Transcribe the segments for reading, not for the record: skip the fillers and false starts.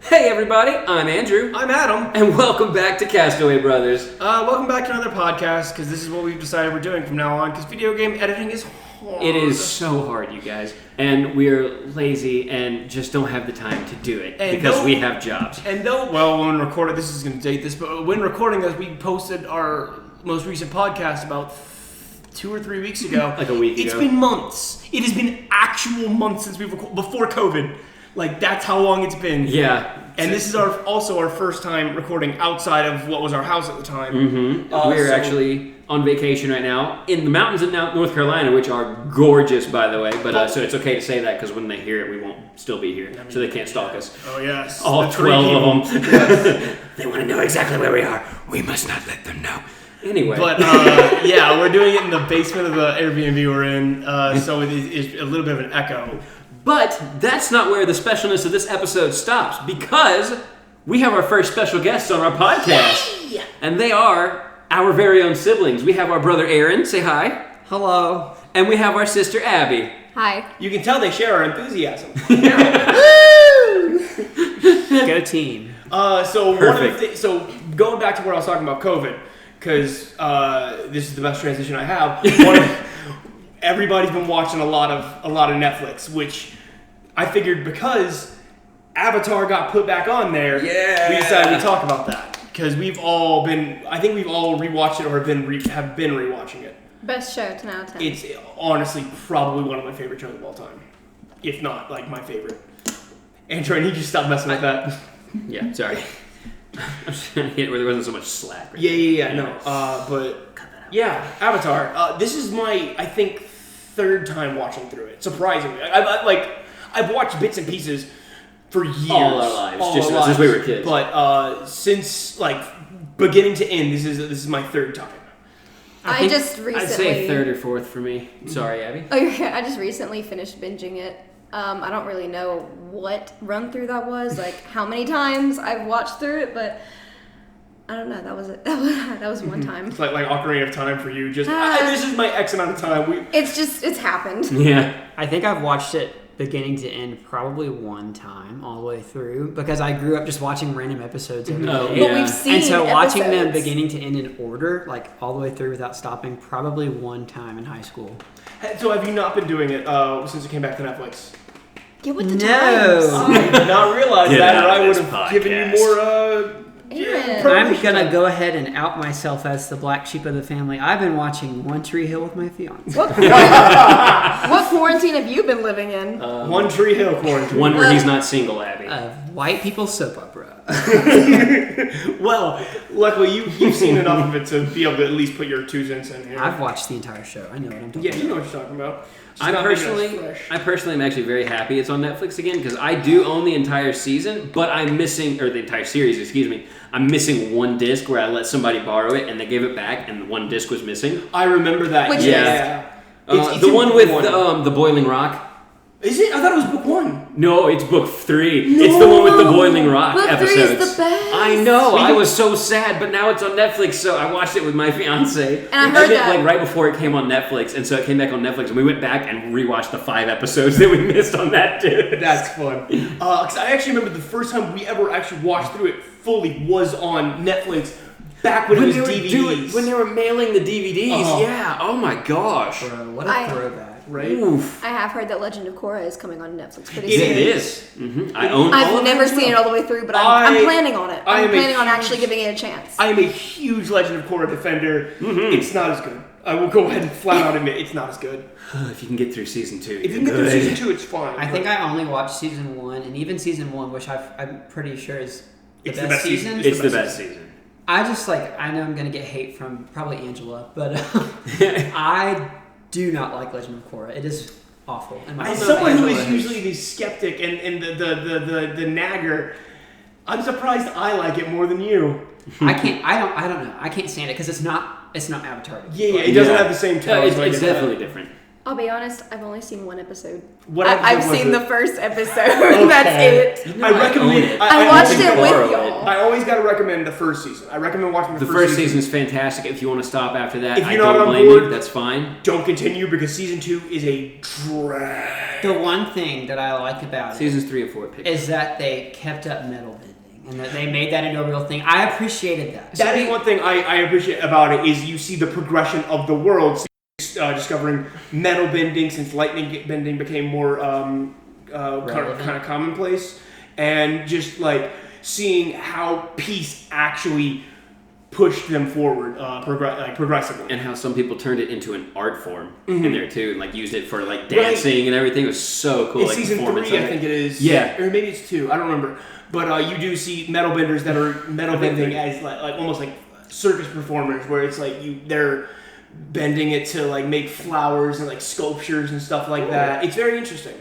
Hey everybody, I'm Andrew. I'm Adam. And welcome back to Castaway Brothers. Welcome back to another podcast, because this is what we've decided we're doing from now on, because video game editing is hard. It is so hard, you guys. And we're lazy and just don't have the time to do it because we have jobs. And when recording, this is going to date this, but when recording this, we posted our most recent podcast about 2 or 3 weeks ago. Like a week ago. It's been months. It has been actual months since we've recorded, before COVID. Like, that's how long it's been. Yeah. And this is also our first time recording outside of what was our house at the time. Mm-hmm. We're actually on vacation right now in the mountains of North Carolina, which are gorgeous, by the way. But so it's okay to say that because when they hear it, we won't still be here, so they can't stalk us. Oh, yes. All 12 of them. Yes. They want to know exactly where we are. We must not let them know. Anyway. But, yeah, we're doing it in the basement of the Airbnb we're in, so it's a little bit of an echo. But that's not where the specialness of this episode stops, because we have our first special guests on our podcast. Yay! And they are our very own siblings. We have our brother Aaron. Say hi. Hello. And we have our sister Abby. Hi. You can tell they share our enthusiasm. Go team. So going back to what I was talking about, COVID, because this is the best transition I have. Everybody's been watching a lot of Netflix, which I figured because Avatar got put back on there, we decided to talk about that because I think we've all rewatched it or have been rewatching it. Best show 10 out of 10. It's honestly probably one of my favorite shows of all time, if not like my favorite. Andrew, I need you to stop messing with that. Yeah, sorry. I'm just trying to hit where there wasn't so much slack. Right Yeah, Avatar. This is my, I think, third time watching through it. Surprisingly, I've watched bits and pieces for years, all our lives, since we were kids. But since beginning to end, this is my third time. I just recently. I'd say third or fourth for me. Sorry, Abby. Okay, I just recently finished binging it. I don't really know what run through that was, like how many times I've watched through it, but. I don't know. That was it. That was one time. It's like Ocarina of Time for you. Just this is my X amount of time. It's happened. Yeah. I think I've watched it beginning to end probably one time all the way through because I grew up just watching random episodes every day. But we've seen and so watching them episodes. beginning to end in order, like all the way through without stopping, probably one time in high school. So have you not been doing it since it came back to Netflix? Get with the times. I did not realize that, or I would have podcast. given you more. I'm gonna go ahead and out myself as the black sheep of the family. I've been watching One Tree Hill with my fiance. What quarantine have you been living in? One Tree Hill quarantine. One where he's not single, Abby. White people soap opera. Well, luckily you've seen enough of it to be able to at least put your 2 cents in here. I've watched the entire show. I know what I'm talking about. Yeah, you know what you're talking about. I personally am actually very happy it's on Netflix again because I do own the entire season, but I'm missing, or the entire series, excuse me. I'm missing one disc where I let somebody borrow it and they gave it back and one disc was missing. I remember that. Which yeah. It's the one with the boiling rock. Is it? I thought it was book 1. No, it's book 3. No. It's the one with the boiling rock book episodes. 3 is the best. I know. I was so sad, but now it's on Netflix, so I watched it with my fiance. And I heard that right before it came on Netflix, and so it came back on Netflix, and we went back and rewatched the 5 episodes that we missed on that disc. That's fun. Because I actually remember the first time we ever actually watched through it fully was on Netflix. Back when it was DVDs. When they were mailing the DVDs, yeah. Oh my gosh. Bro, what a throwback. Right? Oof. I have heard that Legend of Korra is coming on Netflix pretty It soon. is. Mm-hmm. I've never seen it all the way through, but I'm planning on it. I'm planning on actually giving it a chance. I am a huge Legend of Korra defender. Mm-hmm. It's not as good. I will go ahead and flat out admit it's not as good. If you can get through season 2. If you can get through season 2, it's fine. I think I only watched season 1, and even season 1, which I'm pretty sure is the best season. It's the best season. I just I know I'm going to get hate from probably Angela, but I do not like Legend of Korra. It is awful. As someone who is usually the skeptic and the nagger, I'm surprised I like it more than you. I don't know. I can't stand it because it's not Avatar. Yeah, it doesn't have the same tone. It's definitely different. I'll be honest, I've only seen one episode. What episode I've was seen it? the first episode. That's it. I recommend it. I watched it with y'all. I always got to recommend the first season. I recommend watching the first season. The first season is fantastic. If you want to stop after that, I don't blame you. That's fine. Don't continue because season 2 is a drag. The one thing that I like about seasons 3 and 4 is that they kept up metal bending and that they made that into a real thing. I appreciated that. That is one thing I appreciate about it is you see the progression of the world, discovering metal bending since lightning bending became more kind of commonplace, and just like seeing how peace actually pushed them forward progressively, and how some people turned it into an art form in there too, and like used it for like dancing and everything. It was so cool. It's season 3, I think it is. Yeah, or maybe it's 2. I don't remember. But you do see metal benders that are metal bending as like almost like circus performers, where it's like they're bending it to like make flowers and like sculptures and stuff like that. It's very interesting.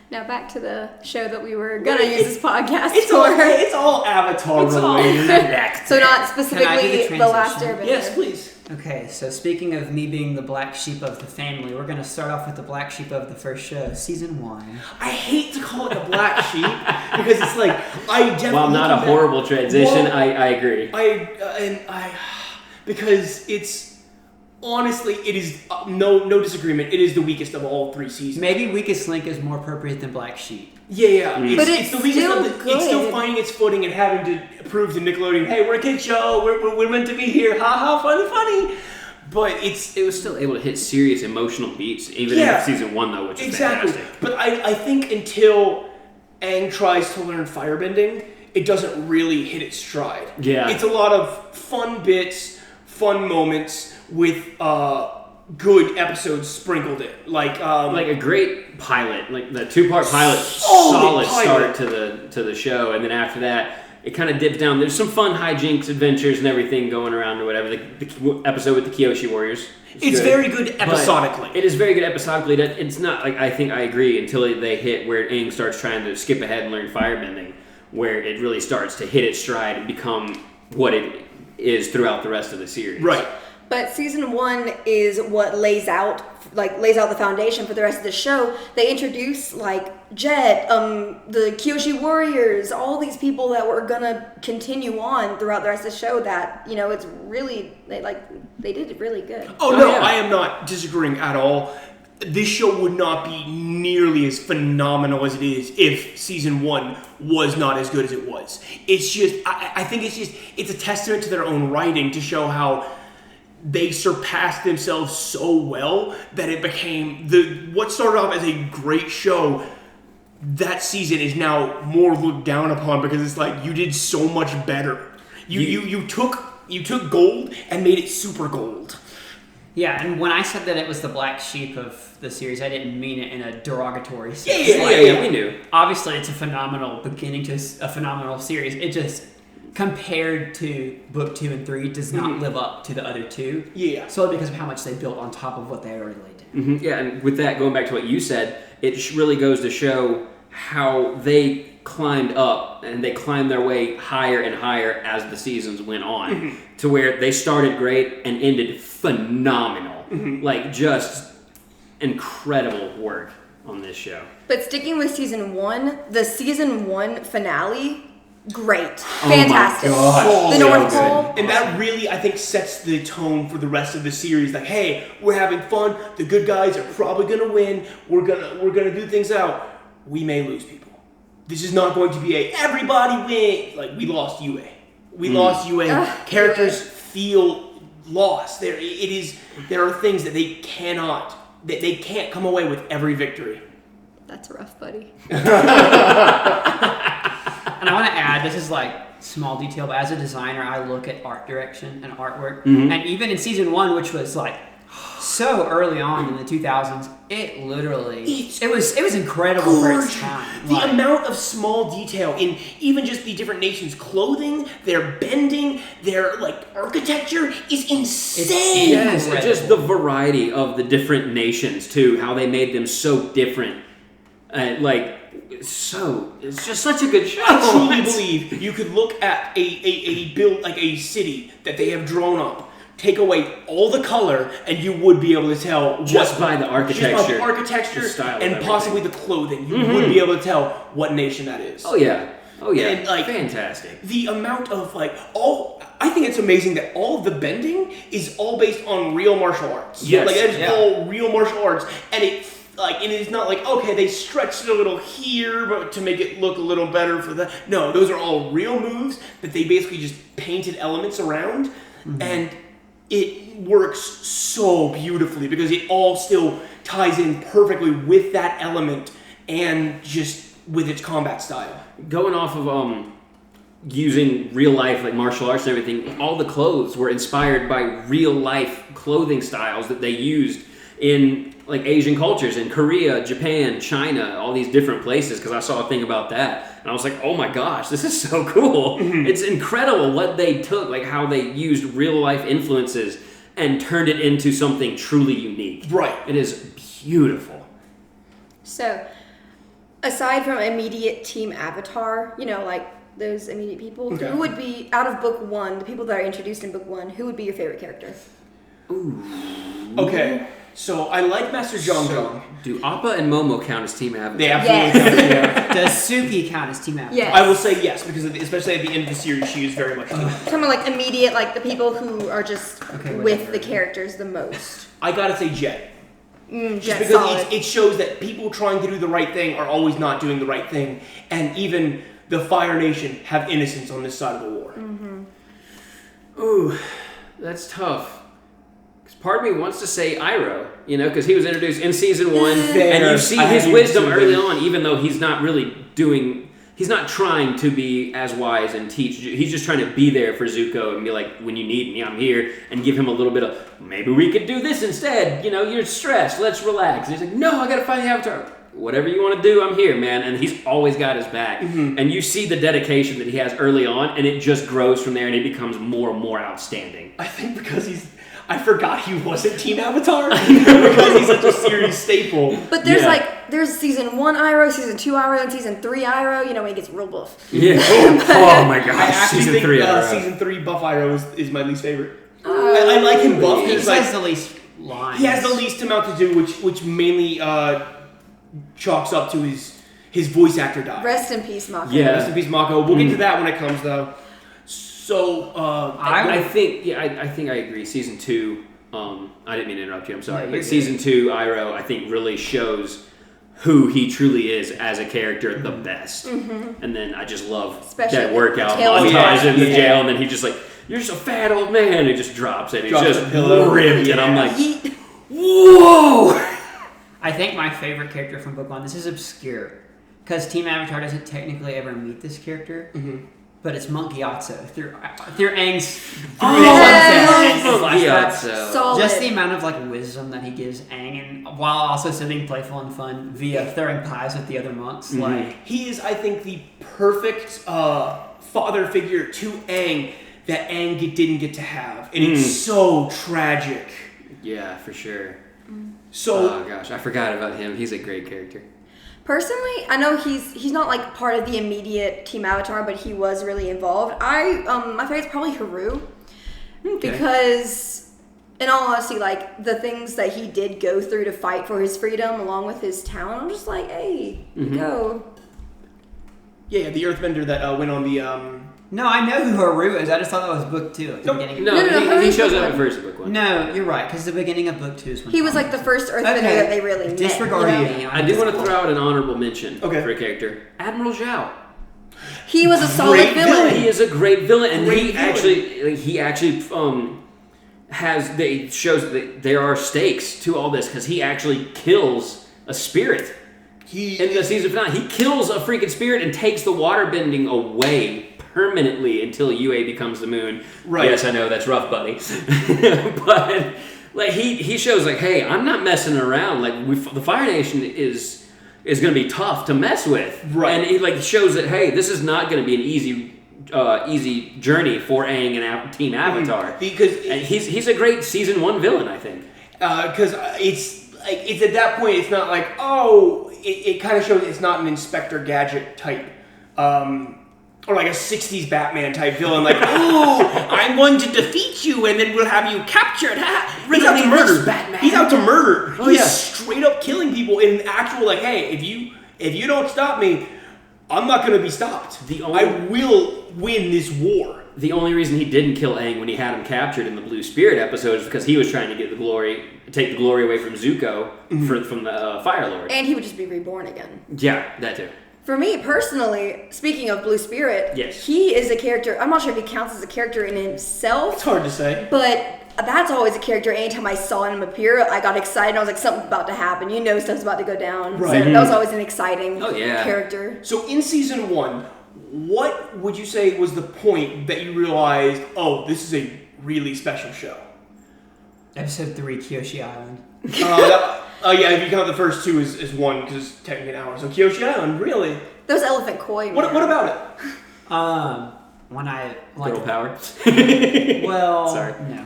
Now back to the show that we were gonna use this podcast it's for. It's all Avatar related. So not specifically the Last Airbender. Yes, please. Okay, so speaking of me being the black sheep of the family, we're going to start off with the black sheep of the first show, season 1. I hate to call it the black sheep because it's like I definitely. While not a horrible transition, I agree. Because it's. Honestly, it is no disagreement. It is the weakest of all 3 seasons. Maybe weakest link is more appropriate than black sheep. Yeah. But it's the weakest of the. It's still finding its footing and having to prove to Nickelodeon, hey, we're a kid show. We're meant to be here. Ha ha, funny. But it was still able to hit serious emotional beats, even in season 1 though, which is fantastic. But I think until Aang tries to learn firebending, it doesn't really hit its stride. Yeah. It's a lot of fun bits, fun moments with good episodes sprinkled in, like a great pilot, like the 2-part pilot, solid start to the show, and then after that it kind of dips down. There's some fun hijinks, adventures, and everything going around or whatever. The episode with the Kyoshi Warriors. It's very good episodically. It is very good episodically. It's not like I think I agree until they hit where Aang starts trying to skip ahead and learn firebending, where it really starts to hit its stride and become what it is throughout the rest of the series. Right. But season 1 is what lays out the foundation for the rest of the show. They introduce like Jet, the Kyoshi Warriors, all these people that were gonna continue on throughout the rest of the show. That it's really they did it really good. Oh no, yeah. I am not disagreeing at all. This show would not be nearly as phenomenal as it is if season 1 was not as good as it was. It's just I think it's a testament to their own writing to show how they surpassed themselves so well that it became what started off as a great show. That season is now more looked down upon because it's like you did so much better. You took gold and made it super gold. Yeah, and when I said that it was the black sheep of the series, I didn't mean it in a derogatory sense. Yeah, we knew. Obviously, it's a phenomenal beginning to a phenomenal series. It just, compared to book 2 and 3, does not live up to the other 2. Yeah. Solely because of how much they built on top of what they already laid down. Mm-hmm. Yeah, and with that, going back to what you said, it really goes to show how they climbed up and they climbed their way higher and higher as the seasons went on, to where they started great and ended phenomenal. Like, just incredible work on this show. But sticking with season 1, the season 1 finale, great. Fantastic. Oh the North Pole. And that really, I think, sets the tone for the rest of the series. Like, hey, we're having fun. The good guys are probably gonna win. We're gonna do things out. We may lose people. This is not going to be everybody win. Like, we lost UA. We lost UA. Characters feel lost. There are things that they can't come away with every victory. That's rough, buddy. And I want to add, this is like small detail, but as a designer, I look at art direction and artwork. And even in season 1, which was like so early on in the 2000s, it literally it was incredible for its time. The amount of small detail in even just the different nations' clothing, their bending, their architecture is insane. Yes, just the variety of the different nations too, how they made them so different. It's just such a good show. I truly believe you could look at a build, like a city that they have drawn up, take away all the color, and you would be able to tell just by the architecture, the style, and possibly the clothing. You would be able to tell what nation that is. Oh yeah, Oh yeah, and, like, fantastic. The amount of I think it's amazing that all of the bending is all based on real martial arts. Yes, like it's all real martial arts, and and it's not like, okay, they stretched it a little here, but to make it look a little better for that. No, those are all real moves that they basically just painted elements around, and it works so beautifully because it all still ties in perfectly with that element and just with its combat style. Going off of using real life like martial arts and everything, all the clothes were inspired by real life clothing styles that they used in like Asian cultures in Korea, Japan, China, all these different places, because I saw a thing about that and I was like, oh my gosh, this is so cool. It's incredible what they took, like how they used real life influences and turned it into something truly unique. Right. It is beautiful. So, aside from immediate team avatar, like those immediate people, who would be, out of book one, the people that are introduced in book one, who would be your favorite character? Ooh. Okay. So I like Master Zhang. Do Appa and Momo count as team avatars? They absolutely count. Does Suki count as team avatar? Yes. I will say yes, because especially at the end of the series, she is very much team. Someone like immediate, like the people who are just with whatever. the characters the most. I gotta say Jet. Just Jet, because solid. it shows that people trying to do the right thing are always not doing the right thing, and even the Fire Nation have innocence on this side of the war. Ooh, that's tough. Part of me wants to say Iroh, because he was introduced in season 1, and you see his wisdom early on, even though he's not trying to be as wise and teach. He's just trying to be there for Zuko and be like, when you need me, I'm here, and give him a little bit of, maybe we could do this instead. You're stressed, let's relax. And he's like, no, I gotta find the Avatar. Whatever you want to do, I'm here, man. And he's always got his back. And you see the dedication that he has early on, and it just grows from there, and it becomes more and more outstanding. I think because I forgot he wasn't Team Avatar because he's such a series staple. But there's season 1 Iroh, season 2 Iroh, and season 3 Iroh. When he gets real buff. Yeah. Oh my gosh. I actually season think 3 Iroh. season 3 buff Iroh is my least favorite. I like him buff He because has the least lines. he has the least amount to do, which mainly chalks up to his voice actor die. Rest in peace, Mako. Yeah. Rest in peace, Mako. We'll get to that when it comes though. So I think I agree. Season 2, I didn't mean to interrupt you. I'm sorry, No, but you're season 2, Iroh, I think really shows who he truly is as a character the best. And then I just love Especially that workout tail montage in the Yeah. jail, and then he's just like, "You're just a fat old man." He just drops it. He's Drops just the pillow. ripped, and I'm Yeah. like, Yeet. "Whoa!" I think my favorite character from book 1, this is obscure, because Team Avatar doesn't technically ever meet this character, but it's Monk Gyatso through Aang's Gyatso. Solid. Just the amount of wisdom that he gives Aang, and while also sitting playful and fun via throwing pies with the other monks. he is, I think, the perfect father figure to Aang that Aang didn't get to have, and it's so tragic. Yeah, for sure. So Oh gosh, I forgot about him. He's a great character. Personally, I know he's not like part of the immediate Team Avatar, but he was really involved. My favorite's probably Haru, because in all honesty, the things that he did go through to fight for his freedom, along with his talent, I'm just like, hey, go. yeah, the Earthbender that went on the No, I know who Haru is. I just thought that was book 2 at the beginning. No, he shows up at first book 1. No, you're right, because the beginning of book 2 is when He was like the first Earthbender that they really met. Disregard me. I do want to throw out an honorable mention Okay. for a character, Admiral Zhao. He was a solid Great villain. He is a great villain, and Great he actually shows that there are stakes to all this, because he actually kills a spirit. In the season finale, he kills a freaking spirit and takes the water bending away permanently until UA becomes the moon. Right. Yes, I know that's rough, buddy. But he shows hey, I'm not messing around. The Fire Nation is going to be tough to mess with. Right. And he shows that hey, this is not going to be an easy journey for Aang and Team Avatar. because And he's a great season 1 villain, I think. because it's at that point it's not it kind of shows it's not an Inspector Gadget type or like a 60s Batman type villain, I'm going to defeat you and then we'll have you captured. He's out to murder. Batman. He's out to murder. Oh, He's yeah. straight up killing people in actual hey, if you don't stop me, I'm not going to be stopped. I will win this war. The only reason he didn't kill Aang when he had him captured in the Blue Spirit episode is because he was trying to take the glory away from Zuko from the Fire Lord. And he would just be reborn again. Yeah, that too. For me personally, speaking of Blue Spirit, yes. He is a character. I'm not sure if he counts as a character in himself. It's hard to say. But that's always a character. Anytime I saw him appear, I got excited. I was like, something's about to happen. You know, stuff's about to go down. Right. So that was always an exciting yeah. character. So in season 1, what would you say was the point that you realized, oh, this is a really special show? Episode 3, Kyoshi Island. Yeah, if you count the first 2 as one, because it's technically an hour. So Kyoshi Island, really? Those elephant koi. What about it? When I Girl power. well, sorry, no.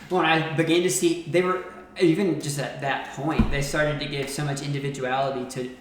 When I began to see, they were even just at that point, they started to give so much individuality to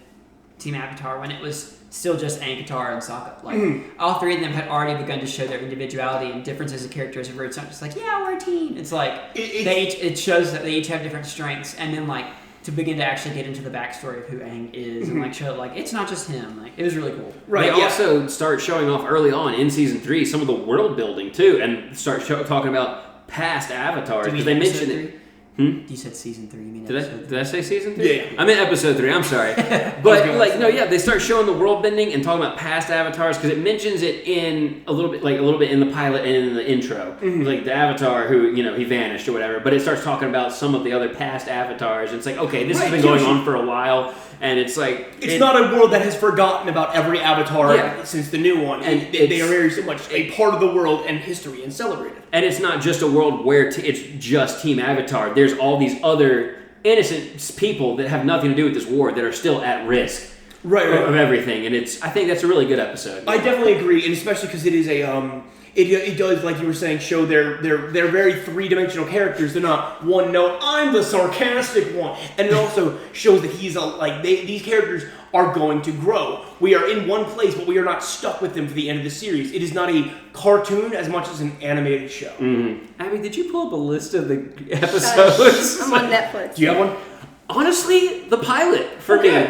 Team Avatar when it was still just Aang, Katara, and Sokka. Like all three of them had already begun to show their individuality and differences as characters. Where it's not just like, yeah, we're a team. It's like it shows that they each have different strengths, and then like to begin to actually get into the backstory of who Aang is and like show like it's not just him. Like it was really cool. Right. They also start showing off early on in season 3 some of the world building too, and start talking about past avatars because they mentioned it. You said season 3. You mean did I say season 3? Yeah. I meant episode 3. I'm sorry. But they start showing the world bending and talking about past avatars because it mentions it in a little bit in the pilot and in the intro, like the avatar who he vanished or whatever. But it starts talking about some of the other past avatars. And it's like, okay, this has been going on for a while, and it's like it's not a world that has forgotten about every avatar since the new one, and they are very so much a part of the world and history and celebrated. And it's not just a world where it's just Team Avatar. There's all these other innocent people that have nothing to do with this war that are still at risk of everything. And I think that's a really good episode. I definitely agree, and especially because it is a it does, like you were saying, show they're very three-dimensional characters. They're not one note. I'm the sarcastic one, and it also shows that these characters are going to grow. We are in one place, but we are not stuck with them for the end of the series. It is not a cartoon as much as an animated show. Abby, did you pull up a list of the episodes? I'm on Netflix. Do you have one? Honestly, the pilot for me.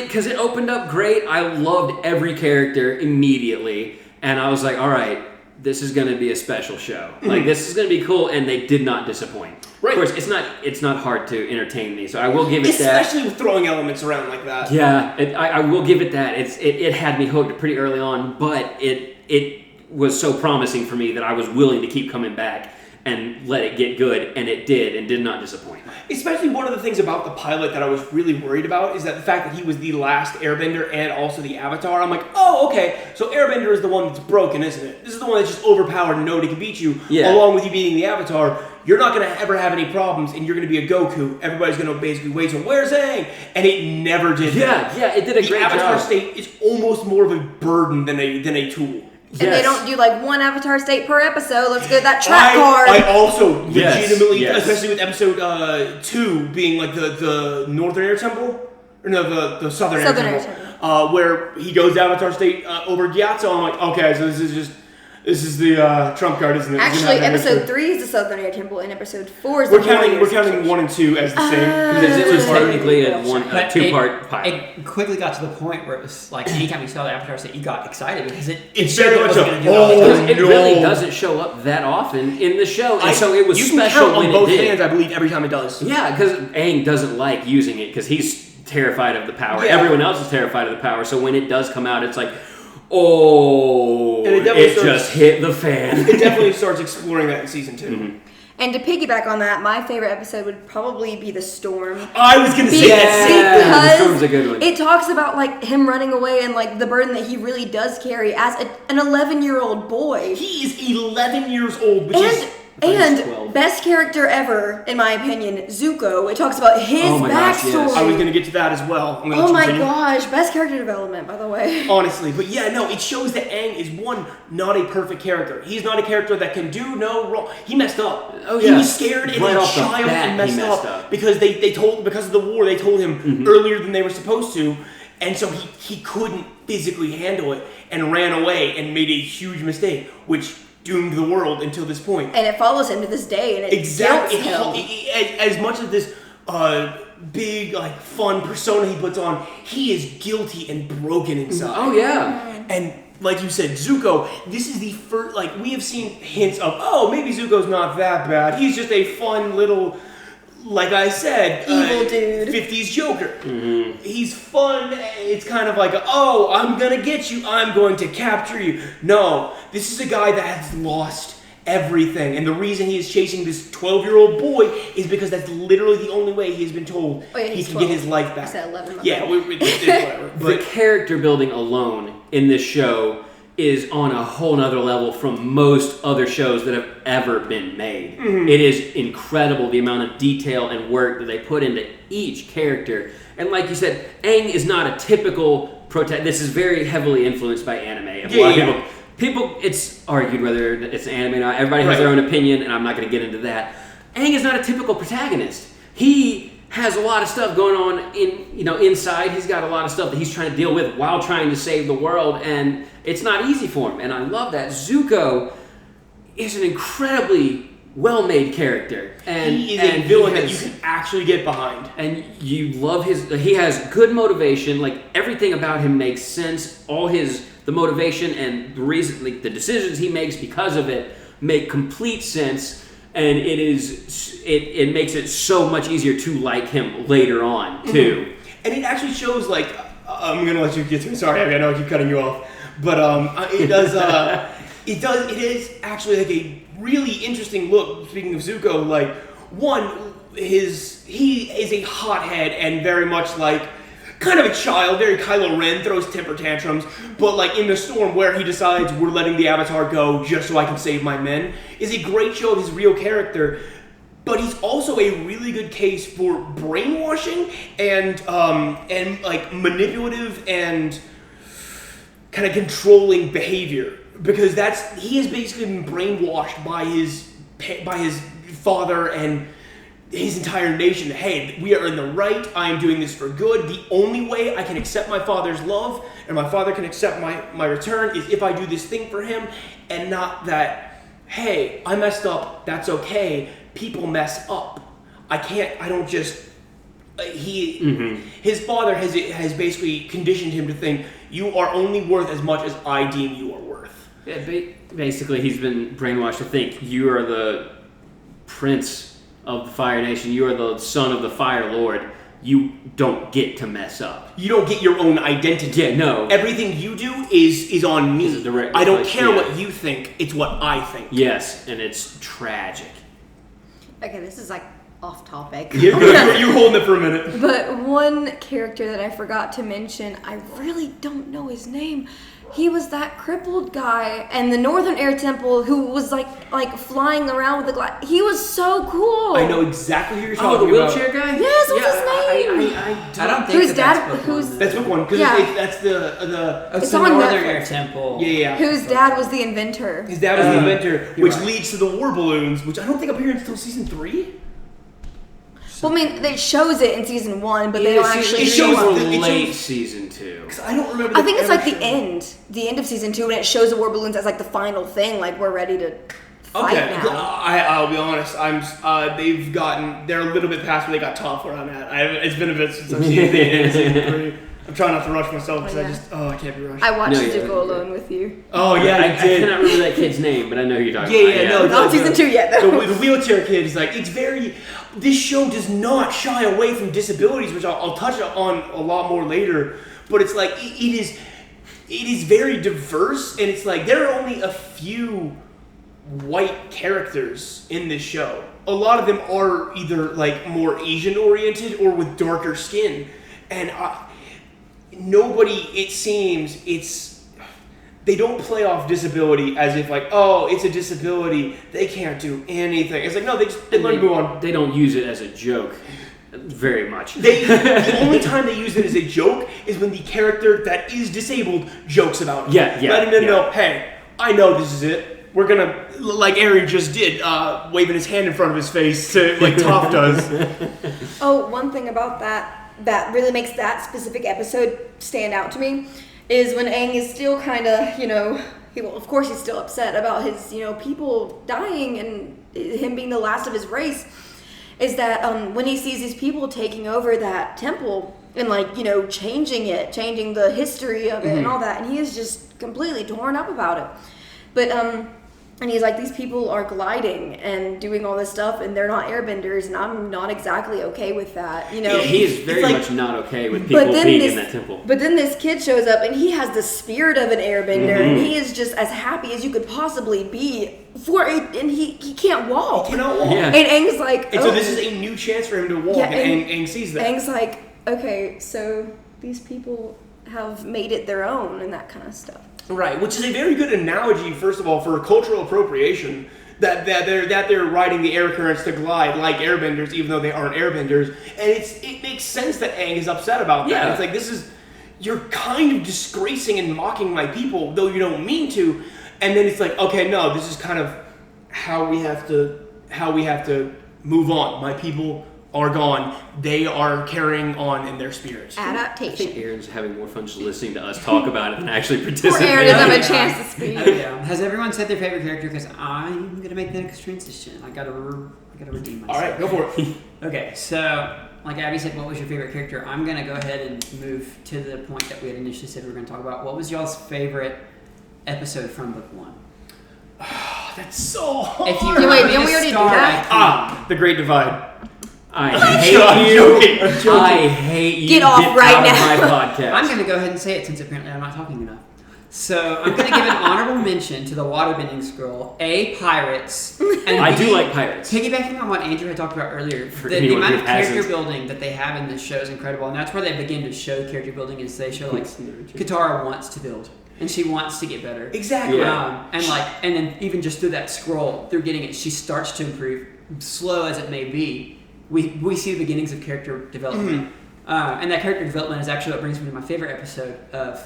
Because it opened up great. I loved every character immediately, and I was like, all right, this is going to be a special show. Like, this is going to be cool, and they did not disappoint. Right. Of course, it's not hard to entertain me, so I will give it that. Especially with throwing elements around like that. Yeah, I will give it that. It had me hooked pretty early on, but it was so promising for me that I was willing to keep coming back and let it get good, and it did not disappoint. Especially one of the things about the pilot that I was really worried about is that the fact that he was the last Airbender and also the Avatar. I'm like, oh, okay, so Airbender is the one that's broken, isn't it? This is the one that's just overpowered and nobody can beat you, along with you beating the Avatar. You're not going to ever have any problems, and you're going to be a Goku. Everybody's going to basically wait till, where's Aang? And it never did that. Yeah, it did a great job. The Avatar state is almost more of a burden than a tool. And they don't do like one Avatar state per episode. Let's get that track card. I also legitimately, especially with episode 2 being like the Northern Air Temple, or no, the Southern Air Temple, where he goes Avatar state over Gyatso. I'm like, okay, so this is the trump card, isn't it? Actually, episode 3 is the Southern Air Temple, and episode 4 is we're counting 1 and 2 as the same because it was technically a 2-part pilot. It quickly got to the point where it was like anytime you saw the Avatar state, you got excited because it's very much it really doesn't show up that often in the show, and so it was special can count when on both it did. hands, I believe, every time it does. Yeah, because Aang doesn't like using it because he's terrified of the power. Everyone else is terrified of the power, so when it does come out, it's like, oh, and it just hit the fan. It definitely starts exploring that in season 2. And to piggyback on that, my favorite episode would probably be The Storm. I was going to say that. The Storm's a good one. It talks about like him running away and like the burden that he really does carry as an 11-year-old boy. He is 11 years old, and best character ever, in my opinion, Zuko. It talks about his backstory. Gosh, yes. I was going to get to that as well. Oh my gosh, best character development, by the way. Honestly, but it shows that Aang is not a perfect character. He's not a character that can do no wrong. He messed up. He was scared and a child and messed up because because of the war, they told him earlier than they were supposed to, and so he couldn't physically handle it and ran away and made a huge mistake, which doomed the world until this point. And it follows him to this day, and it exactly guilts him. As much as this big, like, fun persona he puts on, he is guilty and broken inside. Oh, yeah. And like you said, Zuko, this is the first, like, we have seen hints of, oh, maybe Zuko's not that bad. He's just a fun little, like I said, evil dude. 50s Joker. Mm-hmm. He's fun. It's kind of like, oh, I'm going to get you. I'm going to capture you. No, this is a guy that has lost everything, and the reason he is chasing this 12-year-old boy is because that's literally the only way he has been told he can 12. get his life back. I said 11. Yeah, whatever. The character building alone in this show is on a whole nother level from most other shows that have ever been made. Mm-hmm. It is incredible the amount of detail and work that they put into each character. And like you said, Aang is not a typical protagonist. This is very heavily influenced by anime. A lot of people, it's argued whether it's anime or not. Everybody has their own opinion, and I'm not going to get into that. Aang is not a typical protagonist. He has a lot of stuff going on inside. He's got a lot of stuff that he's trying to deal with while trying to save the world, and it's not easy for him. And I love that. Zuko is an incredibly well-made character, and he is a villain that you can actually get behind. And you love he has good motivation. Like, everything about him makes sense. The motivation and the reason, like, the decisions he makes because of it make complete sense, and it makes it so much easier to like him later on too. Mm-hmm. And it actually shows, like, I'm gonna let you get to it. Sorry, I know I keep cutting you off, but it is actually like a really interesting look. Speaking of Zuko, like, he is a hothead and very much like, kind of a child, very Kylo Ren, throws temper tantrums, but like in the storm where he decides we're letting the Avatar go just so I can save my men, is a great show of his real character. But he's also a really good case for brainwashing and like manipulative and kind of controlling behavior, because he has basically been brainwashed by his father and his entire nation. Hey, we are in the right. I am doing this for good. The only way I can accept my father's love and my father can accept my return is if I do this thing for him, and not that, hey, I messed up. That's okay. People mess up. His father has basically conditioned him to think you are only worth as much as I deem you are worth. Yeah, basically he's been brainwashed to think you are the prince of the Fire Nation. You are the son of the Fire Lord. You don't get to mess up. You don't get your own identity. Yeah, no. Everything you do is on me. I don't care what you think. It's what I think. Yes, and it's tragic. Okay, this is like off topic. You're holding it for a minute. But one character that I forgot to mention, I really don't know his name. He was that crippled guy and the Northern Air Temple who was like flying around with the glass. He was so cool. I know exactly who you're talking about. Oh, the wheelchair guy? Yes, what's his name? I don't think that's book one. Because that's it's the on Northern Air Temple. Yeah. Whose dad was the inventor. His dad was the inventor, which leads to the war balloons, which I don't think appear until season 3. Well, I mean, it shows it in season 1, but they don't actually show it. late season 2. Because I don't remember. I think it's like the end of season 2, and it shows the war balloons as like the final thing. Like, we're ready to fight now. I'll be honest. They're a little bit past where they got tough where I'm at. It's been a bit since I've seen the end of season 3. I'm trying not to rush myself because I can't be rushed. I watched Zuko alone with you. Oh yeah, I cannot remember that kid's name, but I know who you're talking about. Not season 2 yet though. The wheelchair kid is like, it's very. This show does not shy away from disabilities, which I'll touch on a lot more later. But it's like it is very diverse, and it's like there are only a few white characters in this show. A lot of them are either like more Asian oriented or with darker skin, and nobody, it seems, they don't play off disability as if like, oh, it's a disability, they can't do anything. It's like, no, they let it move on. They don't use it as a joke very much. The only time they use it as a joke is when the character that is disabled jokes about it. Yeah. Letting them know, hey, I know this is it. We're gonna, like Aaron just did, waving his hand in front of his face like Toph does. Oh, one thing about that really makes that specific episode stand out to me is when Aang is still kind of, of course he's still upset about his, people dying and him being the last of his race. is that when he sees these people taking over that temple and changing the history of it and all that, and he is just completely torn up about it. But and he's like, these people are gliding and doing all this stuff, and they're not airbenders, and I'm not exactly okay with that. Yeah, he is very much not okay with people being in that temple. But then this kid shows up, and he has the spirit of an airbender, and he is just as happy as you could possibly be for it, and he can't walk. He cannot walk. Yeah. And Aang's like, and so this is a new chance for him to walk, and Aang sees that. Aang's like, okay, so these people have made it their own and that kind of stuff. Right, which is a very good analogy, first of all, for cultural appropriation. That they're riding the air currents to glide like airbenders, even though they aren't airbenders, and it makes sense that Aang is upset about that. Yeah. It's like, you're kind of disgracing and mocking my people, though you don't mean to. And then it's like, okay, no, this is kind of how we have to move on. My people are gone. They are carrying on in their spirits. I Adaptation. think Aaron's having more fun just listening to us talk about it than actually Poor participating. Aaron doesn't have a chance to speak. Yeah. Has everyone said their favorite character? Because I'm going to make the next transition. I gotta redeem myself. All right, go for it. Okay, so like Abby said, what was your favorite character? I'm going to go ahead and move to the point that we had initially said we were going to talk about. What was y'all's favorite episode from book one? That's so hard. If you Wait, want me didn't to we already do start, that? I can. The Great Divide. I I'm hate you. joking. I'm joking. I hate you. Get off right out now. of my podcast. I'm going to go ahead and say it since apparently I'm not talking enough. So I'm going to give an honorable mention to the waterbending scroll, pirates, and I do like pirates. Piggybacking on what Andrew had talked about earlier, For the anyone amount who of character hasn't. building that they have in this show is incredible, and that's where they begin to show character building. Is they show like Katara wants to build and she wants to get better. Exactly. Yeah. And then even just through that scroll, through getting it, she starts to improve, slow as it may be. We see the beginnings of character development, and that character development is actually what brings me to my favorite episode of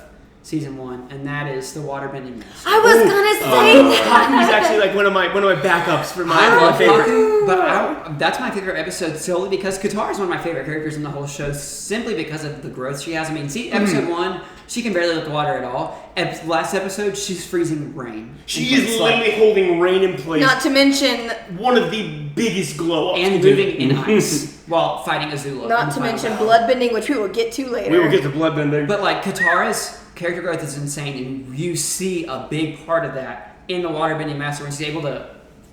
season 1, and that is the waterbending master. I was gonna say that. Haku's actually like one of my backups for my I love favorite. Haku, but that's my favorite episode solely because Katara is one of my favorite characters in the whole show, simply because of the growth she has. I mean, see, episode 1, she can barely look water at all. Last episode, she's freezing rain. She is literally holding rain in place. Not to mention, One of the biggest glow-ups. and moving in ice while fighting Azula. not to mention bloodbending, which we will get to later. We will get to bloodbending. But like Katara's character growth is insane, and you see a big part of that in the waterbending master when she's able to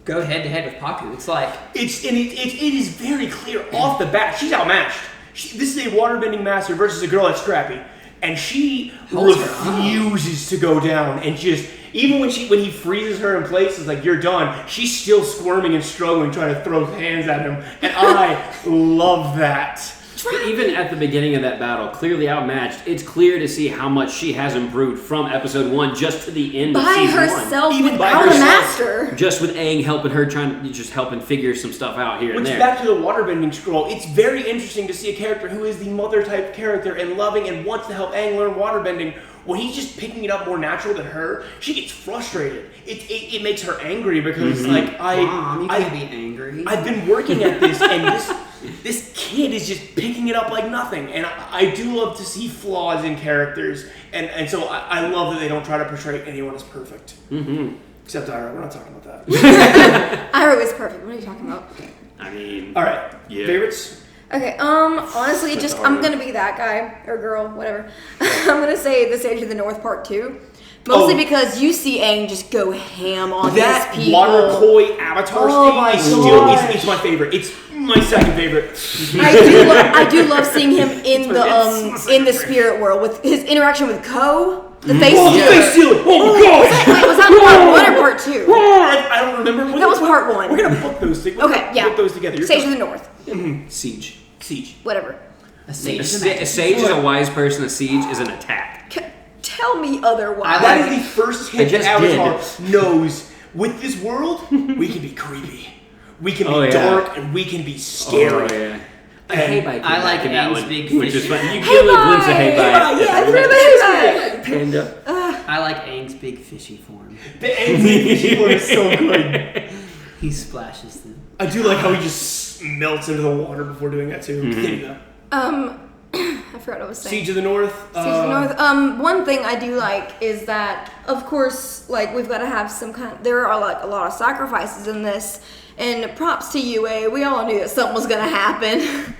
go head to head with Paku. It's like it is very clear off the bat. She's outmatched. This is a waterbending master versus a girl that's scrappy, and she Holds her refuses to go down. And just even when he freezes her in place, it's like, you're done. She's still squirming and struggling, trying to throw hands at him, and I love that. But even at the beginning of that battle, clearly outmatched, it's clear to see how much she has improved from episode 1 just to the end of by season 1. herself Even by without a herself. master. Just with Aang helping her, helping figure some stuff out here and Which, there. back to the waterbending scroll, it's very interesting to see a character who is the mother type character and loving and wants to help Aang learn waterbending. When he's just picking it up more natural than her, she gets frustrated. It makes her angry because Mom, you can't be angry. I've been working at this, and this kid is just picking it up like nothing. And I do love to see flaws in characters, and so I love that they don't try to portray anyone as perfect. Mm-hmm. Except Ira, we're not talking about that. Ira was perfect. What are you talking about? I mean, All right, yeah. favorites. Okay, honestly, I'm gonna be that guy or girl, whatever. I'm gonna say the Sage of the North Part 2. Mostly because you see Aang just go ham on That his people. water koi avatar Oh thing it's my favorite. It's my second favorite. I do love seeing him in the spirit world with his interaction with Ko, the face Oh, stealer. face stealer! Oh gosh! Wait, was that part 1 or part 2? I don't remember. That was part 1. We're gonna book those things. Okay, yeah. Put those together. You're Sage of the North, Siege. whatever. A sage. A is a magic. sage is a wise person. A siege is an attack. Tell me otherwise. That is the first hint that just Avatar knows. With this world, we can be creepy. We can be dark, and we can be scary. Oh, yeah. And I like in that Aang's one, big which is fish. fun. You get a little glimpse of Hey Bye. Yeah, I remember that. Panda. I like Aang's big fishy form. The Aang one is so good. He splashes them. I do like how he just melts into the water before doing that too. There you go. I forgot what I was saying. Siege of the North. Siege of the North. One thing I do like is that, of course, like we've got to have some kind. There are like a lot of sacrifices in this, and props to UA. We all knew that something was gonna happen.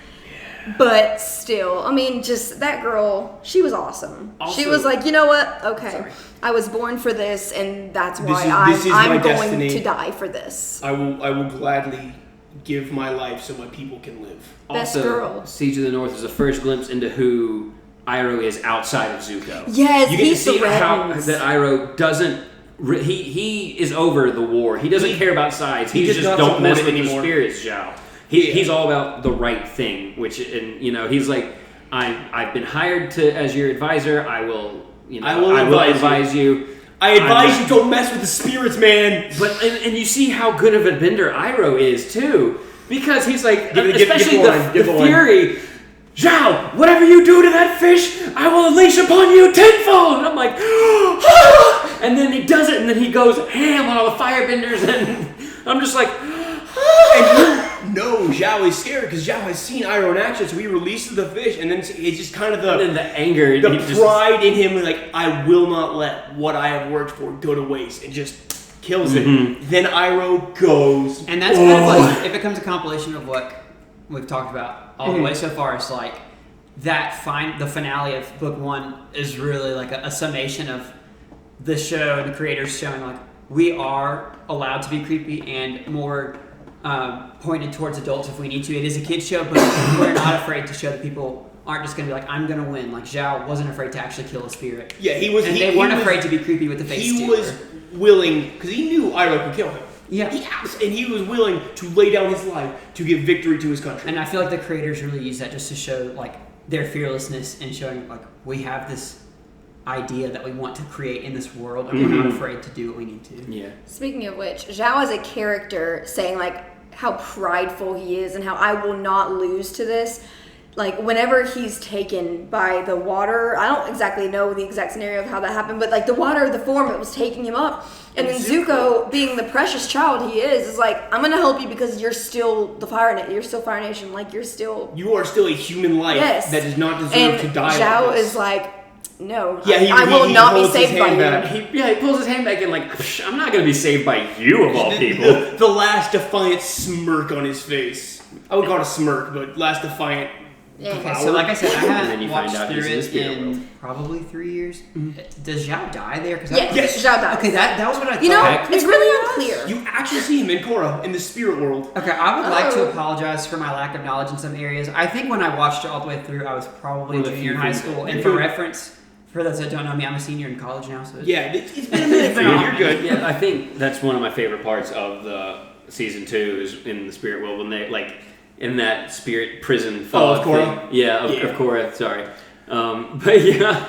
But still, I mean, just that girl, she was awesome. Also, she was like, you know what? Okay, I was born for this, and that's why I'm going to die for this. I will gladly give my life so my people can live. Best also, girl. Siege of the North is the first glimpse into who Iroh is outside of Zuko. Yes, you get to see how that Iroh doesn't. He is over the war. He doesn't care about sides. He just don't mess with the spirits, Zhao. He's all about the right thing, he's like, I've been hired as your advisor. I will advise you. I advise you don't mess with the spirits, man. But and you see how good of a bender Iroh is too, because he's like, especially the Fury. Zhao, whatever you do to that fish, I will unleash upon you tenfold. And I'm like, ah! And then he does it, and then he goes ham on all the firebenders, and I'm just like, and no, Zhao is scared because Zhao has seen Iroh in action, so he releases the fish, and then it's just kind of the anger, the pride in him, like, I will not let what I have worked for go to waste, and just kills it. Then Iroh goes, and that's kind of like, it becomes a compilation of what we've talked about all the way so far. It's like the finale of book 1 is really like a summation of the show and the creators showing like we are allowed to be creepy and more pointed towards adults if we need to. It is a kid's show, but we're not afraid to show that people aren't just going to be like, I'm going to win. Like Zhao wasn't afraid to actually kill a spirit. Yeah, he was. And they weren't afraid to be creepy with the face He was willing, because he knew Iroh could kill him. Yeah. And he was willing to lay down his life to give victory to his country. And I feel like the creators really use that just to show like their fearlessness and showing like we have this idea that we want to create in this world and we're not afraid to do what we need to. Yeah. Speaking of which, Zhao as a character saying like how prideful he is and how I will not lose to this. Like whenever he's taken by the water, I don't exactly know the exact scenario of how that happened, but like the water, the form that was taking him up, and then Zuko, being the precious child he is like, I'm gonna help you because you're still the you're still Fire Nation, like you are still a human life that does not deserve to die. Zhao like this. is like, no, yeah, I will not be saved by you. He pulls his hand back and like, I'm not gonna be saved by you of all people. The last defiant smirk on his face. I would call it a smirk, but last defiant. Yeah. Okay, so like I said, I haven't watched through it in probably 3 years. Does Zhao die there? Yes, Zhao dies. Okay, that was what I thought. You know, it's really unclear. You actually see him in Korra, in the spirit world. Okay, I would like to apologize for my lack of knowledge in some areas. I think when I watched it all the way through, I was probably a junior in high school. And for reference, for those that don't know me, I'm a senior in college now. So it's been a minute for you. You're good. Yeah, I think that's one of my favorite parts of the season 2 is in the spirit world when they like. In that spirit prison of Korra? Of Korra, sorry. But yeah,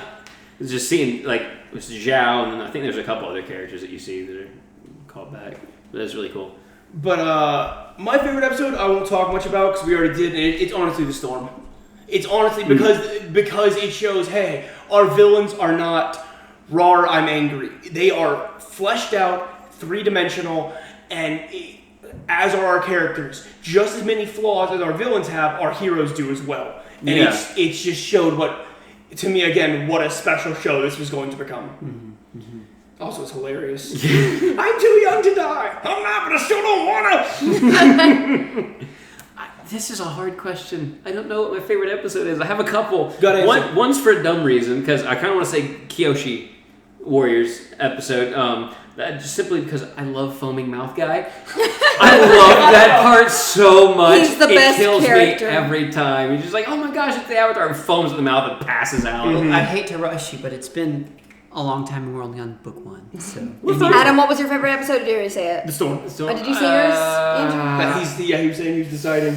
it's just seeing, like, it's Zhao, and then I think there's a couple other characters that you see that are called back. But that's really cool. But my favorite episode, I won't talk much about because we already did, and it's honestly The Storm. It's honestly because it shows, hey, our villains are not raw, I'm angry. They are fleshed out, three-dimensional, and as are our characters. Just as many flaws as our villains have, our heroes do as well. And it's just showed what a special show this was going to become. Also, it's hilarious. I'm too young to die. I'm not, but I still don't want to. This is a hard question. I don't know what my favorite episode is. I have a couple. One's for a dumb reason, because I kind of want to say Kyoshi Warriors episode. Just simply because I love Foaming Mouth Guy. I love that part so much. He's the best kills character. Me every time. He's just like, oh my gosh, it's the Avatar, and foams at the mouth and passes out. I hate to rush you, but it's been a long time and we're only on book 1. So Adam, what was your favorite episode? Did you already say it? The Storm. Oh, did you say yours, Andrew? He was saying he was deciding.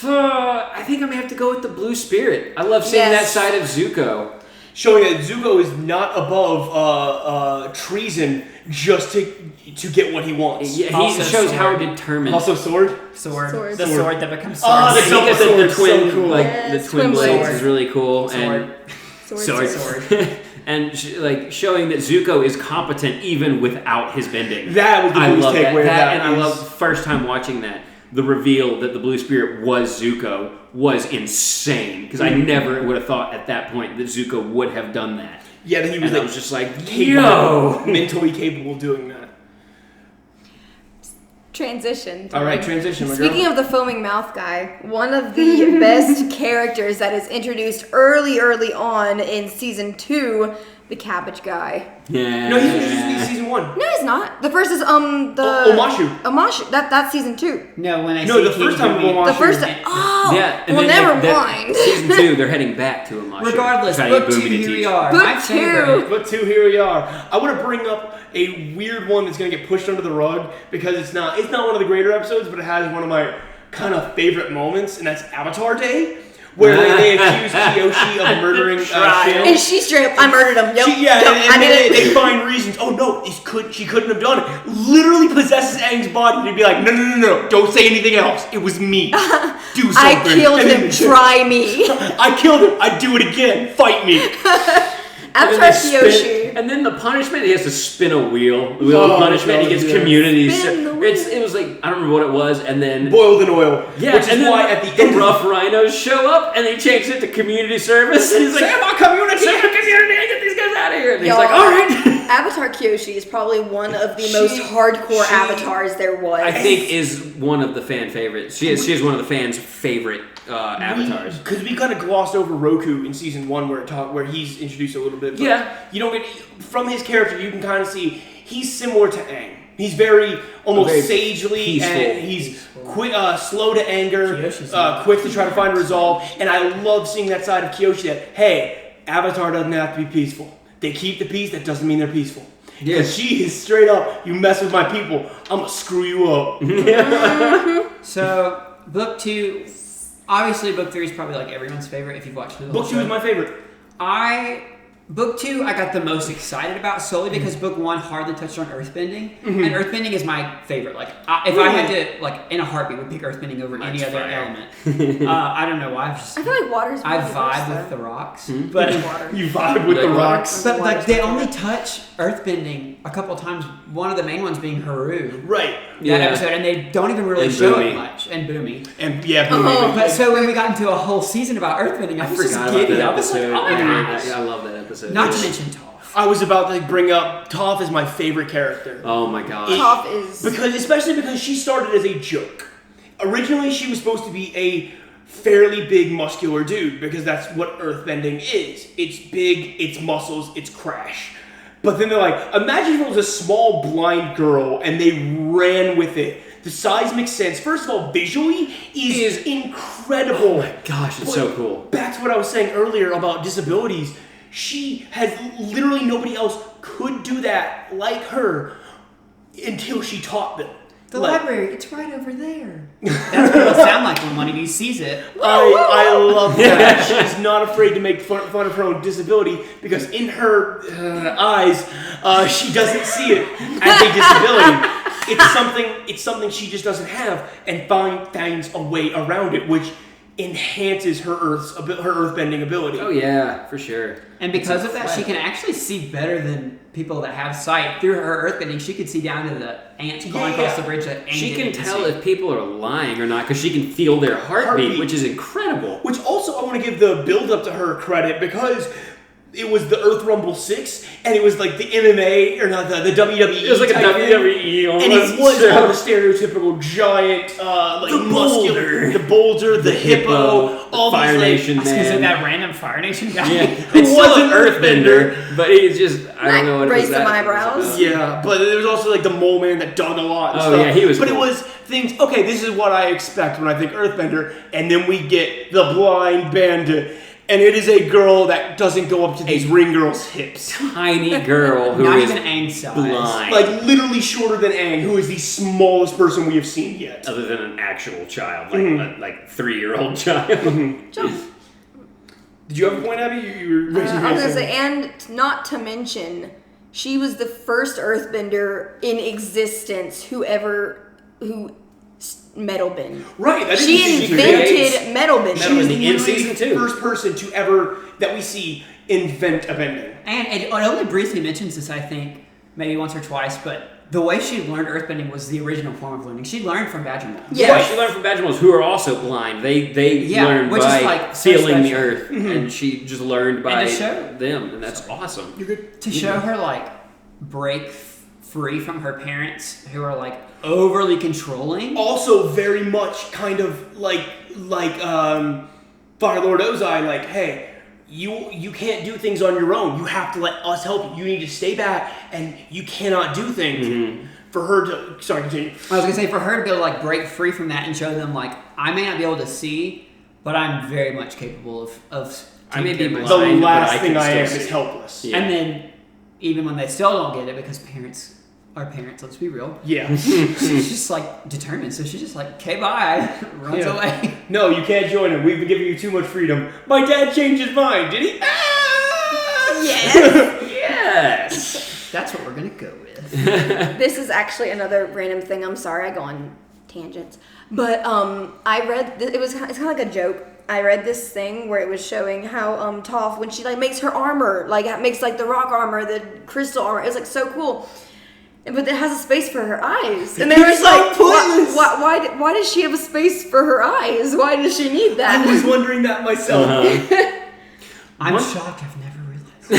I think I'm going to have to go with the Blue Spirit. I love seeing that side of Zuko. Showing that Zuko is not above treason just to get what he wants. Yeah, he shows how determined. Also sword. The sword that becomes sword. The twin, so cool. The twin blades is really cool. Sword. And showing that Zuko is competent even without his bending. That was the biggest takeaway of that. And I love first time watching that. the reveal that the Blue Spirit was Zuko was insane. Because I never would have thought at that point that Zuko would have done that. Yeah, that he was, and I was just like, mentally capable of doing that. Transition. All right, transition, my girl. Speaking of the foaming mouth guy, one of the best characters that is introduced early on in season 2, the cabbage guy. Yeah. No, he's in season 1. No, he's not. The first is the Omashu. Omashu. That's season 2. No, when I No, the first time Omashu. The first time. Oh, Yeah, and well, then never mind. Season 2, they're heading back to Omashu. Regardless, Trying to book get 2, Boomy to here we teach. are. Book My 2. favorite. But 2, here we are. I want to bring up a weird one that's going to get pushed under the rug because it's not one of the greater episodes, but it has one of my kind of favorite moments, and that's Avatar Day, where they accuse Kyoshi of murdering Shale. And she straight up, I murdered him. Yep. And then they find reasons. Oh no, she couldn't have done it. Literally possesses Aang's body to be like, no, don't say anything else. It was me. Do something. I killed him. Try me. I killed him. I'd do it again. Fight me. Avatar Kyoshi. And then the punishment, he has to spin a wheel. The wheel of punishment, he gets community. It was like, I don't remember what it was, and then... Boiled in oil. Yeah, which is and then why at the end... rough rhinos show up, and they change it to community service. And he's like, Save our community! Save our community! Get these guys out of here! And he's Y'all, like, alright! Avatar Kyoshi is probably one of the most hardcore avatars there was. I think is one of the fan favorites. She is one of the fans' favorite avatars. Because we kind of glossed over Roku in season 1 where he's introduced a little bit. But you don't get from his character. You can kind of see he's similar to Aang. He's very sagely peaceful. and he's quick, slow to anger, quick to try to find resolve. And I love seeing that side of Kyoshi. That hey, Avatar doesn't have to be peaceful. They keep the peace. That doesn't mean they're peaceful. Yeah, she is straight up. You mess with my people, I'm gonna screw you up. So book 2. Obviously, book 3 is probably like everyone's favorite if you've watched the whole Book 2 is my favorite. Book 2, I got the most excited about solely because book 1 hardly touched on earthbending, and earthbending is my favorite. Like, if I had to, like, in a heartbeat, would pick earthbending over any other element. I don't know why. I feel like water's I vibe with the rocks, but you vibe with the rocks. But like, they only touch earthbending a couple times. One of the main ones being Haru, right? That episode, and they don't even really show it much. And Boomy, Boomy. But so when we got into a whole season about earthbending, I was just giddy. I was like, oh my gosh! I love that episode. Not to mention Toph. I was about to bring up Toph is my favorite character. Oh my god. Toph is especially because she started as a joke. Originally, she was supposed to be a fairly big, muscular dude because that's what earthbending is. It's big, it's muscles, it's crash. But then they're like, imagine if it was a small blind girl and they ran with it. The size makes sense. First of all, visually is incredible. Oh my gosh, it's so cool. Back to what I was saying earlier about disabilities. She has literally nobody else could do that like her until she taught them. The library, it's right over there. That's what it'll sound like when one of you sees it. I love that. She's not afraid to make fun of her own disability because in her eyes, she doesn't see it as a disability. It's something she just doesn't have and finds a way around it, which enhances her earthbending ability. Oh yeah, for sure. And because of that, she can actually see better than people that have sight. Through her earthbending, she could see down to the ants going across the bridge. That she can tell if people are lying or not because she can feel their heartbeat, which is incredible. Which also I want to give the build up to her credit because it was the Earth Rumble 6, and it was like the MMA, or not the WWE. It was like a WWE almost. And it was all the stereotypical giant, like the muscular, the boulder, the hippo, all Fire these Nation man. man. That random Fire Nation guy. Yeah. Who was an earthbender, but he's just, I don't know what it was. Raise some eyebrows. Yeah, but there was also like the mole man that dug a lot and stuff. Yeah, he was But cool. it was things, okay, this is what I expect when I think earthbender, and then we get the blind bandit. And it is a girl that doesn't go up to these ring girls' hips. Tiny girl who Not is even Aang size. blind. Like literally shorter than Aang, who is the smallest person we have seen yet. Other than an actual child, like 3-year-old child. Did you have a point, Abby? You were raising your I was hand. gonna say, and not to mention, she was the first earthbender in existence who metal bend. Right, that She is invented metal bending. She was in literally season 2. the first person to ever, that we see, invent a bending. And it only briefly mentions this, I think, maybe once or twice, but the way she learned earthbending was the original form of learning. She learned from Badgermouth. Yeah, she learned from Badgermouths, who are also blind. They learned by feeling the earth, and she just learned by them, and that's awesome. You're good. To show her like break free from her parents, who are like overly controlling. Also, very much kind of like Fire Lord Ozai, like, hey. You can't do things on your own. You have to let us help you. You need to stay back, and you cannot do things. Mm-hmm. For her to... Sorry, continue. I was going to say, for her to be able to, like, break free from that and show them, like, I may not be able to see, but I'm very much capable of I may be blind, the last thing I am is helpless. Yeah. And then, even when they still don't get it, because parents are parents, let's be real. Yeah. She's just, like, determined. So she's just like, okay, bye. Runs away. No, you can't join him. We've been giving you too much freedom. My dad changed his mind, did he? Ah! Yes. Yes. That's what we're going to go with. This is actually another random thing. I'm sorry, I go on tangents. But I read, it's kind of like a joke. I read this thing where it was showing how Toph, when she like makes her armor, like makes like the rock armor, the crystal armor, it's like so cool. But it has a space for her eyes, and they were like, why does she have a space for her eyes? Why does she need that? I was wondering that myself. I'm shocked. I've never realized.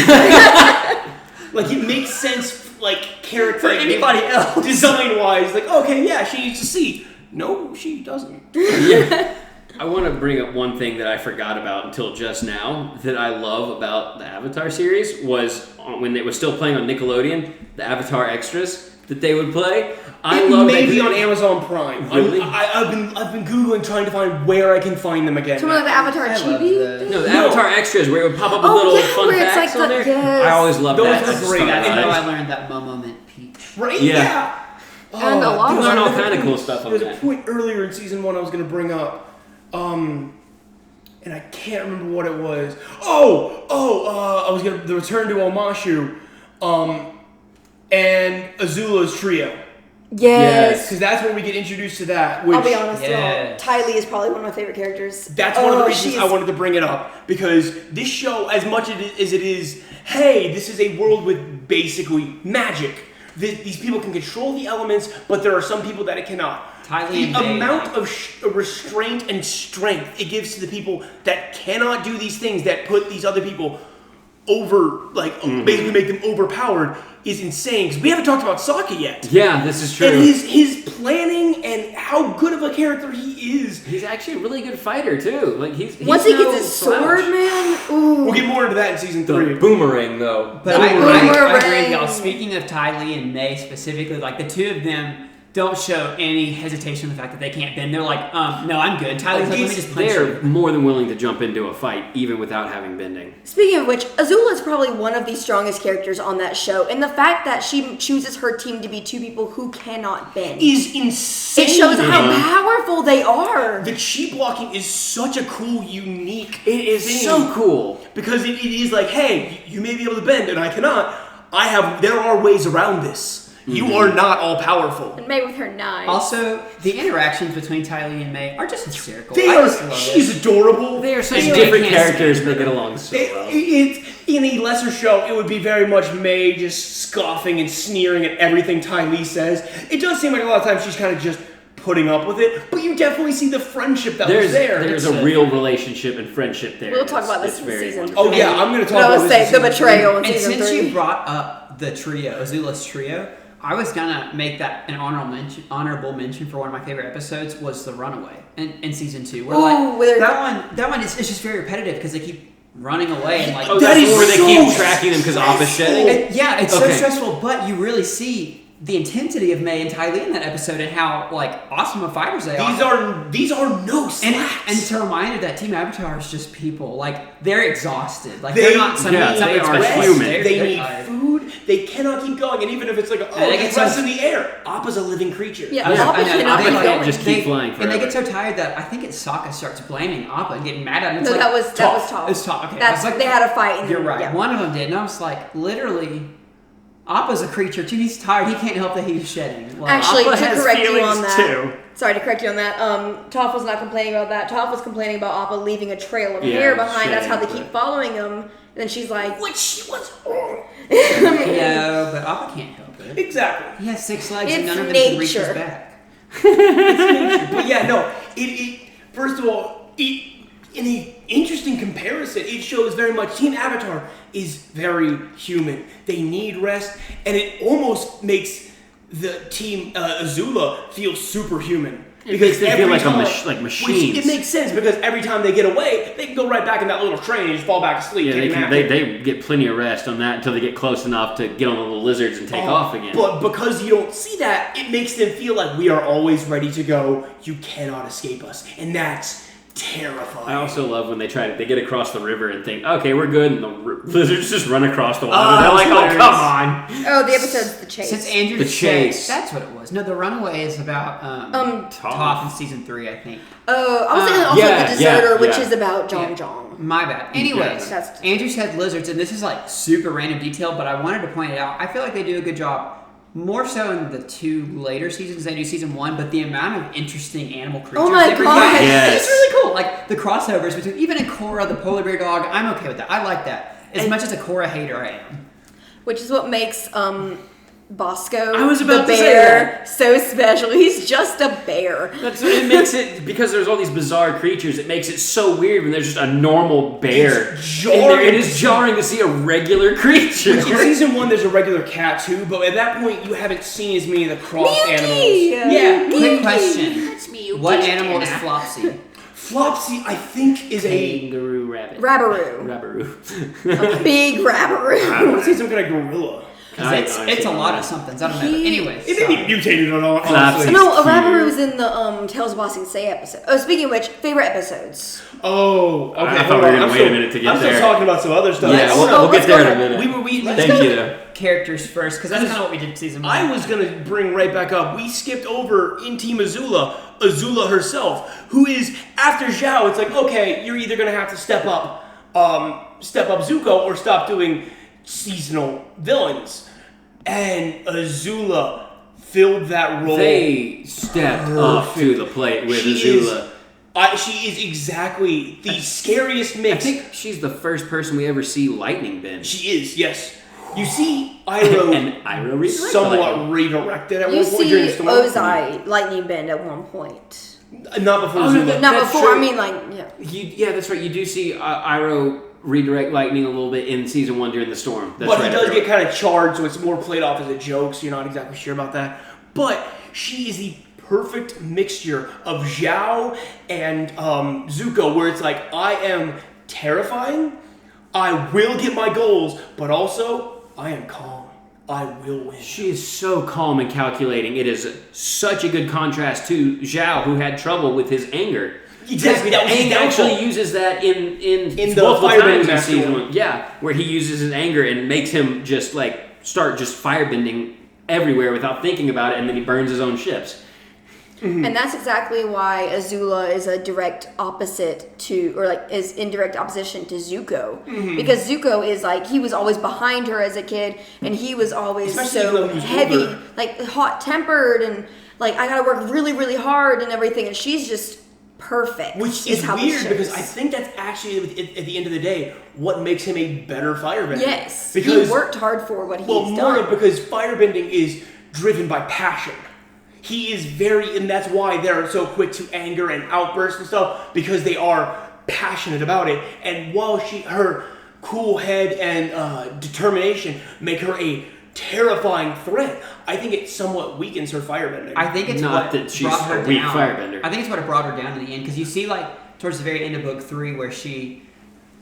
Like it makes sense, like character for anybody else, design wise. Like okay, yeah, she needs to see. No, she doesn't. Yeah. I want to bring up one thing that I forgot about until just now that I love about the Avatar series was when it was still playing on Nickelodeon, the Avatar extras that they would play. I love maybe on Amazon Prime. Really? I've been Googling trying to find where I can find them again. So like the Avatar Chibi? No, the Avatar extras where it would pop up with little fun facts like on there. Yes. I always loved that. Those were great. That's how I learned that moment peach. Right? Yeah. And a lot of learn all kind of cool stuff on that. There's a point earlier in season 1 I was going to bring up. And I can't remember what it was. I was gonna the return to Omashu, and Azula's trio. Yes, because that's where we get introduced to that. Which, I'll be honest, Ty Lee is probably one of my favorite characters. That's one of the reasons I wanted to bring it up, because this show, as much as it is, hey, this is a world with basically magic. These people can control the elements, but there are some people that it cannot. The amount of restraint and strength it gives to the people that cannot do these things, that put these other people over, basically make them overpowered, is insane. Because we haven't talked about Sokka yet. Yeah, this is true. And his planning and how good of a character he is. He's actually a really good fighter too. Like he's once he gets his sword, man. Ooh. We'll get more into that in season 3. The boomerang, though. But I agree with y'all. Speaking of Ty Lee and May specifically, like the two of them don't show any hesitation in the fact that they can't bend. They're like, no, I'm good. Tyler's like, let me just punch They're more than willing to jump into a fight, even without having bending. Speaking of which, Azula is probably one of the strongest characters on that show, and the fact that she chooses her team to be two people who cannot bend is insane. It shows how powerful they are. The chi blocking is such a cool, unique It is thing. so cool. Because it is like, hey, you may be able to bend, and I cannot. There are ways around this. You are not all powerful. And May with her knife. Also, the interactions between Ty Lee and May are just hysterical. She's adorable. They are such different characters, but they get along so well. In a lesser show, it would be very much May just scoffing and sneering at everything Ty Lee says. It does seem like a lot of times she's kind of just putting up with it, but you definitely see the friendship that was there. There's a real relationship and friendship there. We'll talk about this in season 3. Oh yeah, I'm going to talk about this. The betrayal in and season 3. And since you brought up the trio, Azula's trio, I was gonna make that an honorable mention for one of my favorite episodes was the Runaway in season 2. Where that one is just very repetitive because they keep running away and like. Oh, that's where they keep tracking them because Appa's shedding. It's so stressful, but you really see the intensity of May and Ty Lee in that episode and how like awesome of fighters they are. These are no slacks. And it's a reminder that Team Avatar is just people. Like they're exhausted. Like they're not they are human. They need food. They cannot keep going. And even if it's like it's rest in the air, Appa's a living creature. Yeah, Appa cannot just keep flying forever. And they get so tired that I think it's Sokka starts blaming Appa and getting mad at him. No, that was Toph. It's Toph. Okay, that's like they had a fight. You're right. Yeah. One of them did, and I was like, literally. Appa's a creature too. He's tired. He can't help that he's shedding. Well, actually, Appa to correct you on that. Too. Sorry to correct you on that. Toph was not complaining about that. Toph was complaining about Appa leaving a trail of hair behind. That's how they keep following him. And then she's like, "What? What's wrong?" No, but Appa can't help it. lizard. Exactly. He has 6 legs and It's none of them can reach his nature. back. But yeah, no. It first of all, in an interesting comparison, it shows very much Team Avatar is very human. They need rest, and it almost makes the Team Azula feel superhuman. Because they feel every like time- like machines. Which it makes sense because every time they get away, they can go right back in that little train and just fall back asleep. Yeah, take a nap. they get plenty of rest on that until they get close enough to get on the little lizards and take off again. But because you don't see that, it makes them feel like we are always ready to go. You cannot escape us, and that's terrifying. I also love when they get across the river and think, okay, we're good, and the lizards just run across the water. They're like, oh, come on. Oh, the episode's The Chase. Since Andrew The Chase. said, that's what it was. No, The Runaway is about Toph in season 3, I think. Oh, I was thinking also yeah, The Deserter, yeah, which yeah. is about Yeah. Jong. My bad. Anyways, That's- Andrew said lizards, and this is like super random detail, but I wanted to point it out. I feel like they do a good job, more so in the 2 later seasons than they do season 1, but the amount of interesting animal creatures Oh my they bring God. in, Yes. it's really cool. Like the crossovers between even Ikora, the polar bear dog, I'm okay with that. I like that. As much as a Korra hater I am. Which is what makes Bosco, I was about the to say bear, so special. He's just a bear. That's what it makes it, because there's all these bizarre creatures, it makes it so weird when there's just a normal bear. It's jarring. And it is jarring to see a regular creature. In season 1, there's a regular cat too, but at that point, you haven't seen as many of the cross Miyuki! animals. Yeah, Quick question. What animal is Flopsy? Flopsy, I think, is a. Kangaroo rabbit. Rabbaroo. Rabbaroo. A big I rabbaroo. want to say some kind of gorilla. It's a lot of somethings. I don't know. But anyways. It may be mutated on all. Flopsy. No, a rabbaroo's in the Tales of Bossing Say episode. Oh, speaking of which, favorite episodes. Oh, okay. I thought hold we were on. gonna wait a minute to get I'm there. still talking about some other stuff. Yeah, Let's we'll go get there in a there. minute. Let's Thank go you, there. though. Characters first, because that's kind of what we did in season 1. I was gonna bring right back up. We skipped over in Team Azula herself, who is after Zhao. It's like, okay, you're either gonna have to step up Zuko, or stop doing seasonal villains. And Azula filled that role. They stepped up to the plate with Azula. She is exactly the scariest I mix. think she's the first person we ever see lightning bend. She is, yes. You see Iroh And Iroh redirected somewhat lightning. redirected at You one point during the see storm. Ozai lightning bend at one point. Not before Oh, no, Azula. that- Not That's before, true. I mean like, yeah. Yeah, that's right. You do see Iroh redirect lightning a little bit in season 1 during the storm. That's But right. he does get kind of charged, so it's more played off as a joke, so you're not exactly sure about that. But she is the perfect mixture of Zhao and Zuko, where it's like, I am terrifying, I will get my goals, but also, I am calm. I will win. She is so calm and calculating. It is such a good contrast to Zhao, who had trouble with his anger. Exactly, that was his Aang downfall. actually uses that in In the multiple Firebending times in Master season one. 1. Yeah, where he uses his anger and makes him just like start just firebending everywhere without thinking about it, and then he burns his own ships. And that's exactly why Azula is a direct opposite to, or like is in direct opposition to Zuko. Because Zuko is like, he was always behind her as a kid, and he was always Especially even though so he was heavy, older. like hot tempered, and like, I gotta work really, really hard and everything, and she's just perfect. Which is how it weird because shows. I think that's actually, at the end of the day, what makes him a better firebender. Yes, Because, he worked hard for what he's well, more done. of because firebending is driven by passion. He is very, and that's why they're so quick to anger and outbursts and stuff, because they are passionate about it. And while her cool head and determination make her a terrifying threat, I think it somewhat weakens her firebending. I think it's Not what that she's brought her a weak down. firebender. I think it's what it brought her down in the end, because you see, like, towards the very end of book 3, where she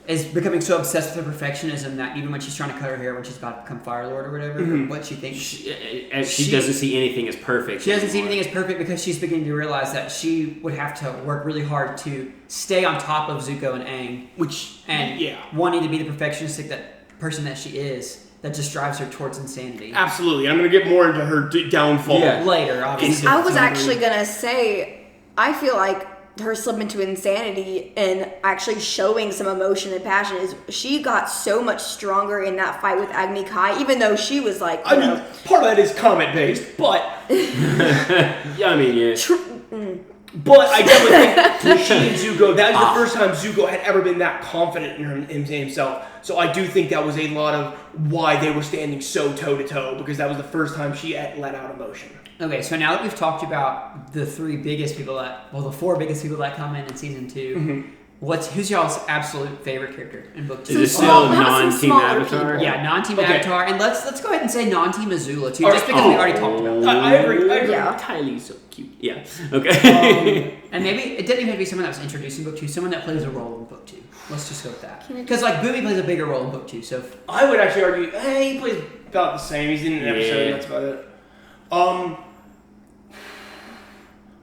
is becoming so obsessed with her perfectionism that even when she's trying to cut her hair when she's about to become Fire Lord or whatever, or what she thinks. She doesn't see anything as perfect. She doesn't see anymore. anything as perfect because she's beginning to realize that she would have to work really hard to stay on top of Zuko and Aang, and wanting to be the perfectionistic that person that she is, that just drives her towards insanity. Absolutely. I'm going to get more into her downfall. Yeah. Later, obviously. I was actually gonna say, I feel like her slip into insanity and actually showing some emotion and passion is she got so much stronger in that fight with Agni Kai, even though she was like, I mean, part of that is comment based, but Yeah, I mean, yeah. But I definitely think she and Zuko, that was the first time Zuko had ever been that confident in himself. So I do think that was a lot of why they were standing so toe-to-toe, because that was the first time she had let out emotion. Okay, so now that we've talked about the four biggest people that come in season 2, who's y'all's absolute favorite character in book 2? Is it still non-team Avatar? Yeah, non-team Avatar, and let's go ahead and say non-team Azula too, just because we already talked about that. I agree. Yeah. Tylee's so cute. Yeah. Okay. And maybe it didn't even have to be someone that was introduced in book 2, someone that plays a role in book 2. Let's just go with that. Because like Boomy plays a bigger role in book 2, so I would actually argue, he plays about the same. He's in an episode. That's about it.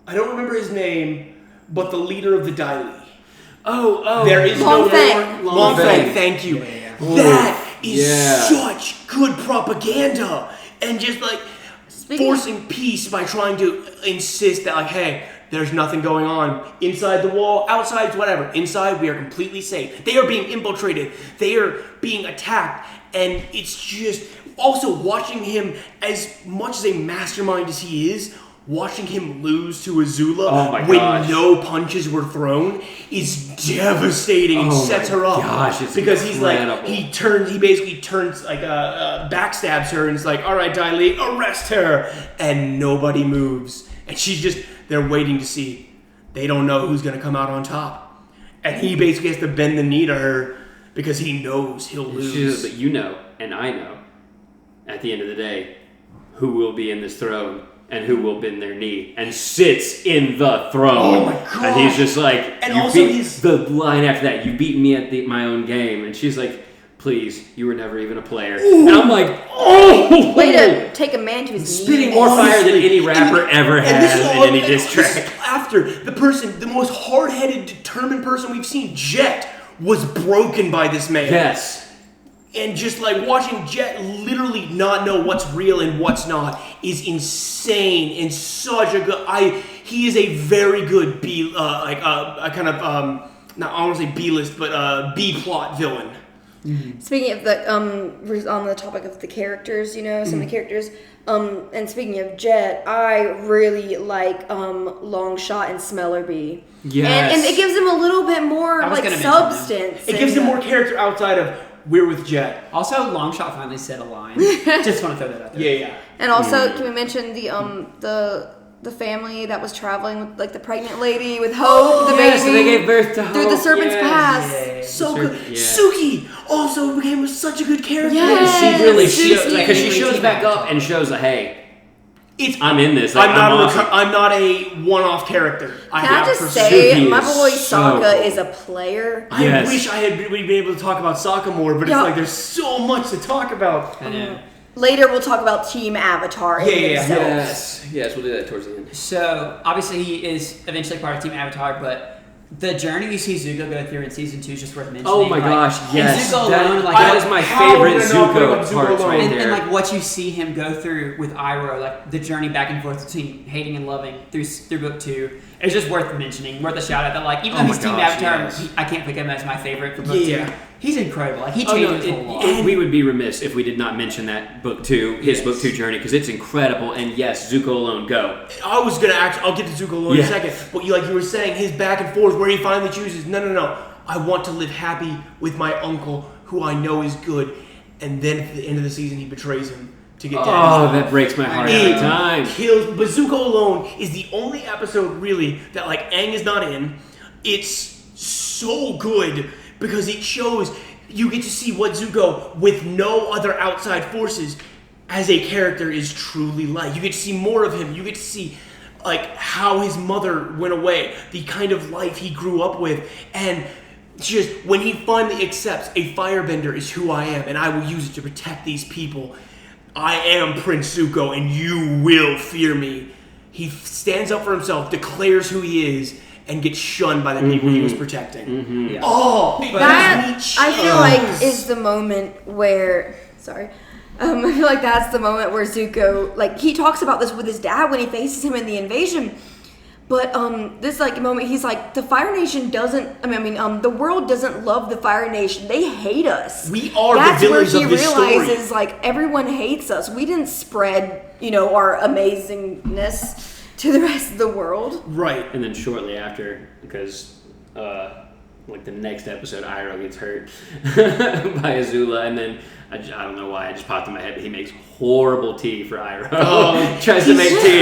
I don't remember his name, but the leader of the Dai Li. Oh. There is Long no Feng. more. Long Feng, thank you. Yeah. That is such good propaganda. And just like forcing peace by trying to insist that, like, hey, there's nothing going on inside the wall, outside, whatever. Inside, we are completely safe. They are being infiltrated. They are being attacked. And it's just also watching him, as much as a mastermind as he is, watching him lose to Azula when no punches were thrown is devastating and sets her up. Because incredible. He basically turns like backstabs her and is like, all right, Dai Li, arrest her, and nobody moves, and they're waiting to see. They don't know who's gonna come out on top, and he basically has to bend the knee to her because he knows he'll lose. But you know, and I know, at the end of the day, who will be in this throne. And who will bend their knee and sits in the throne. Oh my god! And he's just like, and also the line after that, you beat me at my own game. And she's like, please, you were never even a player. Ooh. And I'm like, oh! Way to take a man to his knees. Spitting more fire than any rapper ever has in any diss track. After the most hard-headed, determined person we've seen, Jet, was broken by this man. Yes. And just like watching Jet literally not know what's real and what's not is insane and such a good. He is a very good I want to say B-list, but B-plot villain. Mm-hmm. Speaking of the on the topic of the characters, some of the characters. And speaking of Jet, I really like Long Shot and Smellerbee. Yes. And it gives them a little bit more substance. It gives them more character outside of we're with Jet. Also, Longshot finally said a line. Just want to throw that out there. Yeah. And also, can we mention the family that was traveling with like the pregnant lady with Hope, the baby? So they gave birth to Hope through the Serpent's Pass. Yeah. So good. Yeah. Suki also became such a good character. Yes. She really shows, because she shows back up and shows hey. I'm in this. Like, I'm not a one-off character. Can I just say, my boy Sokka is a player. I wish we'd been able to talk about Sokka more, but it's like there's so much to talk about. Later, we'll talk about Team Avatar. Yes, we'll do that towards the end. So obviously, he is eventually part of Team Avatar, but the journey you see Zuko go through in season 2 is just worth mentioning. Oh my gosh, yes. Zuko alone, that is my favorite Zuko parts right there. And like what you see him go through with Iroh, like the journey back and forth between hating and loving through book 2, is just worth mentioning, worth a shout out. That like even though he's Team Avatar, I can't pick him as my favorite for book 2. He's incredible. Like he changes a lot. We would be remiss if we did not mention that book 2, his book 2 journey, because it's incredible. And yes, Zuko alone, go. I'll get to Zuko alone in a second. But you were saying, his back and forth where he finally chooses, no. I want to live happy with my uncle, who I know is good. And then at the end of the season, he betrays him to get down. Oh, that breaks my heart every time. But Zuko alone is the only episode really that like Aang is not in. It's so good. Because it shows you get to see what Zuko, with no other outside forces, as a character is truly like. You get to see more of him. You get to see like how his mother went away, the kind of life he grew up with, and just when he finally accepts a firebender is who I am, and I will use it to protect these people. I am Prince Zuko, and you will fear me. He stands up for himself, declares who he is, and gets shunned by the people he was protecting. Mm-hmm. Yeah. That I feel like is the moment where I feel like that's the moment where Zuko, like, he talks about this with his dad when he faces him in the invasion. But this moment, he's like, the Fire Nation doesn't. The world doesn't love the Fire Nation. They hate us. We are the villains of this story. That's where he realizes, like, everyone hates us. We didn't spread, our amazingness to the rest of the world. Right. And then shortly after, because like the next episode, Iroh gets hurt by Azula, and then I don't know why, I just popped in my head, but he makes horrible tea for Iroh. Tries to make tea.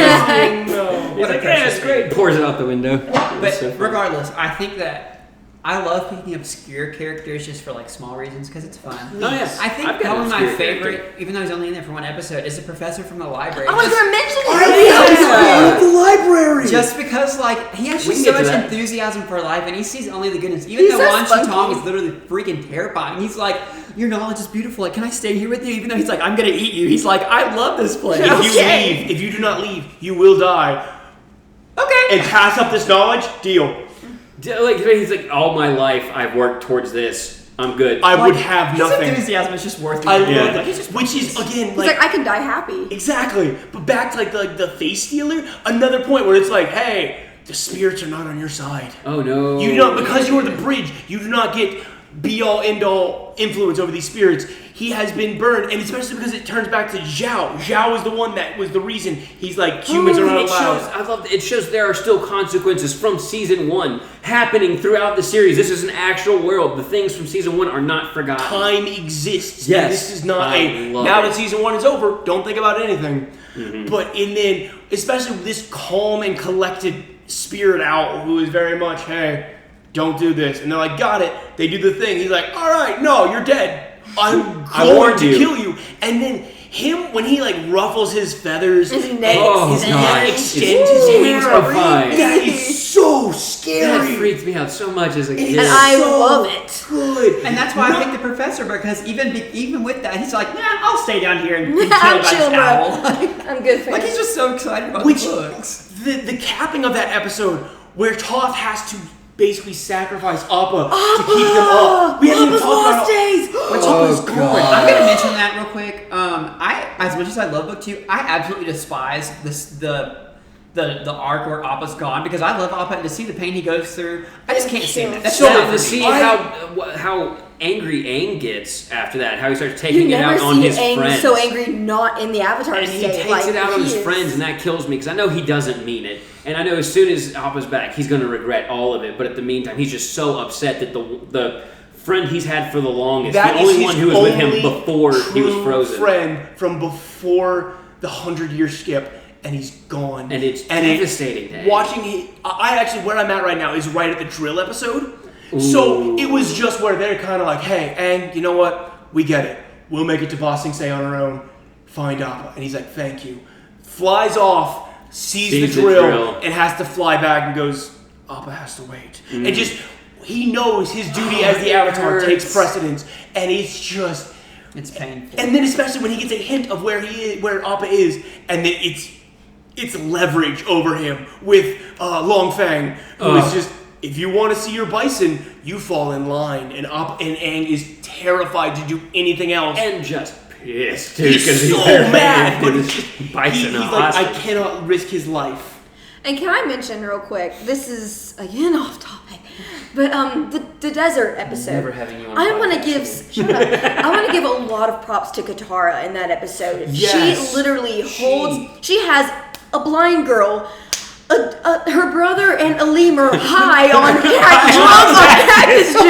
No. He's like, yeah, it's great. Pours it out the window. But So regardless, I think that I love picking obscure characters just for like small reasons because it's fun. Oh, yeah. I think I've got probably an my obscure favorite, character. even though he's only in there for one episode, is the professor from the library. I was Just- going to mention I the library. Just because, like, he has We just can so get to much that. enthusiasm for life, and he sees only the goodness. Even He's though so Wan Shi spunky. Tong is literally freaking terrifying. He's like, your knowledge is beautiful. Like, can I stay here with you? Even though he's like, I'm gonna eat you. He's like, I love this place. If you do not leave, you will die. Okay. And pass up this knowledge, deal. Like, he's like, all my life I've worked towards this. I'm good. I would have his nothing. enthusiasm is just worth it. I love Yeah. that. Which is, again, He's like, I can die happy. exactly. But back to like the face stealer, another point where it's like, hey, the spirits are not on your side. Oh no. You do not, because you are the bridge, you do not get be all end all influence over these spirits. He has been burned, and especially because it turns back to Zhao. Zhao is the one that was the reason he's like, humans are not It allowed. shows, I love it shows there are still consequences from season 1 happening throughout the series. This is an actual world. The things from season 1 are not forgotten. Time exists. Yes. This is not I love now it. that season 1 is over, don't think about anything. Mm-hmm. But and then, especially with this calm and collected spirit owl who is very much, hey, don't do this. And they're like, got it. They do the thing. He's like, all right, no, you're dead. I'm I going warned to you. kill you. And then him, when he like ruffles his feathers His and neck. Oh, his God. neck extends It's his wings. terrifying. That is so That scary. freaked me out so much as a It kid. is And I so love it. Good. And that's why No- I picked the professor, because even with that, he's like, nah, I'll stay down here and be killed I'm by this chill, bro. owl. I'm good for Like, it. he's just so excited about Which the books. the capping of that episode where Toph has to basically sacrifice Appa to keep them up. We haven't even Appa's talked about lost days. where Appa's going. I'm gonna mention that real quick. I, as much as I love Book 2, I absolutely despise the arc where Appa's gone, because I love Appa, and to see the pain he goes through, I just can't stand that. That's So not to for see me. how angry Aang gets after that, how he starts You taking it never out on see his Aang friends. so angry not in the Avatar And he state. takes like, it out on he his is- friends, and that kills me because I know he doesn't mean it, and I know as soon as Appa's back, he's going to regret all of it. But at the meantime, he's just so upset that the friend he's had for the longest, That the is only his one who was with him only before he was true frozen, friend from before the 100-year skip, and he's gone. and it's devastating. to Aang. Watching it, I actually, where I'm at right now is right at the drill episode. So it was just where they're kind of like, hey, Aang, you know what? We get it. We'll make it to Ba Sing Se on our own. Find Appa. And he's like, thank you. Flies off, sees the drill, and has to fly back and goes, Appa has to wait. And just, he knows his duty as the it Avatar hurts. takes precedence. And it's just, It's painful. and then especially when he gets a hint of where he is, where Appa is, and then it's leverage over him with Long Fang, who is just, if you want to see your bison, you fall in line. And Aang is terrified to do anything else. and just pissed too He's because so he's mad, but bison he's like, hostage. I cannot risk his life. And can I mention real quick? This is again off topic, but the desert episode. Never having you on I want to podcast give shut up. I want to give a lot of props to Katara in that episode. Yes. She literally holds. She has a blind girl. Her brother and Aleem are high on cactus juice,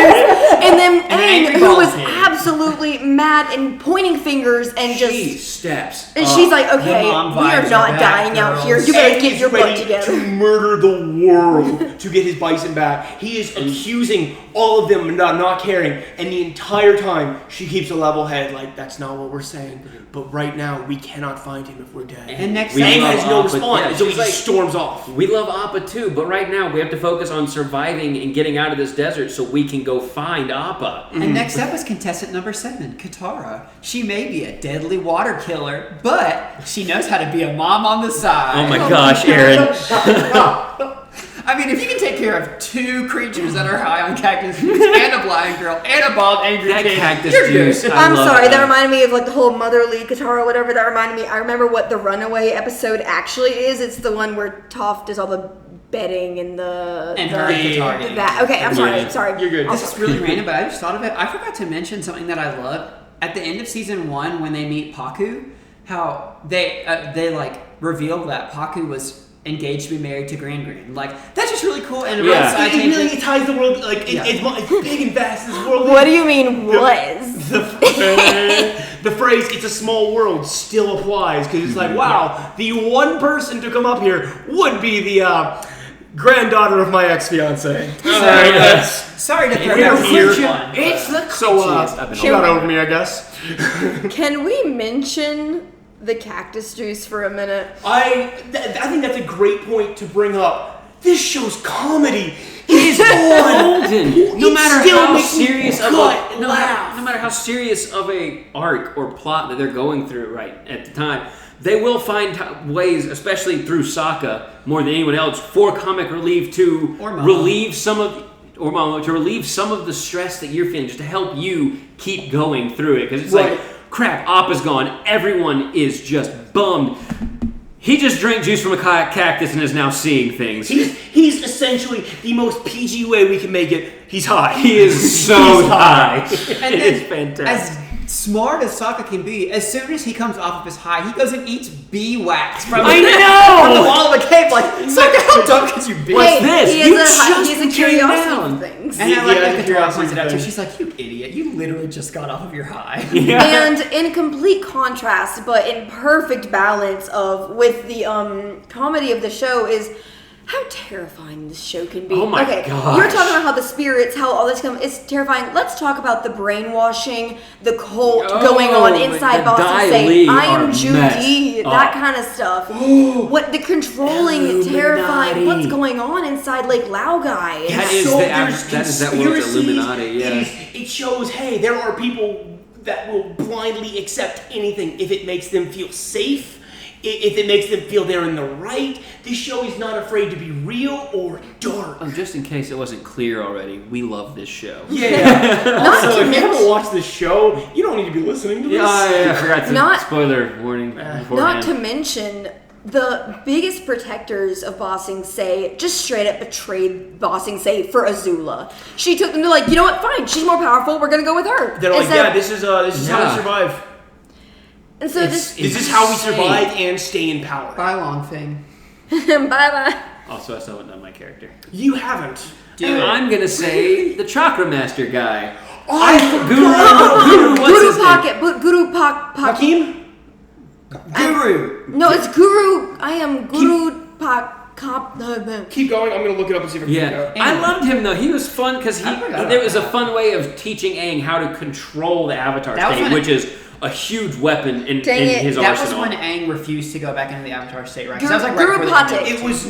and then And an Aang, angry who bald was head. absolutely mad and pointing fingers and just. She steps. And up. she's like, okay, we mom are vibes are not back, dying out girls. here. You better Aang get is your butt ready together. to murder the world to get his bison back. He is accusing all of them of not caring, and the entire time she keeps a level head, like that's not what we're saying. But right now we cannot find him if we're dead. And next We Aang love has no Appa, response, yeah, so he she's like- just storms off. We love Appa too, but right now we have to focus on surviving and getting out of this desert so we can go find Appa. And next up is contestant number 7, Katara. She may be a deadly water killer, but she knows how to be a mom on the side. Oh my gosh, Aaron. I mean, if you can take care of 2 creatures that are high on cactus juice, and a blind girl, and a bald angry That kid, cactus you're juice. good. I I'm love sorry, that that. reminded me of like the whole motherly Katara, whatever. That reminded me. I remember what the Runaway episode actually is. It's the one where Toph does all the bedding and the And her and Katara getting that. Okay, I'm sorry. Yeah. Sorry. You're good. This is really random, but I just thought of it. I forgot to mention something that I love. At the end of season 1, when they meet Paku, how they like reveal that Paku was engaged to be married to Gran. Like, that's just really cool. And it ties the world, like, it's big and vast, this world. What do you mean, was? The phrase, it's a small world, still applies, because it's like, wow, the one person to come up here would be the granddaughter of my ex-fiance. Sorry to throw here. It's the she got over me, I guess. Can we mention the cactus juice for a minute? I think that's a great point to bring up. This show's comedy is golden. No matter how serious of a arc or plot that they're going through right at the time, they will find ways, especially through Sokka more than anyone else, for comic relief to relieve some of the stress that you're feeling, just to help you keep going through it. Because it's like, crap, Appa's gone. Everyone is just bummed. He just drank juice from a cactus and is now seeing things. He's essentially the most PG way we can make it. He's high. He is so high. And it's fantastic. As smart as Sokka can be, as soon as he comes off of his high, he goes and eats bee wax from the wall of the cave. Like, Sokka, how dumb could you be? What's this? He is a curiosity of things. And I like that Katara points it out too. She's like, you idiot, you literally just got off of your high. Yeah. And in complete contrast, but in perfect balance with the comedy of the show is how terrifying this show can be. Oh my gosh. gosh. You're talking about how the spirits, how all this it's terrifying. Let's talk about the brainwashing, the cult going on inside Boston State. I am Judy, that kind of stuff. What the controlling, terrifying, what's going on inside Lake Laogai. That is that world's Illuminati, yeah. It shows, hey, there are people that will blindly accept anything if it makes them feel safe. If it makes them feel they're in the right. This show is not afraid to be real or dark. Just in case it wasn't clear already, we love this show. Yeah. Also, if you haven't watched this show, you don't need to be listening to this. I forgot to spoiler warning beforehand. Not to mention, the biggest protectors of Ba Sing Se just straight up betrayed Ba Sing Se for Azula. She took them to you know what, fine, she's more powerful, we're gonna go with her. They're like, this is how we survive. And so this is how we survive and stay in power. Bye, Long Thing. Bye. Also, I still haven't done my character. You haven't. Dude, I'm gonna say the Chakra Master guy. Guru Pocket. Guru Hakim? Guru. No, it's Guru. I am Guru Pocket. Keep going. I'm gonna look it up and see if I can figure it out. I loved him though. He was fun because there was a fun way of teaching Aang how to control the Avatar state, which is a huge weapon in his arsenal. That was when Aang refused to go back into the Avatar state, right? That was like Guru Pocket. It was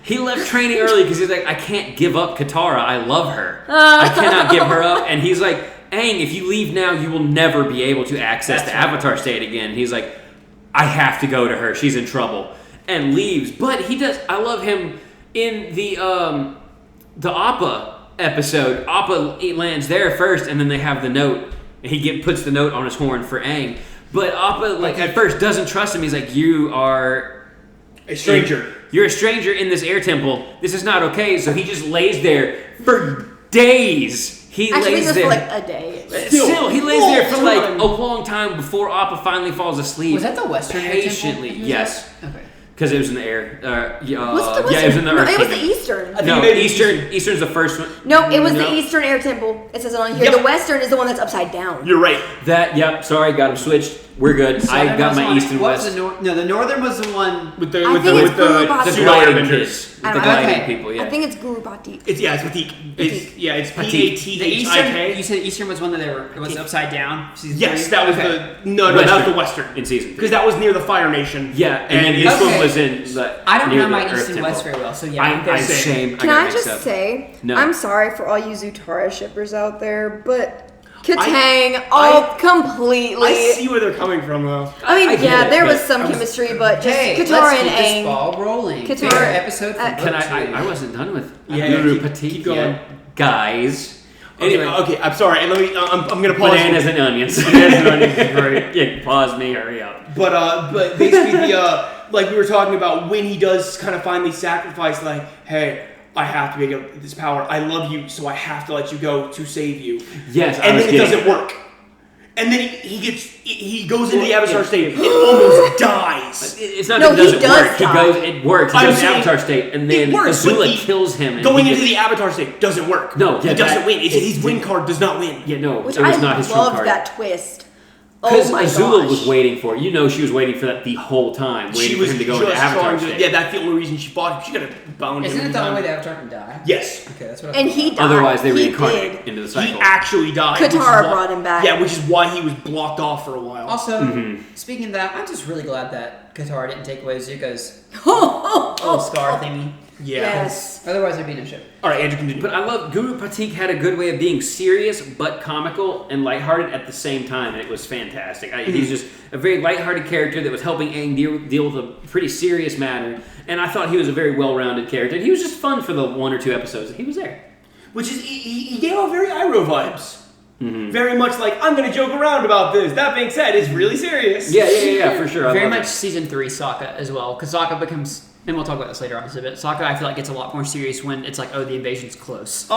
he left training early because he's like, I can't give up Katara. I love her. I cannot give her up. And he's like, Aang, if you leave now, you will never be able to access the Avatar state again. And he's like, I have to go to her. She's in trouble. And leaves. But he does. I love him in the Appa episode. Appa lands there first, and then they have the note. And he puts the note on his horn for Aang. But Appa, at first, doesn't trust him. He's like, you are a stranger. You're a stranger in this air temple. This is not okay. So he just lays there for days. He lays there for a day. Still, he lays there for a long time before Appa finally falls asleep. Was that the Western patiently? Air temple? Yes. Okay. Because it was in the air. Was it the Western? Yeah, it was in the Earth. No, it was the Eastern. No, Eastern's the first one. No, it was the Eastern Air Temple. It says it on here. Yep. The Western is the one that's upside down. You're right. Sorry, got them switched. We're good. I got my East and West. The Northern was the one with the gliding kids. The gliding people, yeah. I think it's Guru Batik. It's Batik. It's P-A-T-H-I-K. The Eastern, you said Eastern was one that it was upside down? Yes, that was that was the Western. In season 3. Because that was near the Fire Nation. Yeah, and this one was in I don't know my East and West very well, so yeah. I'm same. Can I just say, I'm sorry for all you Zutara shippers out there, but Katang, completely. I see where they're coming from, though. I mean, there was some chemistry, but just Katara and Aang. Let's keep this ball rolling. Katara episode. I wasn't done with Guru Patik yet, guys. Anyway, okay, I'm sorry. And I'm gonna pause. Bananas and onions. Bananas and onions is great. Yeah, pause me. Hurry up. But basically, like we were talking about, when he does kind of finally sacrifice, hey, I have to get this power. I love you, so I have to let you go to save you. Yes, and then it doesn't work. And then he goes into the Avatar state and almost dies. It's not that it doesn't work. It works. He goes to the Avatar state, and then Azula kills him. And going into the Avatar state doesn't work. No, he doesn't win. His win card does not win. Yeah, no, Which it was not his true card. I loved that twist. Because Azula was waiting for it. You know she was waiting for that the whole time, waiting for him to go into Avatar state. Yeah, that's the only reason she fought him. She could have bound him. Isn't it the only way the Avatar can die? Yes. Okay, that's what And he died. Otherwise, they reincarnate into the cycle. He actually died. Katara brought him back. Yeah, which is why he was blocked off for a while. Also, speaking of that, I'm just really glad that Katara didn't take away Zuko's little scar thingy. Yeah. Yes. Otherwise, there'd be no show. All right, Andrew, continue. But I love Guru Pratik had a good way of being serious but comical and lighthearted at the same time, and it was fantastic. He's just a very lighthearted character that was helping Aang deal with a pretty serious matter, and I thought he was a very well-rounded character. He was just fun for the 1 or 2 episodes that he was there. Which is, he gave off very Iroh vibes. Very much like, I'm going to joke around about this. That being said, it's really serious. Yeah, for sure. Very much season 3 Sokka as well, because Sokka becomes. And we'll talk about this later, obviously, but Sokka, I feel like, gets a lot more serious when it's like, the invasion's close.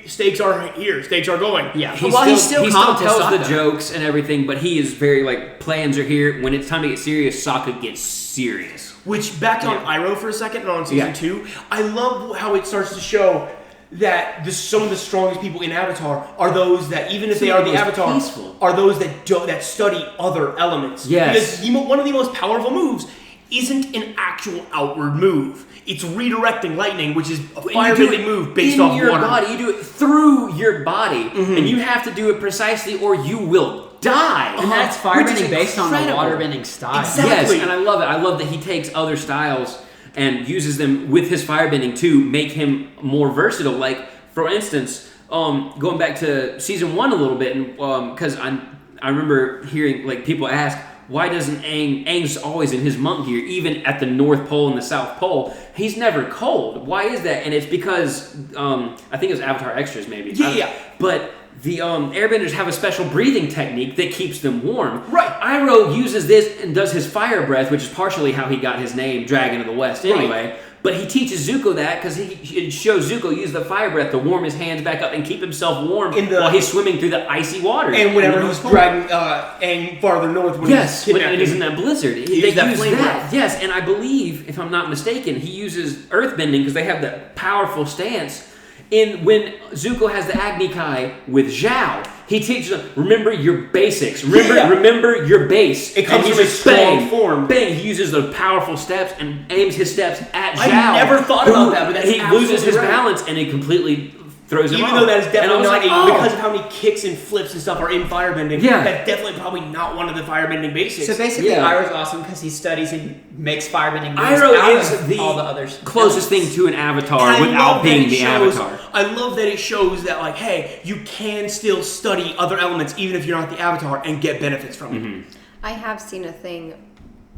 Stakes are here. Stakes are going. Yeah. He still tells the jokes and everything, but he is very, plans are here. When it's time to get serious, Sokka gets serious. Which, back on Iroh for a second, and on season 2, I love how it starts to show that some of the strongest people in Avatar are those that, even if they are the Avatar, are those that study other elements. Yes. Because one of the most powerful moves isn't an actual outward move. It's redirecting lightning, which is a firebending move based off your water. body. You do it through your body, and you have to do it precisely, or you will die. And that's firebending based on the waterbending style. Exactly. Yes, and I love it. I love that he takes other styles and uses them with his firebending to make him more versatile. Like, for instance, going back to season 1 a little bit, and because I remember hearing people ask, why doesn't Aang's always in his monk gear, even at the North Pole and the South Pole? He's never cold. Why is that? And it's because, I think it was Avatar Extras, maybe. Yeah. But the Airbenders have a special breathing technique that keeps them warm. Right. Iroh uses this and does his fire breath, which is partially how he got his name, Dragon of the West, anyway. Right. But he teaches Zuko that because it shows Zuko use the fire breath to warm his hands back up and keep himself warm while he's swimming through the icy water. And whenever he's dragging Aang farther north when he's in that blizzard. They use that. Yes, and I believe, if I'm not mistaken, he uses earthbending because they have that powerful stance. When Zuko has the Agni Kai with Zhao, he teaches them, remember your basics. Remember your base. It comes from a strong form. Bang, he uses the powerful steps and aims his steps at Zhao. I never thought about that, but that's he loses his balance and it completely throws him off. Even though that is definitely not because of how many kicks and flips and stuff are in firebending, that's definitely probably not one of the firebending basics. So basically, Iroh's awesome because he studies and makes firebending moves Iroh is all the others. Closest thing to an avatar without being the avatar. I love that it shows that, hey, you can still study other elements even if you're not the avatar and get benefits from it. I have seen a thing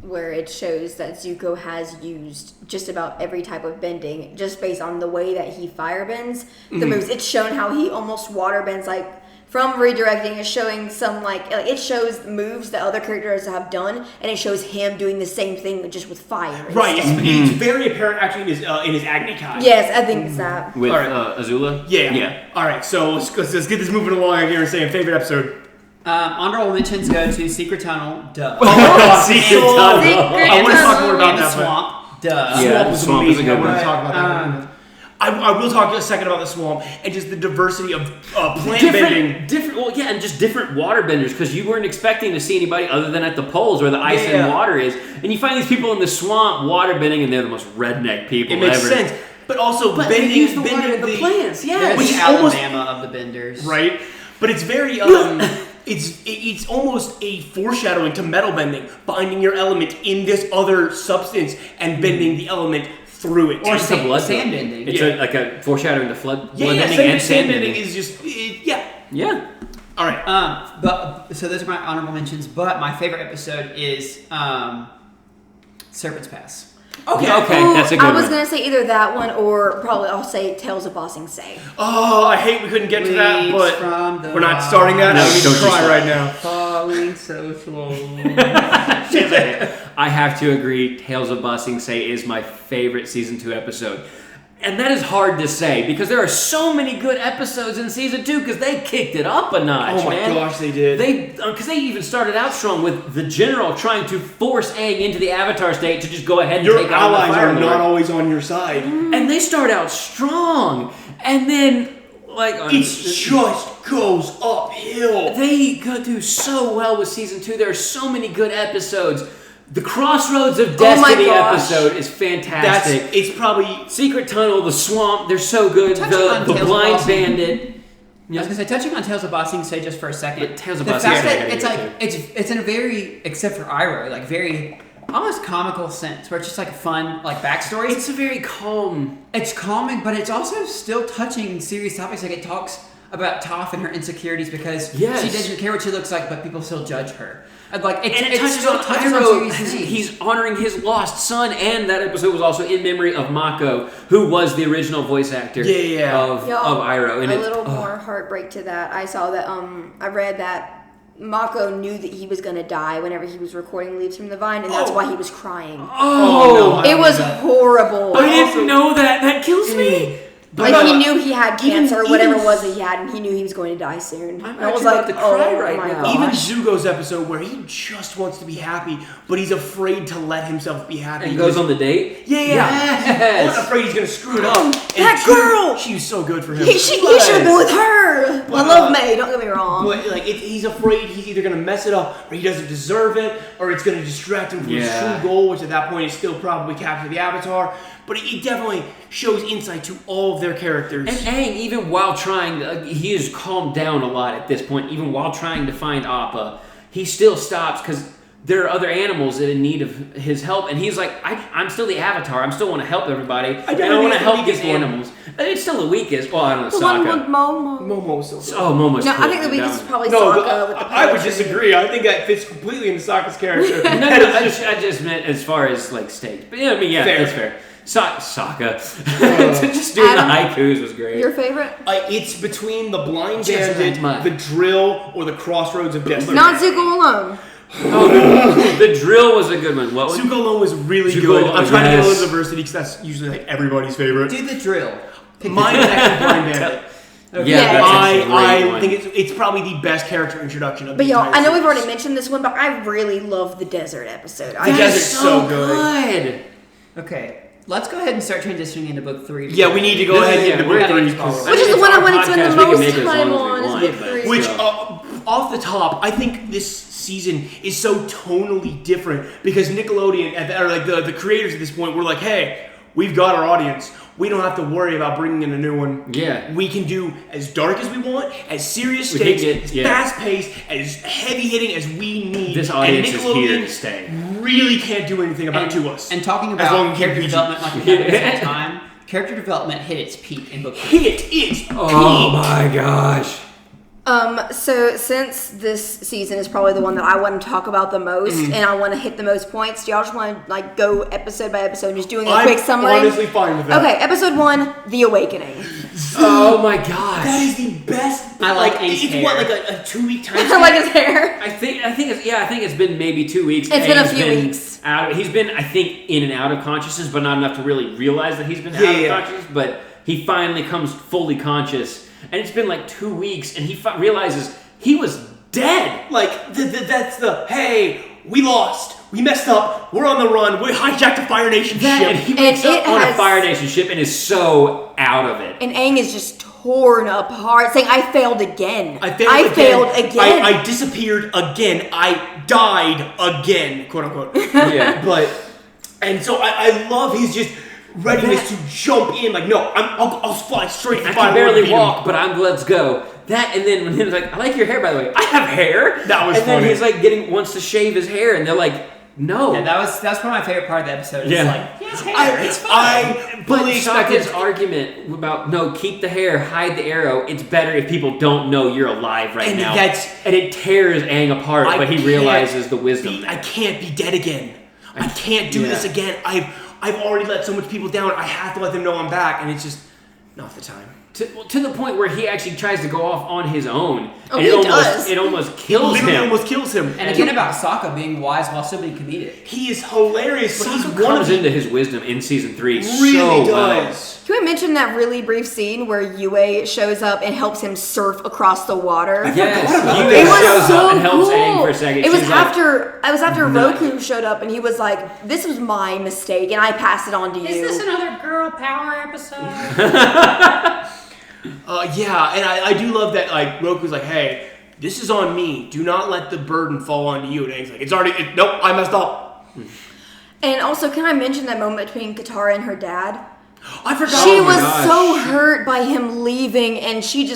where it shows that Zuko has used just about every type of bending just based on the way that he firebends the moves. It's shown how he almost waterbends, from redirecting. It's showing some it shows moves that other characters have done, and it shows him doing the same thing just with fire. Right, it's very apparent actually in his Agni Kai. Yes, I think it's that. With Azula? Yeah. All right, so let's get this moving along here and say favorite episode. Honorable mentions go to Secret Tunnel, duh. Secret Tunnel. I want to talk more about that. Swamp, duh. Swamp was amazing. I want to Right. talk about that. I will talk a second about the swamp and just the diversity of plant bending. And just different water benders, because you weren't expecting to see anybody other than at the poles where the ice and water is. And you find these people in the swamp water bending, and they're the most redneck people ever. It makes sense. But also bending the plants, yeah. Which is Alabama of the benders. Right? But it's very it's almost a foreshadowing to metal bending, binding your element in this other substance and bending the element through it. Or sand bending. It's like a foreshadowing to blood bending and sand bending. Is just Yeah. All right. But so those are my honorable mentions. But my favorite episode is Serpent's Pass. Okay, that's a good one. I was going to say either that one or probably I'll say Tales of Ba Sing Se. Oh, I hate we couldn't get to that, but we're not starting that. I need to cry right now. Falling so slow. I have to agree, Tales of Ba Sing Se is my favorite season 2 episode. And that is hard to say because there are so many good episodes in season 2 because they kicked it up a notch. Oh my gosh, they did. Because they even started out strong with the general trying to force Aang into the Avatar state to just go ahead and take on the Fire Lord. Your allies are not always on your side, and they start out strong, and then it just goes uphill. They do so well with season 2. There are so many good episodes. The Crossroads of Destiny episode is fantastic. It's probably Secret Tunnel, the Swamp. They're so good. The Blind Bandit. I was gonna say, touching on Tales of Ba Sing Se just for a second. But Tales of the Ba Sing fact Se, that it's in a very, except for Iroh, very almost comical sense, where it's just fun backstory. It's a very calm. It's calming, but it's also still touching serious topics. It talks about Toph and her insecurities because she doesn't care what she looks like, but people still judge her. It still touches on serious disease. He's honoring his lost son, and that episode was also in memory of Mako, who was the original voice actor of Iroh. And a little more heartbreak to that. I saw that. I read that Mako knew that he was going to die whenever he was recording Leaves from the Vine, and that's why he was crying. Oh, no, it was horrible. I didn't know that. That kills me. But he knew he had cancer or whatever it was that he had, and he knew he was going to die soon. I was about to cry right now. Gosh. Even Zuko's episode where he just wants to be happy, but he's afraid to let himself be happy. And goes on the date? Yeah. Yes. I'm afraid he's going to screw it up. That girl! She was so good for him. He should have been with her. I love May, don't get me wrong. But he's afraid he's either going to mess it up, or he doesn't deserve it, or it's going to distract him from his true goal, which at that point is still probably capture the Avatar. But it definitely shows insight to all of their characters. And Aang, even while trying, he has calmed down a lot at this point. Even while trying to find Appa, he still stops because there are other animals in need of his help. And he's like, I'm still the Avatar. I still want to help everybody. I want to help these animals. It's still the weakest. Well, I don't know, the Sokka. one with Momo. Momo's still good. Oh, Momo's No, cool. I think the weakest is probably No, Sokka with the I would poetry. disagree. I think that fits completely into Sokka's character. I just meant as far as stakes. But yeah, that's fair. Sokka. Just doing Adam, the haikus was great. Your favorite? It's between the Blind Bandit, the Drill, or the Crossroads of Destiny. Not Zuko alone. The Drill was a good one. What Zuko alone was really good. I'm trying to get a little diversity because that's usually everybody's favorite. Do the Drill. Mine is actually Blind Bandit. Okay. Yeah, I think it's probably the best character introduction of the entire I know we've series. already mentioned this one, but I really love the desert episode. The desert's so good. Okay. Let's go ahead and start transitioning into book 3. Yeah, we need to go ahead into book 3. Which is the one I want to spend the most time on. Is book 3. Which, off the top, I think this season is so tonally different because Nickelodeon, or the creators at this point, were like, hey, we've got our audience. We don't have to worry about bringing in a new one. Yeah. We can do as dark as we want, as serious stakes, as fast-paced, as heavy-hitting as we need. This audience is here to stay. Really can't do anything about to us. And talking about character development like we have this whole time, character development hit its peak in book 3. Hit its peak! Oh my gosh. So since this season is probably the one that I want to talk about the most, and I want to hit the most points, do y'all just want to go episode by episode, just doing a quick summary? I'm honestly fine with that. Okay, episode 1, The Awakening. Oh my gosh. That is the best. I like Aang's it's hair. what, like a 2-week time I like his hair. I think it's been maybe 2 weeks. It's been a few weeks. He's been, I think, in and out of consciousness, but not enough to really realize that he's been out of consciousness. But he finally comes fully conscious, and it's been like 2 weeks, and he realizes he was dead. Like that's hey, we lost, we messed up, we're on the run, we hijacked a Fire Nation ship. And he wakes up on a Fire Nation ship and is so out of it. And Aang is just torn apart, saying, I failed again. I failed again. I disappeared again. I died again, quote unquote. Yeah. And so I love his just readiness to jump in. Like, no, I'll fly straight. I can barely walk, but let's go. That, and then when he was like, I like your hair, by the way. I have hair. That was funny. And then he's like wants to shave his hair, and they're like, no. Yeah, that's probably my favorite part of the episode. Yeah. Like, his hair, it's fine. But Sokka's argument about, no, keep the hair, hide the arrow, it's better if people don't know you're alive right now. And it tears Aang apart, but he realizes the wisdom there. I can't be dead again. I can't do this again. I've already let so much people down. I have to let them know I'm back, and it's just not the time. To the point where he actually tries to go off on his own, Oh, and he it does. almost kills him. Almost kills him. And again about Sokka being wise while still being comedic. He is hilarious, but he's Sokka one of comes the into his wisdom in season 3 really so does. well. Can we mention that really brief scene where Yue shows up and helps him surf across the water? Yes, It Yue was shows so up and helps cool. Aang for a second. It was She's like, after "Nice." Roku showed up and he was like, "This was my mistake and I passed it on to you." Is this another girl power episode? Yeah, and I do love that, like, Roku's like, hey, this is on me. Do not let the burden fall onto you. And Aang's like, nope, I messed up. And also, can I mention that moment between Katara and her dad? I forgot. She Oh my was gosh. so hurt by him leaving, and she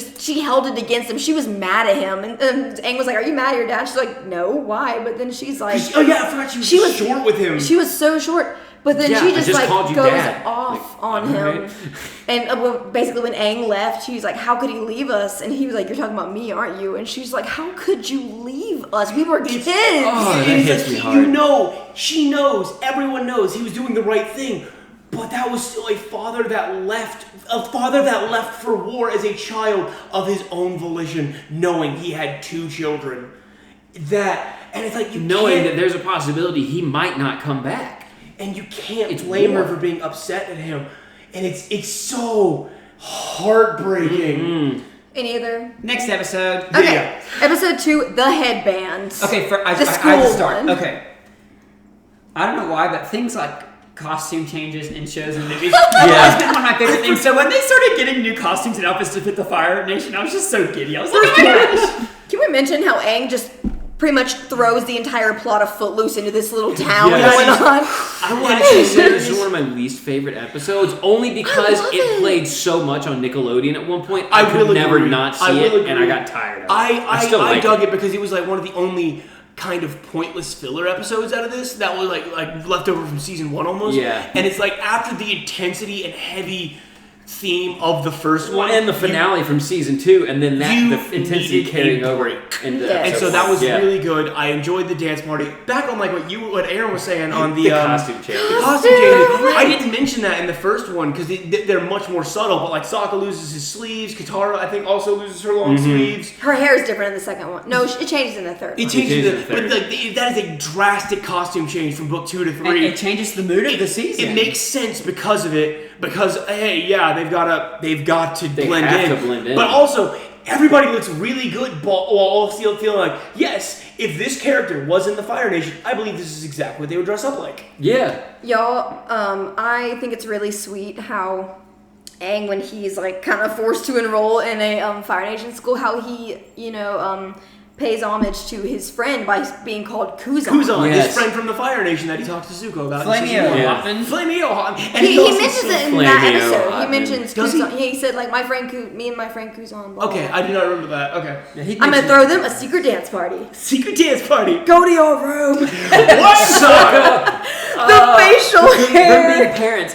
held it against him. She was mad at him, and Aang was like, "Are you mad at your dad?" She's like, "No, why?" But then she's like, Oh, yeah, I forgot she was short with him. She was so short, but then Yeah, she I just just like called you goes dad. off Like, on him. alright. And basically, when Aang left, she was like, "How could he leave us?" And he was like, "You're talking about me, aren't you?" And she's like, "How could you leave us? We were kids." Oh, that It's hits like, me hard. you know, she knows, everyone knows he was doing the right thing. But that was still a father that left for war as a child of his own volition, knowing he had 2 children. And it's like, you Knowing can't, that there's a possibility he might not come back. and you can't It's blame her war. for being upset at him. And it's so heartbreaking. Mm-hmm. Any other? Next episode. Okay, Yeah. episode 2, the headband. Okay, I The just school start. one. Okay. I don't know why, but things like costume changes in shows and movies Yeah. have always been one of my favorite things. So when they started getting new costumes and outfits to fit the Fire Nation, I was just so giddy. I was like, oh my gosh. Can we mention how Aang just pretty much throws the entire plot of Footloose into this little town Yes. going on? I would actually say this is one of my least favorite episodes, only because love it it. played so much on Nickelodeon at one point. I I could will never agree. not I see will it, and I agree. got tired of it. I I dug it because it was like one of the only kind of pointless filler episodes out of this that was like left over from season 1 almost. Yeah. And it's like after the intensity and heavy theme of the first one And the finale from season 2, and then you the intensity needed carrying a over break. into Yes. And so that was Yeah. really good. I enjoyed the dance party. Back on like what Aaron was saying on the costume change. The costume changes. I didn't mention that in the first one because they're much more subtle. But like Sokka loses his sleeves. Katara I think also loses her long sleeves. Her hair is different in the second one. No, it changes in the third It one. changes, changes the but third. like that is a drastic costume change from book 2 to 3. And it changes the mood of the season. It makes sense because of it. Because hey, yeah, they've got to blend have in. to blend in. But also, everybody looks really good. While all still feeling like, yes, if this character was in the Fire Nation, I believe this is exactly what they would dress up like. Yeah. Y'all, I think it's really sweet how Aang, when he's like kind of forced to enroll in a Fire Nation school, how he, pays homage to his friend by being called Kuzan. Kuzan, Yes. his friend from the Fire Nation that he talks to Zuko about. in Flamio season 1. Yeah. Hoffman. Flamio Hoffman. And He also mentions said- it in that Flamio episode. He Hoffman. mentions Does he? Kuzan. He said like me and my friend Kuzan. Blah, Okay, blah. I did not remember that. Okay. Yeah, he I'm gonna mentioned- throw them a secret dance party. Secret dance party. Go to your room. Sokka! The facial Them hair. being parents,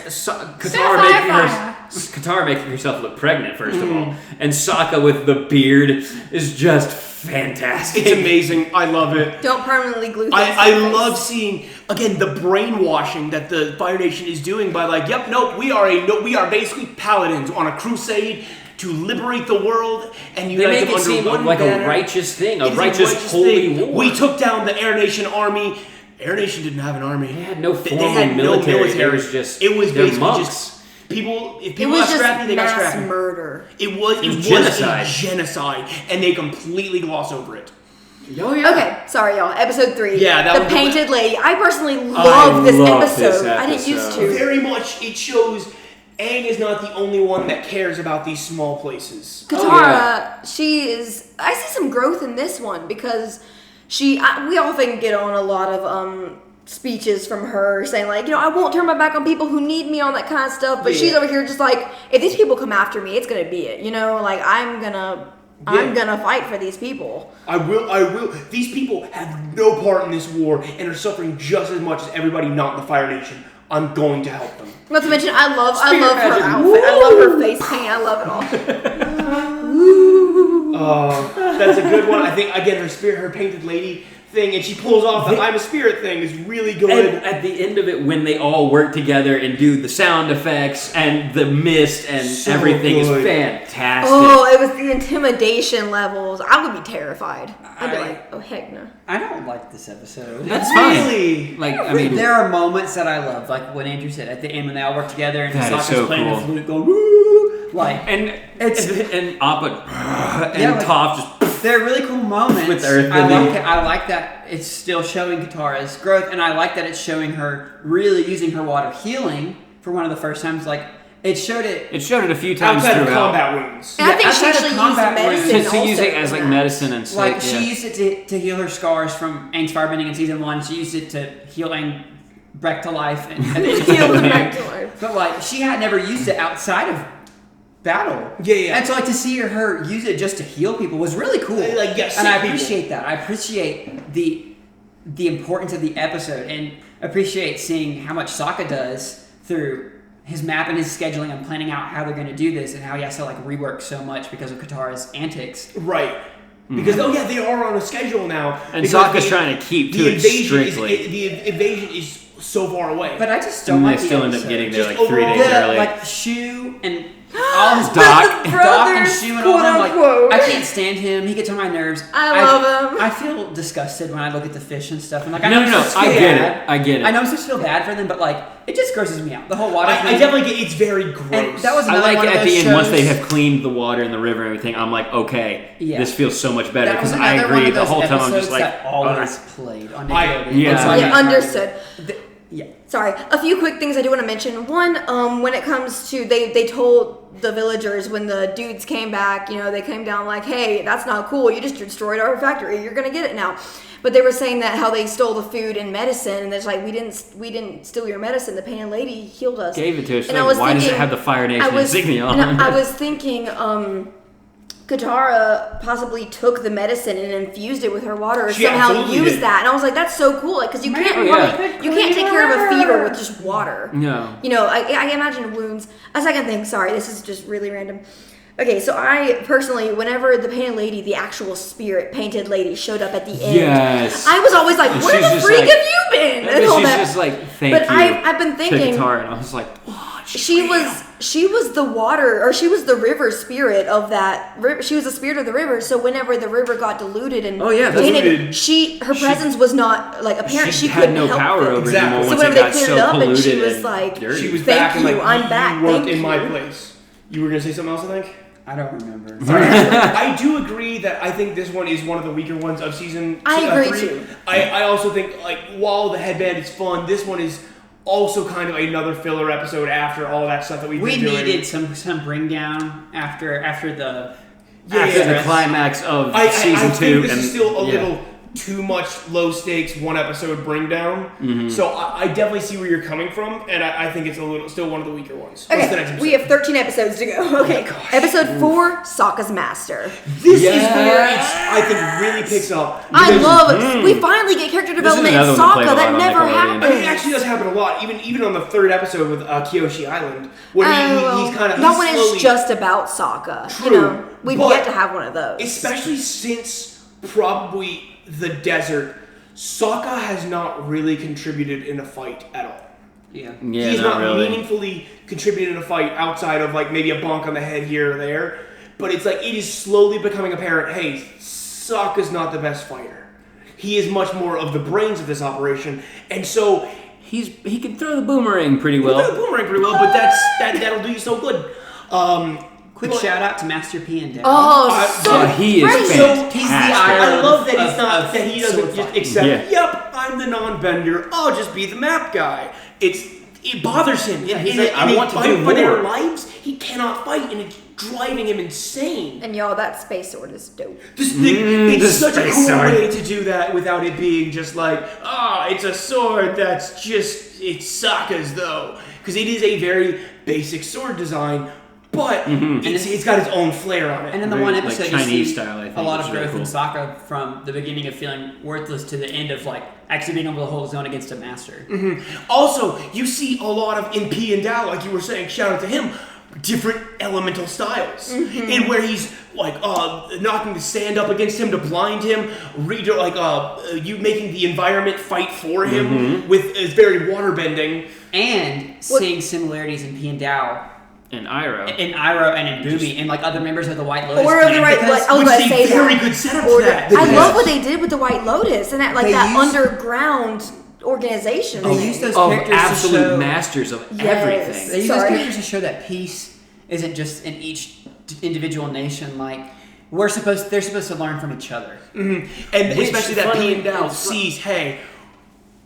Katara making herself look pregnant, first of all, and Sokka with the beard is just fantastic. It's amazing. I love it. Don't permanently glue. things I to your love face. seeing again the brainwashing that the Fire Nation is doing by like, yep, nope, we are basically paladins on a crusade to liberate the world and They unite make them it under seem one like banner. a righteous thing, a It is righteous holy thing. war. We took down the Air Nation army. Air Nation didn't have an army. They had no They formal had military. no It was just it was they're basically monks. just people. If It people was got just scrappy, they got mass scrappy. murder. It was genocide. a genocide, and they completely gloss over it. Oh yeah. Okay, sorry y'all. Episode 3. Yeah, that the was the- Painted Lady. I personally love this love episode. this I didn't used episode. to. Very much, it shows Aang is not the only one that cares about these small places. Katara, Oh, yeah. she is. I see some growth in this one because we often get on a lot of speeches from her saying like, I won't turn my back on people who need me, all that kind of stuff. But she's Yeah. over here just like, if these people come after me, it's gonna be it. Like I'm gonna fight for these people. I will. These people have no part in this war and are suffering just as much as everybody not in the Fire Nation. I'm going to help them. Not to mention, I love Spirit her magic. outfit. I love her face paint. I love it all. That's a good one. I think again, her painted lady. thing, and she pulls off the I'm a spirit thing is really good. And at the end of it, when they all work together and do the sound effects and the mist and everything is fantastic. Oh, it was the intimidation levels. I would be terrified. I'd be like, oh heck no. I don't like this episode. That's really fine. Like, I mean, there are moments that I love, like when Andrew said at the end when they all work together and Sokka's so playing cool. the flute, go woo, like and Appa and Yeah, like- Toph just they're really cool moments. With Earth I bending. like it. I like that it's still showing Katara's growth, and I like that it's showing her really using her water healing for one of the first times. Like it showed it. It showed it a few times outside of throughout. combat wounds. And I think she outside of actually used combat medicine wounds. To use it also as for like that. medicine and stuff. Like she used it to heal her scars from Aang's firebending in season 1. She used it to heal Aang back to life and Heal them back to life. But like she had never used it outside of battle. Yeah. And so like to see her use it just to heal people was really cool. Like, yeah, and I sick appreciate that. I appreciate the importance of the episode and appreciate seeing how much Sokka does through his map and his scheduling and planning out how they're going to do this and how he has to like rework so much because of Katara's antics. Right. Because they are on a schedule now. And because Sokka's trying to keep to it strictly. The invasion is so far away. But I just don't And like they still the end up episode. getting there Just like 3 days overall, early. Like Shu and all his Doc. Doc and Brothers, Shu and all them. Like quote-unquote. I can't stand him. He gets on my nerves. I love him. I feel disgusted when I look at the fish and stuff. I'm like, No, I'm no, supposed to I feel get bad. it. I get it. I know I'm supposed to feel bad for them, but like it just grosses me out. The whole water thing. I definitely get it's very gross. And that was I another like one it of at the those end once they shows- have cleaned the water and the river and everything. I'm like, okay, Yeah. this feels so much better That was because I another one agree. of The those whole time I'm just episodes like, that always played on I- Nickelodeon. yeah. It's like- Yeah, understood. Yeah. Sorry, a few quick things I do want to mention. One, when it comes to they told the villagers when the dudes came back, they came down like, hey, that's not cool. You just destroyed our factory. You're gonna get it now. But they were saying that how they stole the food and medicine, and it's like we didn't steal your medicine. The Pan Lady healed us. gave it to us. And Like, I was why does it thinking- have the Fire Nation I was, insignia on? and I was thinking, Katara possibly took the medicine and infused it with her water, or She somehow absolutely used did. that. And I was like, that's so cool, because you can't Oh, yeah. you can't take care of a fever with just water. No. I imagine wounds. A second thing, sorry, this is just really random. Okay, so I personally, whenever the painted lady, the actual spirit painted lady, showed up at the end, Yes. I was always like, And where she's the just freak like- have you been? And all she's that. just like, thank But you. I've been thinking, to Katara, and I was like, oh, she was the water, or she was the river spirit of that river. She was the spirit of the river. So whenever the river got diluted and Oh, yeah, that's tainted, her presence was not like apparent. She had couldn't no help power it. over it Exactly. anymore So once whenever it they got cleared so it up and polluted she was and like- dirty. She was Thank back and you, like, I'm back, you worked thank in my you. place. You were gonna say something else, I think. I don't remember. I do agree that I think this one is one of the weaker ones of season. I agree, 3. too. I also think like while the headband is fun, this one is also kind of another filler episode after all that stuff that we've We been doing. needed some bring down after the After the climax of I season 2. think this and, is still a yeah. little too much low stakes one episode bring down. Mm-hmm. So I definitely see where you're coming from, and I think it's still one of the weaker ones. What's the next Okay, episode? we have 13 episodes to go. Okay, episode 4, Sokka's Master. This is where it's I think really picks up. I because- love we finally get character development in another one that played Sokka a that lot on never Nickelodeon. happened. I mean, it actually does happen a lot, even on the third episode with Kyoshi Island, where he's kind of that one is just about Sokka. True, We've but yet to have one of those. especially since probably the desert. Sokka has not really contributed in a fight at all. Yeah. Yeah, He's not really. meaningfully contributed in a fight outside of like maybe a bonk on the head here or there. But it's like it is slowly becoming apparent, hey, Sokka's not the best fighter. He is much more of the brains of this operation. And so He can throw the boomerang pretty well, well. the boomerang pretty well, but that'll do you so good. Quick But- shout out to Master P and Dad. so he is great. fantastic. He's the I love that of- it's not of that he sword doesn't just fighting. accept. Yeah. Yep, I'm the non-bender. I'll just be the map guy. It bothers him. Yeah, he's In like, a- I in a want to fight do for their more. lives. He cannot fight, and it's driving him insane. And y'all, that space sword is dope. It's the such a space cool sword. way to do that without it being just like, it's a sword that's just it's Sokka's though, because it is a very basic sword design. But it's got its own flair on it. And in the Very, one like, episode, Chinese you see style, I think, a lot which of is growth really in Sokka from the beginning of feeling worthless to the end of like actually being able to hold his own against a master. Also, you see a lot of in P and Dao, like you were saying, shout out to him. different elemental styles, and where he's like knocking the sand up against him to blind him, you making the environment fight for him with it's very waterbending, and seeing similarities in Piandao. In Iroh. In Iroh and in Boomy and like other members of the White Lotus or the right, like, I was which going to they say very that. good setup for that. I love what they did with the White Lotus and that, like that underground organization. They use those of characters absolute to show, masters of Yes. everything. They use Sorry. those characters to show that peace isn't just in each individual nation. Like they're supposed to learn from each other. And especially that Piandao sees, hey,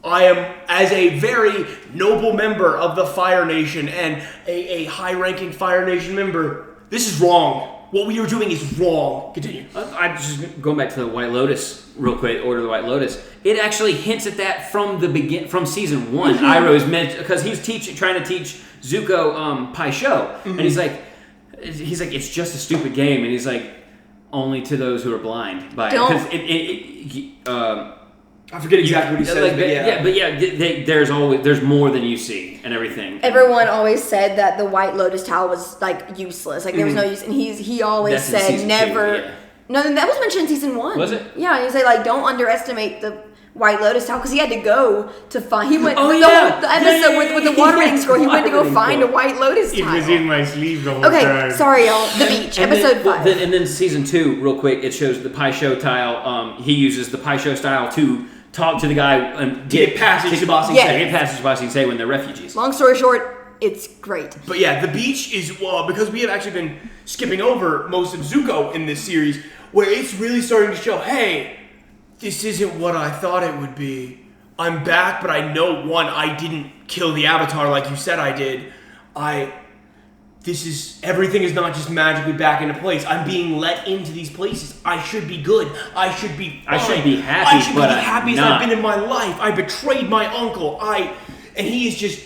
I am, as a very noble member of the Fire Nation and a high-ranking Fire Nation member, this is wrong. What we are doing is wrong. Continue. I'm just going back to the White Lotus real quick. Order of the White Lotus. It actually hints at that from the from season 1. Iroh is meant because he's trying to teach Zuko Pai Sho, and he's like, it's just a stupid game, and he's like, only to those who are blind by it. I forget exactly what he says, there's more than you see and everything. Everyone always said that the White Lotus Towel was like useless, like there was no use, and he always said never. 2, yeah. No, that was mentioned in season 1. Was it? Yeah, he said like don't underestimate the White Lotus Towel because he had to go to find. He went Oh, the yeah. episode with the water reading scroll. He went to go Watering find a scroll. White Lotus Towel. my sleeve the whole Okay, sorry y'all. The beach, episode 5. And then season 2, real quick, it shows the Pai Sho tile. He uses the Pai Sho style to talk to the guy and get past Ba Sing Yeah. Se. Get past Ba Sing Se when they're refugees. Long story short, it's great. But yeah, the beach is because we have actually been skipping over most of Zuko in this series, where it's really starting to show, hey, this isn't what I thought it would be. I'm back, but I know I didn't kill the Avatar like you said I did. Everything is not just magically back into place. I'm being let into these places. I should be good. I should be fine. I should be happy, I should be but the I'm happiest not. I've been in my life. I betrayed my uncle. And he is just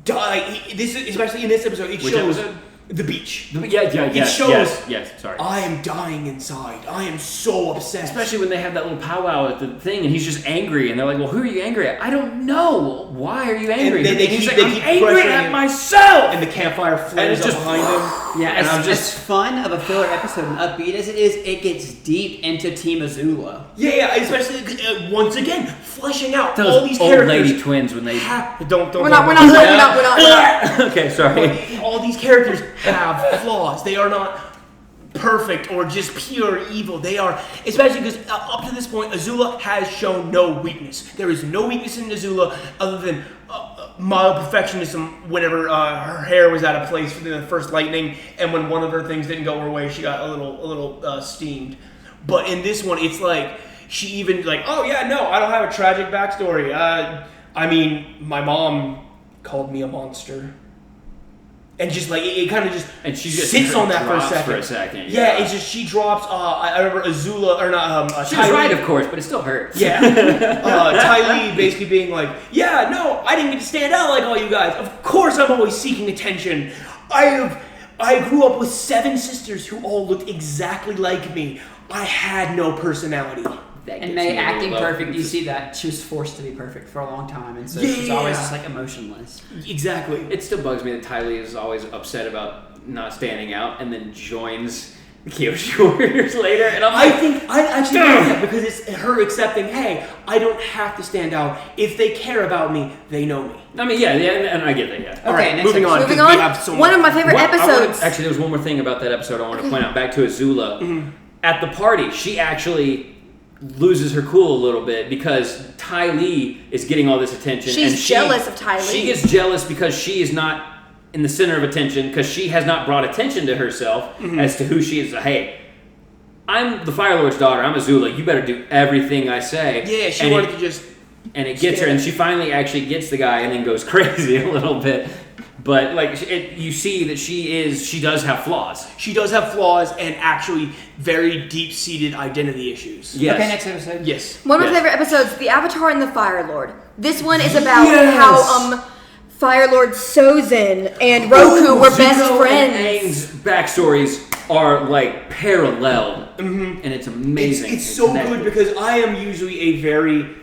especially in this episode, it Which shows episode? the beach. It shows- Yes, sorry. I am dying inside. I am so upset. Especially when they have that little powwow at the thing, and he's just angry, and they're like, "Well, who are you angry at?" I don't know. Why are you angry? And he's like, they "I'm keep angry pressuring at him." myself. And the campfire flares it's up just- behind him. Yeah, And I'm as just- fun of a filler episode and upbeat as it is, it gets deep into Team Azula. Yeah, especially once again fleshing out Those all these old characters. lady twins when they. Don't. We're not. Okay, sorry. All these characters have flaws. They are not perfect or just pure evil. They are, especially because up to this point, Azula has shown no weakness. There is no weakness in Azula other than mild perfectionism whenever her hair was out of place for the first lightning, and when one of her things didn't go her way, she got a little steamed. But in this one, it's like she even like, oh yeah, no, I don't have a tragic backstory. I mean, my mom called me a monster. And just like it kind of just And she just sits on that drops for a second. Yeah, it's just she drops. I remember Azula or not. She Ty was right, Lee- of course, but it still hurts. Yeah, Ty Lee basically being like, yeah, no, I didn't get to stand out like all you guys. Of course, I'm always seeking attention. I grew up with 7 sisters who all looked exactly like me. I had no personality. And May acting perfect, you see that she was forced to be perfect for a long time, and so she's always just like emotionless. Exactly. It still bugs me that Ty Lee is always upset about not standing out, and then joins the Kyoshi Warriors later. And I'm like, I actually like that because it's her accepting, hey, I don't have to stand out. If they care about me, they know me. I mean, yeah, and I get that, yeah. All right, next moving on. Moving 'cause on. we have so One much. of my favorite episodes. Actually, there was one more thing about that episode I want to point out. Back to Azula. At the party, she actually loses her cool a little bit because Ty Lee is getting all this attention. She's jealous of Ty Lee. She gets jealous because she is not in the center of attention because she has not brought attention to herself as to who she is. Hey, I'm the Fire Lord's daughter. I'm Azula. You better do everything I say. Yeah, she wanted to just... And it gets her, and she finally actually gets the guy and then goes crazy a little bit. But like you see that she does have flaws. She does have flaws and actually very deep-seated identity issues. Yes. Okay, next episode. Yes. One of my favorite episodes, The Avatar and the Fire Lord. This one is about how Fire Lord Sozin and Roku were best Zuko friends. And Aang's backstories are like paralleled, and it's amazing. It's so good because I am usually a very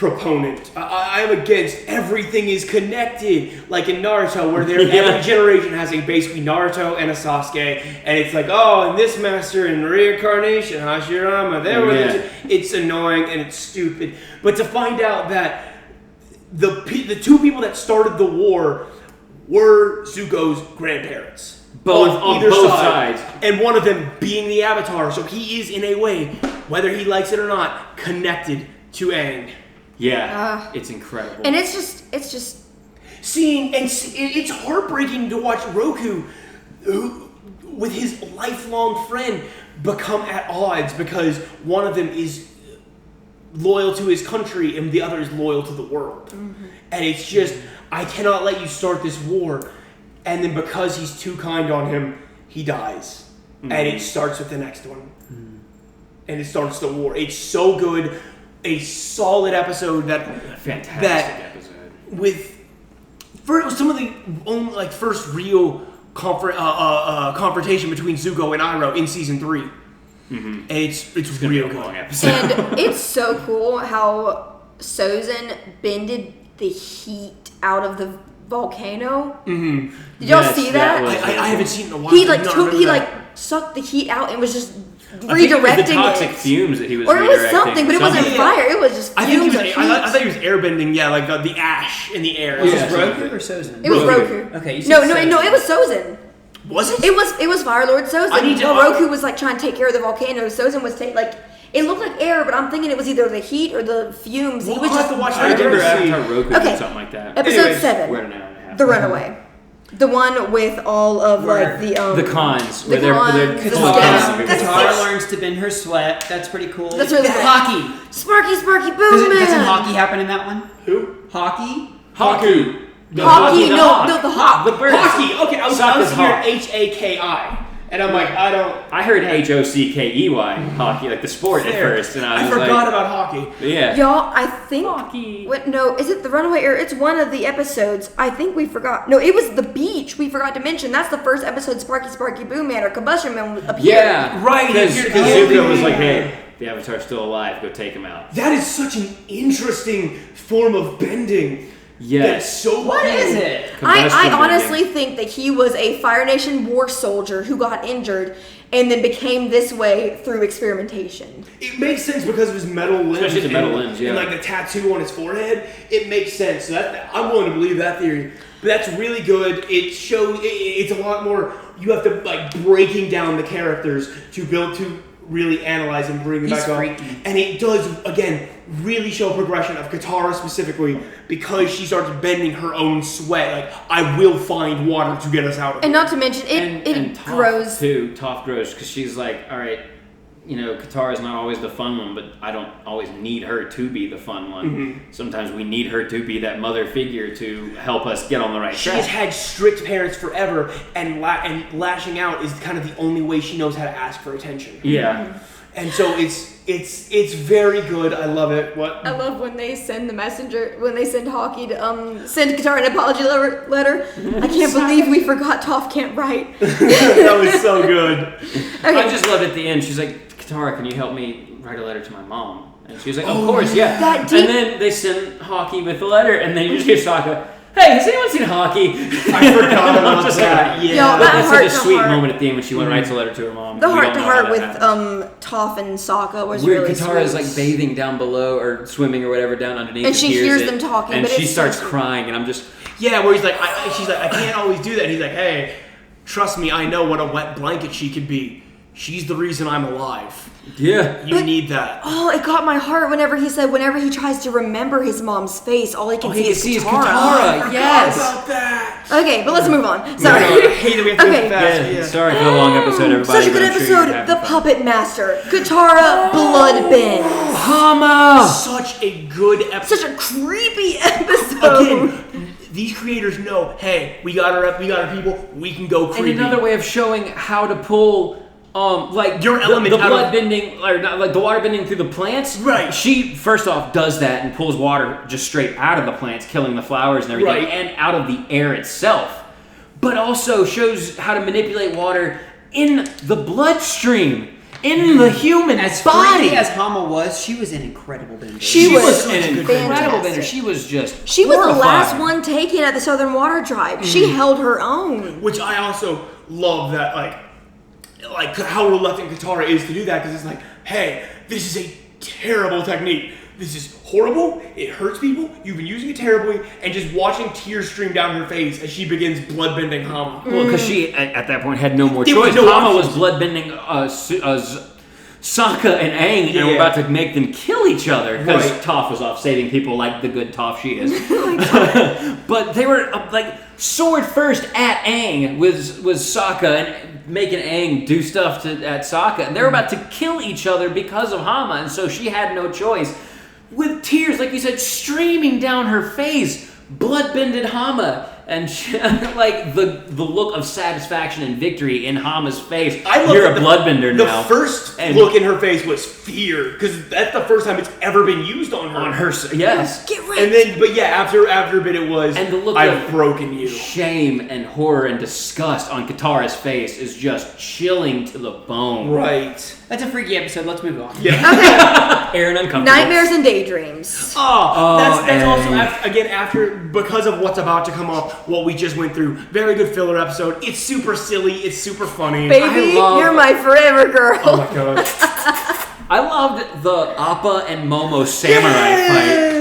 proponent. I am against everything is connected, like in Naruto, where every generation has a basically Naruto and a Sasuke, and it's like, oh, and this master in reincarnation, Hashirama, it's annoying and it's stupid. But to find out that the two people that started the war were Zuko's grandparents. On either both side. sides. And one of them being the Avatar, so he is in a way, whether he likes it or not, connected to Aang. Yeah, it's incredible. And it's just seeing, and it's heartbreaking to watch Roku, who, with his lifelong friend, become at odds because one of them is loyal to his country and the other is loyal to the world. Mm-hmm. And it's just, I cannot let you start this war. And then because he's too kind on him, he dies. Mm-hmm. And it starts with the next one. Mm-hmm. And it starts the war. It's so good. A solid episode fantastic episode with some of the first real confrontation between Zuko and Iroh in season 3. Mm-hmm. And it's real good. Long episode. And it's so cool how Sozin bended the heat out of the volcano. Mm-hmm. Did y'all see that? I haven't seen it in a while. He sucked the heat out and was just redirecting the toxic fumes that he was or it was redirecting. something, but it wasn't fire. It was just fumes. I thought he was airbending. Yeah, like the ash in the air. Was this Roku or Sozin? It was Roku. Okay, you said no, it was Sozin. Was it? It was Fire Lord Sozin. Roku was like trying to take care of the volcano. Sozin was it looked like air, but I'm thinking it was either the heat or the fumes. Well, he was just watch I remember Avatar Roku did something like that. Episode 7. We're at an hour and a half. The Runaway. The one with all of the cons. The cons. Katara learns to bend her sweat. That's pretty cool. That's really cool. Hockey. Sparky Boom Man. Doesn't hockey happen in that one? Who? Hockey. The hawk. The bird. Hockey. Okay, I was hearing Haki. And I'm like, I heard Hockey, hockey, like the sport at first, and I forgot about hockey. Yeah. Y'all, I think. Hockey. No, is it the Runaway or it's one of the episodes? I think we forgot. No, it was the beach. We forgot to mention. That's the first episode. Sparky Boom Man or Combustion Man appeared. Yeah, right. Because Zuko was like, "Hey, the Avatar's still alive. Go take him out." That is such an interesting form of bending. Yes. That's so What is it? I honestly think that he was a Fire Nation war soldier who got injured and then became this way through experimentation. It makes sense because of his metal limbs. Especially the metal limbs, yeah. And like the tattoo on his forehead. It makes sense. So I'm willing to believe that theory. But that's really good. It shows, it's a lot more, you have to breaking down the characters to build to really analyze and bring them back up. And it does, again, really show progression of Katara specifically because she starts bending her own sweat. I will find water to get us out of it. And not to mention, it grows. Toph grows because she's like, all right, Katara's not always the fun one, but I don't always need her to be the fun one. Mm-hmm. Sometimes we need her to be that mother figure to help us get on the right track. She's had strict parents forever, and lashing out is kind of the only way she knows how to ask for attention. Yeah. Mm-hmm. And so it's very good. I love it. What? I love when they send the messenger, when they send Hockey to send Katara an apology letter. I can't believe we forgot Toph can't write. That was so good. Okay. I just love at the end, she's like, Katara, can you help me write a letter to my mom? And she's like, of course, yeah. That deep- And then they send Hockey with the letter, and then you just hear Sokka, hey, has anyone seen Hockey? I forgot about that. Yeah. Yo, That's such a sweet moment at the end when she writes a letter to her mom. The heart-to-heart with Toph and Sokka was weird. really Katara's sweet. like bathing down below or swimming or whatever down underneath, and she hears them talking, and but she it's starts so crying, and I'm just where he's like, she's like, I can't always do that. And he's like, hey, trust me, I know what a wet blanket she could be. She's the reason I'm alive. Yeah. You need that. Oh, it got my heart whenever he said whenever he tries to remember his mom's face, all he can see is Katara. Yes. About that. Okay, but let's move on. Sorry. No, I hate that we have to go fast. Yeah. Sorry for the long episode, everybody. Such a good episode. The Puppet Master. Katara Bloodbend. Hama. Such a good episode. Such a creepy episode. Again, these creators know, hey, we got our people, we can go creepy. And another way of showing how to pull your element the blood bending, or not, like the water bending through the plants. Right. She first off does that and pulls water just straight out of the plants, killing the flowers and everything, right. and out of the air itself. But also shows how to manipulate water in the bloodstream. in the human as body. freaky as Hama was, she was an incredible bender. She was an incredible fantastic. bender. She was just She was the horrifying. last one taken at the Southern Water Tribe. She held her own. Which I also love that, like how reluctant Katara is to do that, because it's like, hey, this is a terrible technique. This is horrible. It hurts people. You've been using it terribly, and just watching tears stream down her face as she begins bloodbending Hama. Well, because she at that point had no more There was choice. no Hama was options. bloodbending Sokka and Aang, and were about to make them kill each other because Right. Toph was off saving people like the good Toph she is. But they were like sword first at Aang was Sokka and making Aang do stuff at Sokka, and they were about to kill each other because of Hama, and so she had no choice. With tears, like you said, streaming down her face, bloodbended Hama, and she, like the look of satisfaction and victory in Hama's face. I love You're that a bloodbender the now. The first look in her face was fear, because that's the first time it's ever been used on her. On her, yes. Get right. And then, but yeah, after a bit, it was, And the look I've of broken you. Shame and horror and disgust on Katara's face is just chilling to the bone. Right. That's a freaky episode. Let's move on. Yeah. Aaron uncomfortable. Nightmares and daydreams. That's also, Aang. again, after, because of what's about to come up, what we just went through. Very good filler episode. It's super silly. It's super funny. Baby, you're my forever girl. Oh my god. I loved the Appa and Momo samurai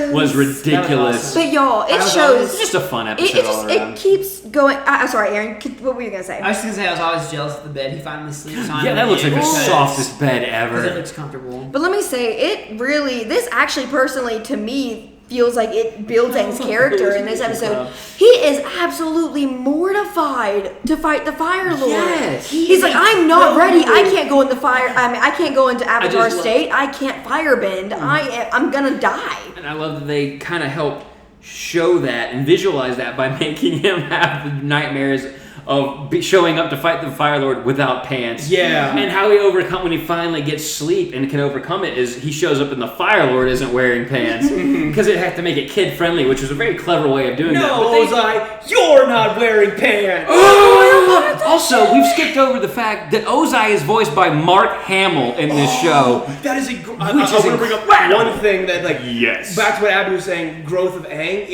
fight. Was ridiculous. But y'all, it It's shows. just a fun It, episode it all just around. it keeps going. I'm sorry, Aaron. What were you gonna say? I was just gonna say I was always jealous of the bed he finally sleeps on. Yeah, that looks like the because- softest bed because ever. it looks comfortable. But let me say, this actually personally to me feels like it builds Aang's character in this episode. He is absolutely mortified to fight the Fire Lord. Yes. He's like, I'm not ready. I can't go in the fire. I can't go into Avatar just state. I can't firebend. I'm gonna die. And I love that they kind of help show that and visualize that by making him have the nightmares of showing up to fight the Fire Lord without pants. Yeah. And how when he finally gets sleep and can overcome it, is he shows up and the Fire Lord isn't wearing pants. Because it had to make it kid friendly, which was a very clever way of doing that. No, But they- Ozai, you're not wearing pants. Also, we've skipped over the fact that Ozai is voiced by Mark Hamill in this show. That is I Which is want to bring up incredible. one thing that, like, Yes. back to what Abby was saying, growth of Aang.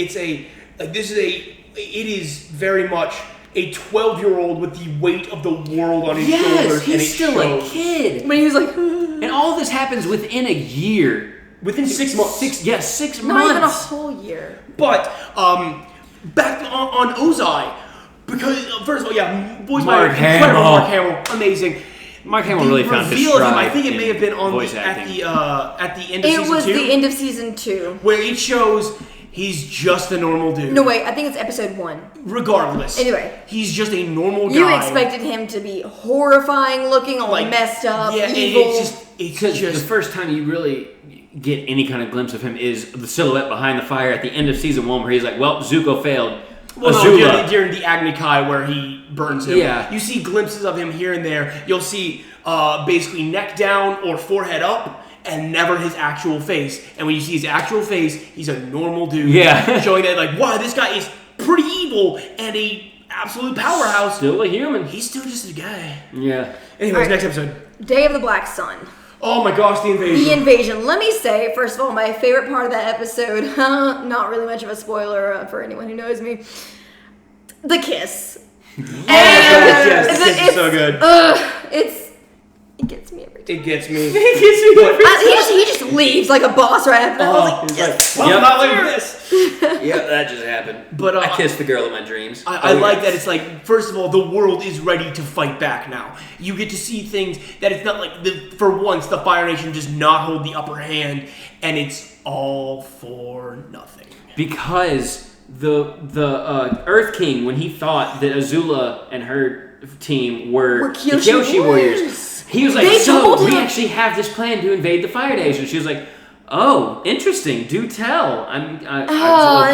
It is very much a 12-year-old with the weight of the world on his Yes, shoulders, and it he's still a shows. kid. When he was like, And all this happens within a year. Within 6 months. 6 not months. even a whole year. But back on Ozai, because first of all, yeah, voiced by Mark incredible Hamill. Mark Hamill, amazing. Mark Hamill The really found his reveal of him, stride I think it may in have been on voice the, acting. at the end of It season was 2, the end of season 2. where it shows he's just a normal dude. No, wait. I think it's episode 1. Regardless. Anyway. He's just a normal guy. You expected him to be horrifying looking, all Like, messed up, yeah, and evil. it's Because just the first time you really get any kind of glimpse of him is the silhouette behind the fire at the end of season 1, where he's like, "Well, Zuko failed." Well, no, Azula. during the Agni Kai where he burns him. Yeah. You see glimpses of him here and there. You'll see basically neck down or forehead up, and never his actual face. And when you see his actual face, he's a normal dude. Yeah. Showing that, like, wow, this guy is pretty evil and a absolute powerhouse. Still a human. He's still just a guy. Yeah. Anyways, Alright. next episode. Day of the Black Sun. Oh my gosh, the invasion. The invasion. Let me say, first of all, my favorite part of that episode, not really much of a spoiler for anyone who knows me, the kiss. Yes, the kiss is so good. It gets me every time. It gets me. He just leaves like a boss right after that. I was like, He's like, well, not like this. Yeah, that just happened. But I kissed the girl of my dreams. I like that it's like, first of all, the world is ready to fight back now. You get to see things that it's not like, for once, the Fire Nation does not hold the upper hand, and it's all for nothing. Because the Earth King, when he thought that Azula and her team were the Kyoshi Kyoshi Warriors. Warriors, he was like, They "So told we him- actually have this plan to invade the Fire Nation." She was like, "Oh, interesting. Do tell.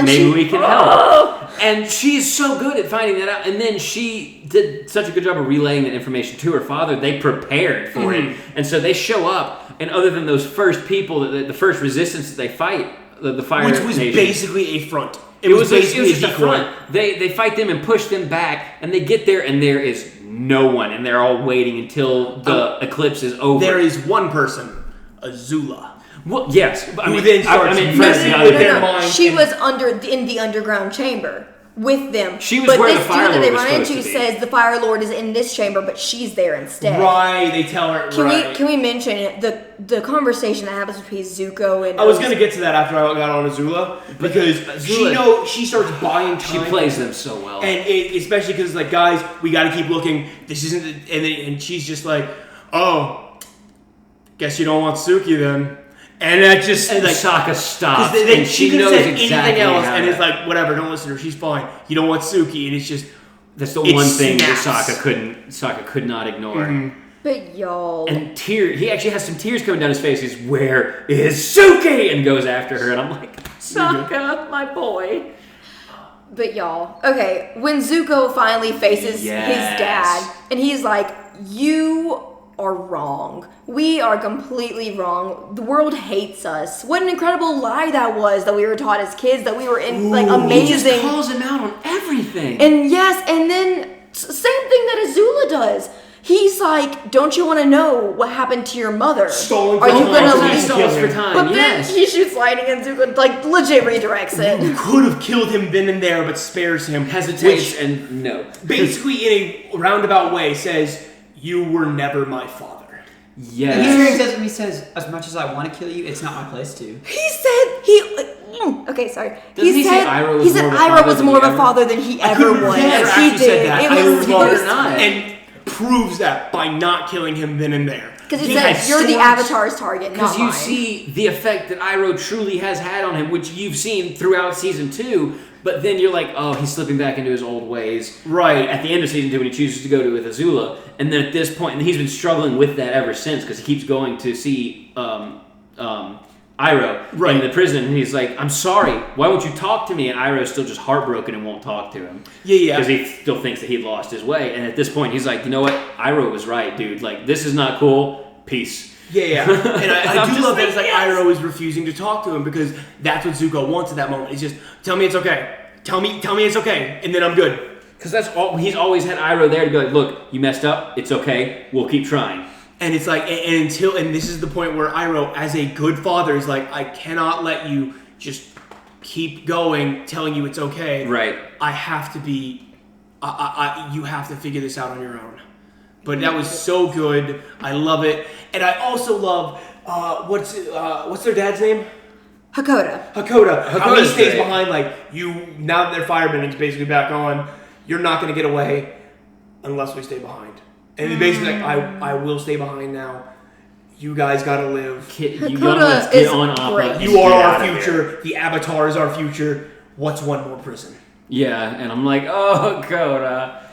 Maybe we can help." And she's so good at finding that out. And then she did such a good job of relaying that information to her father. They prepared for it, and so they show up. And other than those first people, the first resistance that they fight, the Fire Which was Nation, basically a front. It it was basically just a decoy. front. They fight them and push them back, and they get there, and there is no one, and they're all waiting until the eclipse is over. There is one person, Azula. Well, yes. Who then starts messing with their mind. She was in the underground chamber with them. She was where the Fire Lord that they was run supposed into to be. says the Fire Lord is in this chamber, but she's there instead. Right, they tell her. Can we mention the conversation that happens between Zuko and? I was gonna get to that after I got on Azula because she starts buying time. She plays them so well, and especially because like guys, we got to keep looking. This isn't, and she's just like, oh, guess you don't want Suki then. And that just and like Sokka stops, and she could knows have said exactly anything else, how and to, it's like whatever, don't listen to her, she's fine. You don't want Suki, and it's just that's the one thing snaps. that Sokka could not ignore. Mm-hmm. But y'all, and he actually has some tears coming down his face. He's, where is Suki? And goes after her, and I'm like, Sokka, my boy. But y'all, okay, when Zuko finally faces his dad, and he's like, you are wrong. We are completely wrong. The world hates us. What an incredible lie that was that we were taught as kids, that we were amazing. He just calls him out on everything. And yes, and then same thing that Azula does. He's like, don't you want to know what happened to your mother? Stolen Are you gonna leave for time? But then he shoots lightning and Zuko like legit redirects it. Could have killed him then and there, but spares him. Hesitates and no. Basically, in a roundabout way, says, "You were never my father." Yes. And he says, as much as I want to kill you, it's not my place to. He said okay, sorry. He said Iroh was more of a father than he ever was. He did. That. It was and proves that by not killing him then and there. Because he said you're the Avatar's target, not mine. Because you see the effect that Iroh truly has had on him, which you've seen throughout season 2. But then you're like, oh, he's slipping back into his old ways. Right. At the end of season 2 when he chooses to go to with Azula. And then at this point, and he's been struggling with that ever since because he keeps going to see Iroh in the prison. And he's like, I'm sorry, why won't you talk to me? And Iroh's still just heartbroken and won't talk to him. Yeah. Because he still thinks that he lost his way. And at this point, he's like, you know what? Iroh was right, dude. Like, this is not cool. Peace. Yeah. And I do love that it's like Iroh is refusing to talk to him because that's what Zuko wants at that moment. It's just, tell me it's okay. Tell me it's okay, and then I'm good. Because that's all he's always had Iroh there to be like, look, you messed up, it's okay, we'll keep trying. And it's like, and this is the point where Iroh, as a good father, is like, I cannot let you just keep going, telling you it's okay. Right. I have to be, you have to figure this out on your own. But that was so good. I love it, and I also love what's their dad's name? Hakoda. How he stays behind, like, now that their firebending's basically back on, you're not going to get away unless we stay behind. And basically, like, I will stay behind now. You guys got to live. Hakoda is great. You are our future. The Avatar is our future. What's one more prison? Yeah, and I'm like, oh, Hakoda.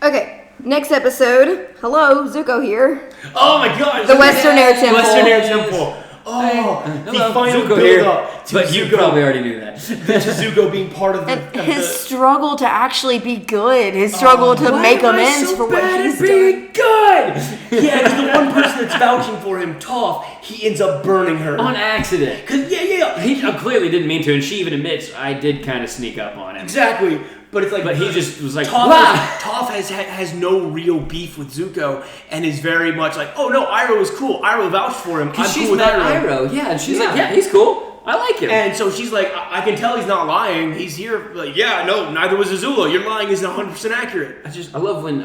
Okay. Next episode. Hello, Zuko here. Oh my God! The Western Air Temple. Western Air Temple. Oh, the final Zuko build here, up to but Zuko. you probably already knew that. To Zuko being part of and his struggle to actually be good. His struggle to make amends for what he's doing. Good. Yeah, because the one person that's vouching for him, Toph, he ends up burning her on accident. Yeah. He clearly didn't mean to, and she even admits I did kind of sneak up on him. Exactly. But it's like, but he just was like, Toph has no real beef with Zuko, and is very much like, oh no, Iroh is cool. Iroh vouched for him. I'm cool with Iroh. Yeah, and she's like, yeah, he's cool. I like him. And so she's like, I can tell he's not lying. He's here. Like, yeah, no, neither was Azula. Your lying isn't 100% accurate. I love when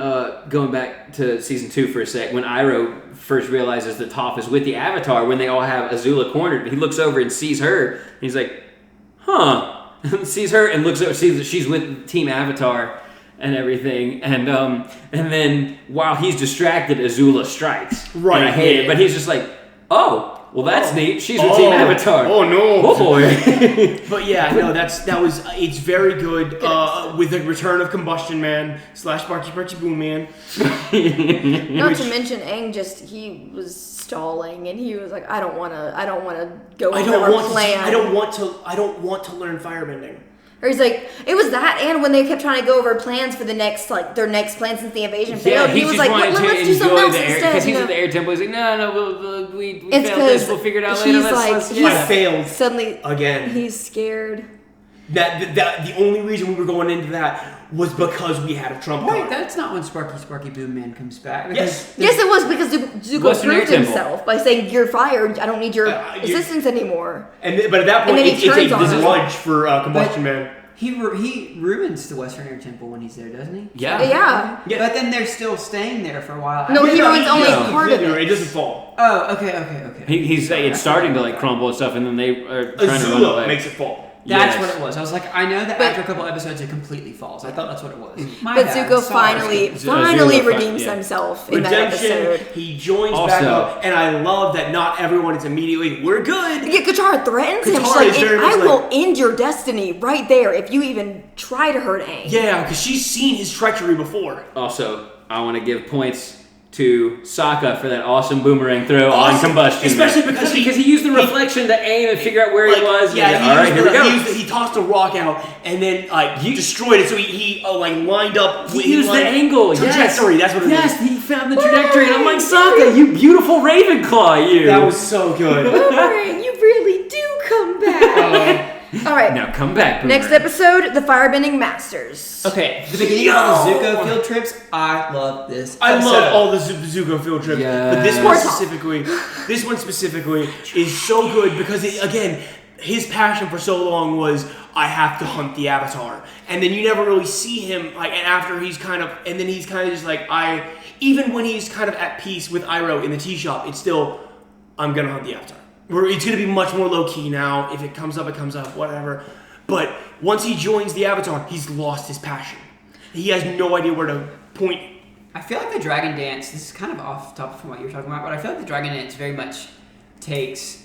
going back to season 2 for a sec, when Iroh first realizes that Toph is with the Avatar, when they all have Azula cornered, he looks over and sees her, and he's like, huh. Sees her and looks over, sees that she's with Team Avatar and everything, and then while he's distracted, Azula strikes. Right, and I hate it, but he's just like, oh, well that's neat. She's with Team Avatar. Oh no, oh boy. But yeah, no, it's very good. With the return of Combustion Man / Sparky Boom Man. Not to mention Aang, he was stalling, and he was like, I don't want to go over our plan. I don't want to learn firebending. Or he's like, it was that, and when they kept trying to go over plans for their next plan since the invasion failed, he was like, let's do something else instead. Because he's at the air temple, he's like, no, we failed this, we'll figure it out later. He failed suddenly again. He's scared. That the only reason we were going into that was because we had a trump Wait, card. that's not when Sparky Boom Man comes back. Yes. Yes, it was because Zuko Western Air proved Temple. himself by saying, "You're fired. I don't need your assistance anymore." But at that point, And then he it's a turns on him. grudge for Combustion Man. He ruins the Western Air Temple when he's there, doesn't he? Yeah. But then they're still staying there for a while. No, he ruins only no. part of It it. doesn't fall. Oh, okay. It's starting to like crumble and stuff, and then they are trying to run Azula away. makes it fall. That's Yes. what it was. I was like, I know that But- after a couple episodes it completely falls. I thought that's what it was. My But bad. Zuko Sorry. finally Azula redeems yeah. himself in that Redemption. episode. He joins Also- back up, and I love that not everyone is immediately we're good. Yeah, Katara threatens him. She's Katara like, is very I much will like- end your destiny right there if you even try to hurt Aang. Yeah, because she's seen his treachery before. Also, I want to give points to Sokka for that awesome boomerang throw on Combustion. Especially Man. because he used the reflection to aim and figure out where he was. Yeah, and all right, here we go. He tossed a rock out and then he destroyed it. So he lined up. He used the angle. Trajectory. That's what it is. Yes, he found the trajectory, and I'm like, Sokka, you beautiful Ravenclaw, you. That was so good. Boomerang, you really do come back. All right. Now come back, Boomerang. Next episode, the Firebending Masters. Okay, the beginning of all the Zuko field trips, I love this. I episode. love all the Zuko field trips, but this one specifically is so good because again, his passion for so long was I have to hunt the Avatar, and then you never really see him like. And after he's kind of just like even when he's kind of at peace with Iroh in the tea shop, it's still I'm gonna hunt the Avatar. It's going to be much more low-key now. If it comes up, whatever. But once he joins the Avatar, he's lost his passion. He has no idea where to point. I feel like the Dragon Dance, this is kind of off topic from what you were talking about, but I feel like the Dragon Dance very much takes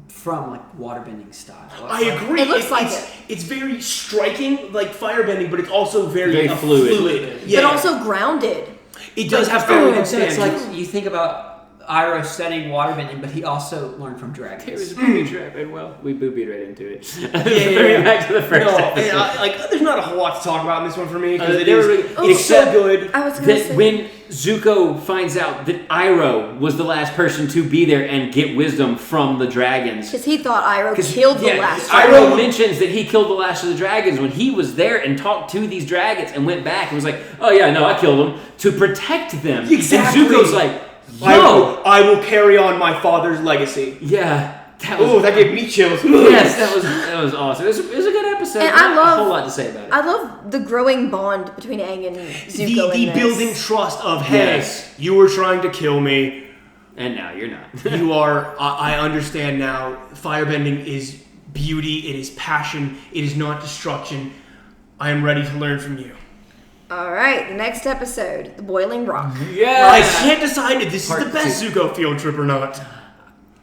from like waterbending style. I agree. It looks like it's very striking, like firebending, but it's also very fluid. Yeah. But also grounded. It does have Oh, very so good it's standards. like you think about Iroh studying waterbending, but he also learned from dragons. It was a booby trap, and well, we boobied right into it. Yeah. Back to the first episode. There's not a whole lot to talk about in this one for me because it's so good. I was going to that say. when Zuko finds out that Iroh was the last person to be there and get wisdom from the dragons. Because he thought Iroh killed the last one. Iroh mentions that he killed the last of the dragons when he was there and talked to these dragons and went back and was like, oh yeah, no, I killed them to protect them. Exactly. And Zuko's like, I will carry on my father's legacy. yeah. That gave me chills. Yes, that was awesome. It was a good episode. And I love- a whole lot to say about it. I love the growing bond between Aang and Zuko The in this. building trust of, hey, Yes. you were trying to kill me. And now you're not. You are, I understand now, firebending is beauty, it is passion, it is not destruction. I am ready to learn from you. All right, the next episode, The Boiling Rock. Yeah. I can't decide if this Part is the best Zuko field trip or not.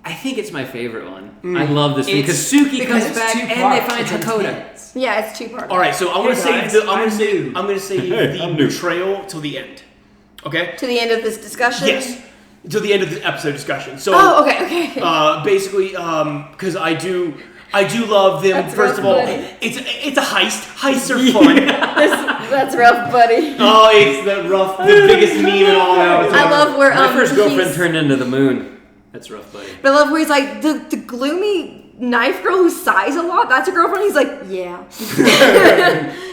I think it's my favorite one. I love this one because Suki because comes it's back two and they parts, find it's Hakoda. intense. Yeah, it's 2 parts. All right, so I'm gonna Hey, guys, save the I'm new. betrayal till the end. Okay? To the end of this discussion? Yes. Till the end of the episode discussion. So Oh, okay. basically, because I do love them. That's First of rough, all, buddy. it's a heist. Heists are fun. That's rough, buddy. Oh, it's the biggest meme in all that. I love where My first girlfriend he's- turned into the moon. That's rough, buddy. But I love where he's like, the gloomy knife girl who sighs a lot, that's a girlfriend? He's like, yeah.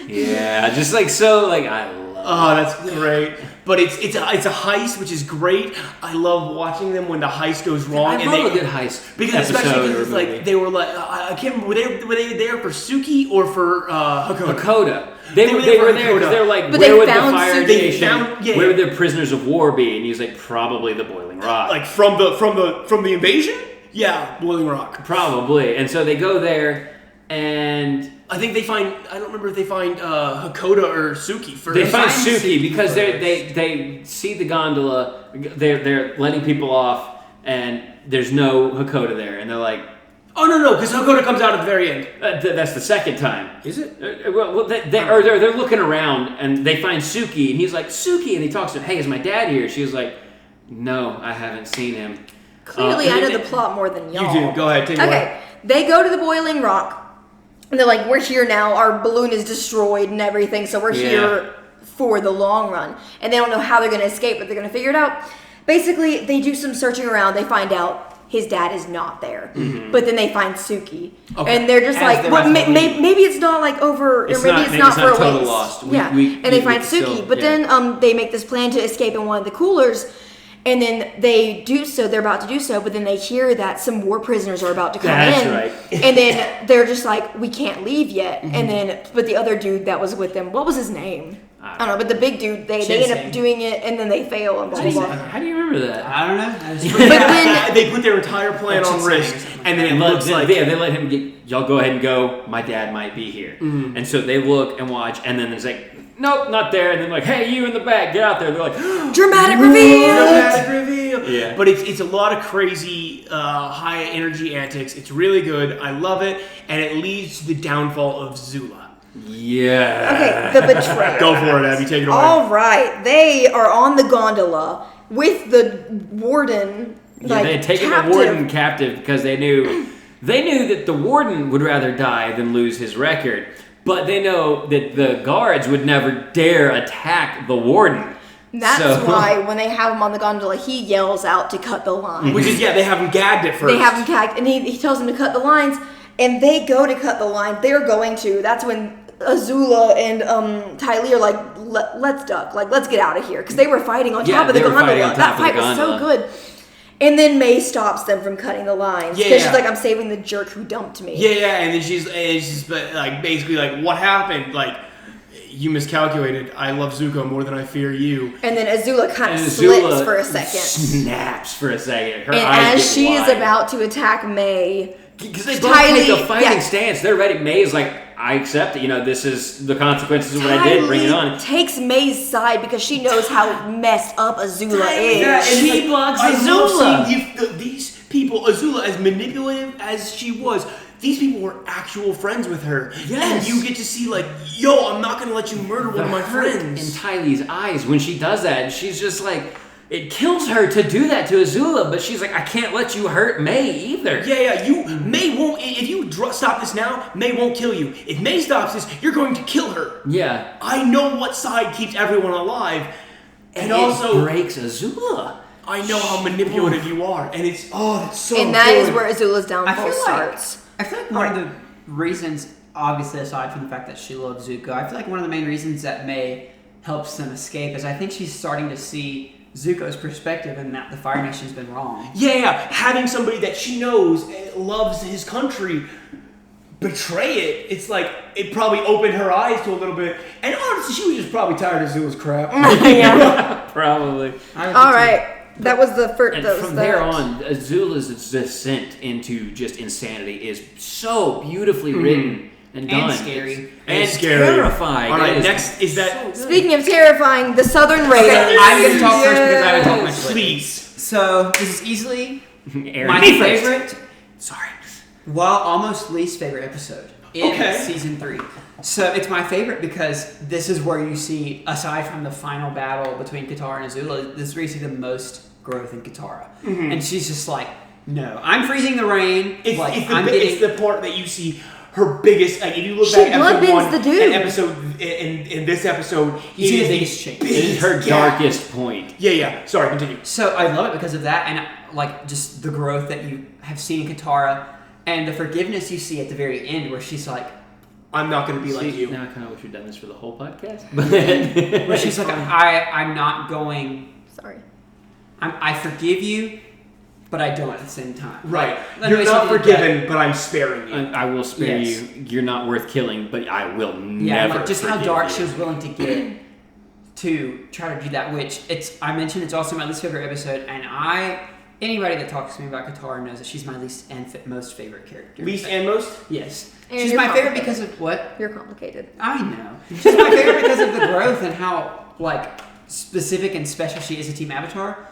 Yeah, just like so, like I love. Oh, that's great. But it's a heist, which is great. I love watching them when the heist goes wrong. I love a good heist Because episode especially or because it's movie. like they were like I can't remember were they there for Suki or for Hakoda? Hakoda. They were there because they were like, But where they would the found fire Suki. They station, found- yeah. where would the prisoners of war be? And he's like, probably the Boiling Rock. Like from the invasion? Yeah, Boiling Rock. Probably. And so they go there, and I think they find. I don't remember if they find Hakoda or Suki first. they find find Suki Suki because first. they see the gondola. They're letting people off, and there's no Hakoda there, and they're like, Oh no, because Hakoda comes out at the very end. that's the second time. Is it? They're looking around and they find Suki, and he's like, Suki, and he talks to her. Hey, is my dad here? She was like, no, I haven't seen him. Clearly, I know the plot more than y'all. You do. Go ahead. Take it away. Okay, they go to the Boiling Rock, and they're like, we're here now, our balloon is destroyed and everything, so we're here for the long run. And they don't know how they're going to escape, but they're going to figure it out. Basically, they do some searching around, they find out his dad is not there. Mm-hmm. But then they find Suki, Okay. and they're just As like, the maybe it's not like over, It's or maybe not- it's maybe not it's for not a total waste. lost. And they find Suki, still- but then they make this plan to escape in one of the coolers. And then they do so, they're about to do so, but then they hear that some war prisoners are about to come That's in. right. And then they're just like, we can't leave yet. And then, but the other dude that was with them, what was his name? I don't know, but the big dude, they end up doing it and then they fail and blah, blah, blah. How do you remember that? I don't know. But then, They put their entire plan on risk, and then it looks like they let him get. Y'all go ahead and go. My dad might be here, and so they look and watch, and then it's like, nope, not there. And then like, hey, you in the back, get out there. They're like, dramatic reveal! dramatic reveal. Yeah. But it's a lot of crazy high energy antics. It's really good. I love it, and it leads to the downfall of Zula. yeah. Okay, the betrayal. Go for it, Abby. Take it away. All right, they are on the gondola with the warden. Yeah, they had taken the warden captive because they knew that the warden would rather die than lose his record. But they know that the guards would never dare attack the warden. That's why when they have him on the gondola, he yells out to cut the line. Which is, they have him gagged at first. They have him gagged, and he tells them to cut the lines, and they go to cut the line. They're going to. That's when Azula and Tylee are like, let's duck. Like, let's get out of here. Because they were fighting on top of the gondola. That fight was so good. And then May stops them from cutting the lines. Because she's like, I'm saving the jerk who dumped me. Yeah, and then she's like, basically like, what happened? Like, you miscalculated. I love Zuko more than I fear you. And then Azula kind of slips for a second. Snaps for a second. Her and eyes as she wide. is about to attack May, because they both take a fighting stance. They're ready. May is like, I accept it. You know, this is the consequences of what I did. Bring it on. Takes May's side because she knows how messed up Azula is. Yeah, and she blocks I Azula. love seeing these people, Azula, as manipulative as she was. These people were actual friends with her. Yes. And you get to see, like, yo, I'm not going to let you murder one of my friends. In Tylee's eyes when she does that, she's just like, it kills her to do that to Azula, but she's like, I can't let you hurt May either. Yeah, May won't, if you stop this now, May won't kill you. If May stops this, you're going to kill her. Yeah. I know what side keeps everyone alive. And also, it breaks Azula. I know how manipulative you are. And it's so good. And that is where Azula's downfall starts. I feel like one of the reasons, obviously aside from the fact that she loves Zuko, I feel like one of the main reasons that May helps them escape is I think she's starting to see Zuko's perspective and that the Fire Nation's been wrong. Yeah, having somebody that she knows loves his country betray it, it's like, it probably opened her eyes to a little bit. And honestly, she was just probably tired of Zula's crap. Yeah. Probably. All right. That was the first. And from there on, Azula's descent into just insanity is so beautifully written and done. And scary. And scary. Terrifying. All right, next is that... Speaking of terrifying, the Southern Raiders. Okay, I'm going to talk first because I haven't talked much lately. Please. So, this is easily Aaron, my me first. favorite, Sorry. well, almost least favorite episode in season 3. So it's my favorite because this is where you see, aside from the final battle between Katara and Azula, this is where you see the most growth in Katara. And she's just like, no, I'm freezing the rain. It's getting the part that you see her biggest, like, if you look She back at episode bloodbends 1 the dude. and episode, in this episode, You see it the is biggest change. It is her darkest point. Yeah. Sorry, continue. So I love it because of that, and like just the growth that you have seen in Katara, and the forgiveness you see at the very end, where she's like, I'm not going to be like you. Now I kind of wish we'd done this for the whole podcast. where she's like, I'm not going. Sorry. I forgive you, but I don't at the same time. Right. Like, You're not basically forgiven, but I'm sparing you. I will spare Yes. you. You're not worth killing, but I will Yeah, never like just how forgive dark you. she was willing to get to try to do that. Which I mentioned it's also my least favorite episode, and anybody that talks to me about Katara knows that she's my least and most favorite character. Least and most? Yes. And She's you're my favorite complicated. because of what? You're complicated. I know. She's my favorite because of the growth and how like specific and special she is to Team Avatar.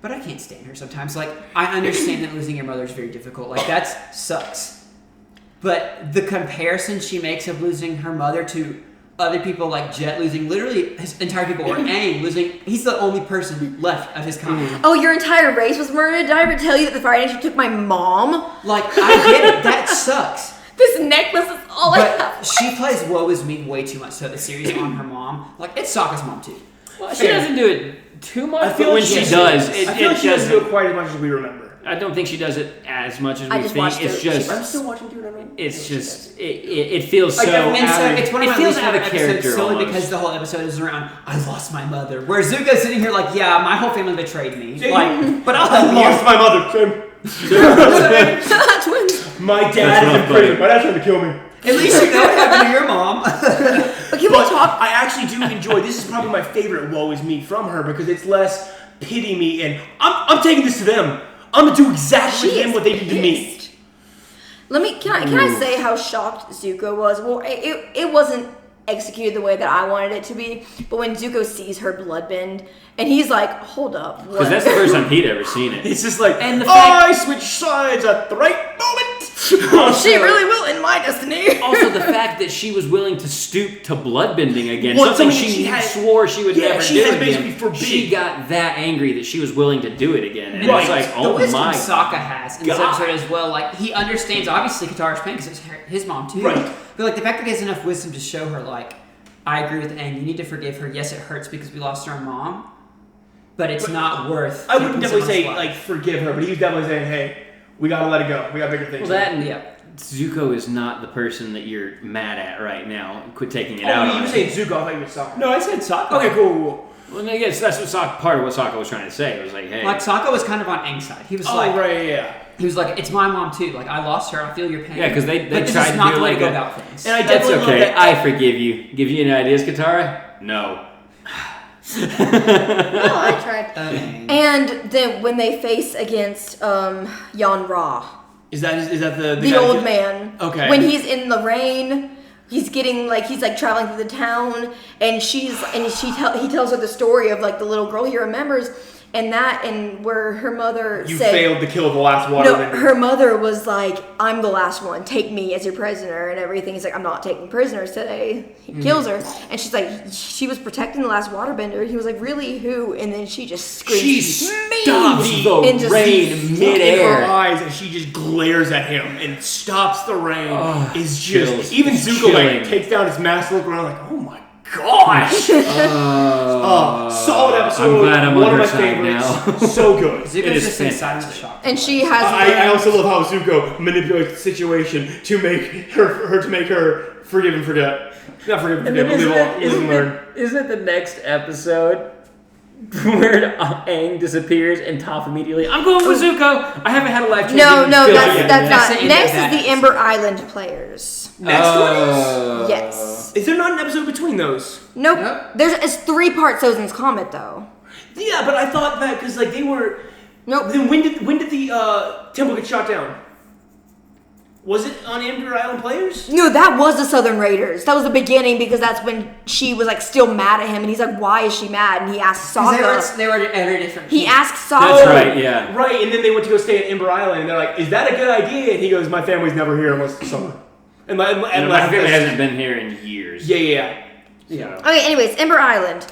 But I can't stand her sometimes. Like, I understand that losing your mother is very difficult. Like, that sucks. But the comparison she makes of losing her mother to other people like Jet losing literally his entire people, or Aang losing, he's the only person left of his kind. Oh, your entire race was murdered? Did I ever tell you that the Fire Nation took my mom? Like, I get it. That sucks. This necklace is all I But have. she plays Woe Is Me way too much so the series on her mom. Like, it's Sokka's mom too. Well, she doesn't do it too much, I feel but when like she she does, I it feel like she doesn't doesn't. do it quite as much as we remember. I don't think she does it as much as I we just think. watched It's it. just. I'm still watching Dude. It's just it feels so. And so it's one of it my feels least out of favorite character episodes solely almost. because the whole episode is around I lost my mother. Where Zuko's sitting here like, yeah, my whole family betrayed me. Like, but I'll help lost you. my mother. Twins. My dad is in prison. My dad's trying to kill me. At least you know what happened to your mom. But can we talk? I actually do enjoy. This is probably my favorite "Woe is me" from her because it's less pity me and I'm taking this to them. I'm gonna do exactly She them is what they did to me. pissed. Can I say how shocked Zuko was? Well, it wasn't executed the way that I wanted it to be, but when Zuko sees her bloodbend, and he's like, "Hold up," Because that's the first time he'd ever seen it. It's just like, And the I switched sides at the right moment. she really will in my destiny. Also, the fact that she was willing to stoop to bloodbending again, Well, something something she she had- swore she would Yeah, never she do had basically again. forbid. She got that angry that she was willing to do it again, and Right. it's like, The oh wisdom my Sokka has in this God. episode as well. Like, he understands, obviously, Katara's pain because it's his mom, too. Right. But, like, the fact that he has enough wisdom to show her, like, I agree with Aang, you need to forgive her. Yes, it hurts because we lost our mom, but it's not worth I wouldn't taking definitely say someone's life. like forgive her, but he was definitely saying, "Hey, we gotta let it go. We got bigger things." Well, that and Yeah. Zuko is not the person that you're mad at right now. Quit taking it Oh, out you on were him. saying Zuko. I thought you were Sokka. No, I said Sokka. Okay, cool. Well, I guess that's what part of what Sokka was trying to say. It was like, hey, Like, Sokka was kind of on Aang's side. He was Oh, like, right, yeah. he was like, it's my mom, too. Like, I lost her. I feel your pain. yeah, because they but this tried is to not do the way like to go a, about things. And I that's definitely okay. love that. I forgive you. Give you any ideas, Katara? No. No, I tried. Aang. And then when they face against Yan Ra, Is that the the guy old that- man. Okay. When he's in the rain, he's getting like he's like traveling through the town, and he tells her the story of like the little girl he remembers, and where her mother You said. failed to kill the last water. No, her mother was like, "I'm the last one. Take me as your prisoner," and everything. He's like, "I'm not taking prisoners today." He kills her, and she's like, "She was protecting the last waterbender." He was like, "Really? Who?" And then she just screams, She "Me!" stops and the just- rain in her midair. eyes, and she just glares at him and stops the rain. Oh, Is just chills. even It's Zuko chilling. like takes down his mask, look around like, "Oh my gosh!" Solid episode. I'm glad I'm one on of her my side favorites. now. So good. Zuko's It is just in fantastic. silent shock. And she has. I also love how Zuko manipulates the situation to make her forgive and forget. Not forgive and forget, but live and learn. Isn't it the next episode where Aang disappears and Toph immediately, I'm going with Zuko. I haven't had a life change. No, that's That's not. the Next end of is the that. Ember Island players. Next one is. Yes. Is there not an episode between those? Nope. Nope. It's 3-part Sozin's Comet though. Yeah, but I thought that because like they were. Nope. Then when did the temple get shot down? Was it on Ember Island Players? No, that was the Southern Raiders. That was the beginning because that's when she was like still mad at him, and he's like, "Why is she mad?" And he asked 'Cause Sokka. they were every different. He people. asked Sokka. That's right, yeah. Right, and then they went to go stay at Ember Island, and they're like, "Is that a good idea?" And he goes, "My family's never here unless it's summer." And my family hasn't been here in years. Yeah. Yeah. Okay, anyways, Ember Island.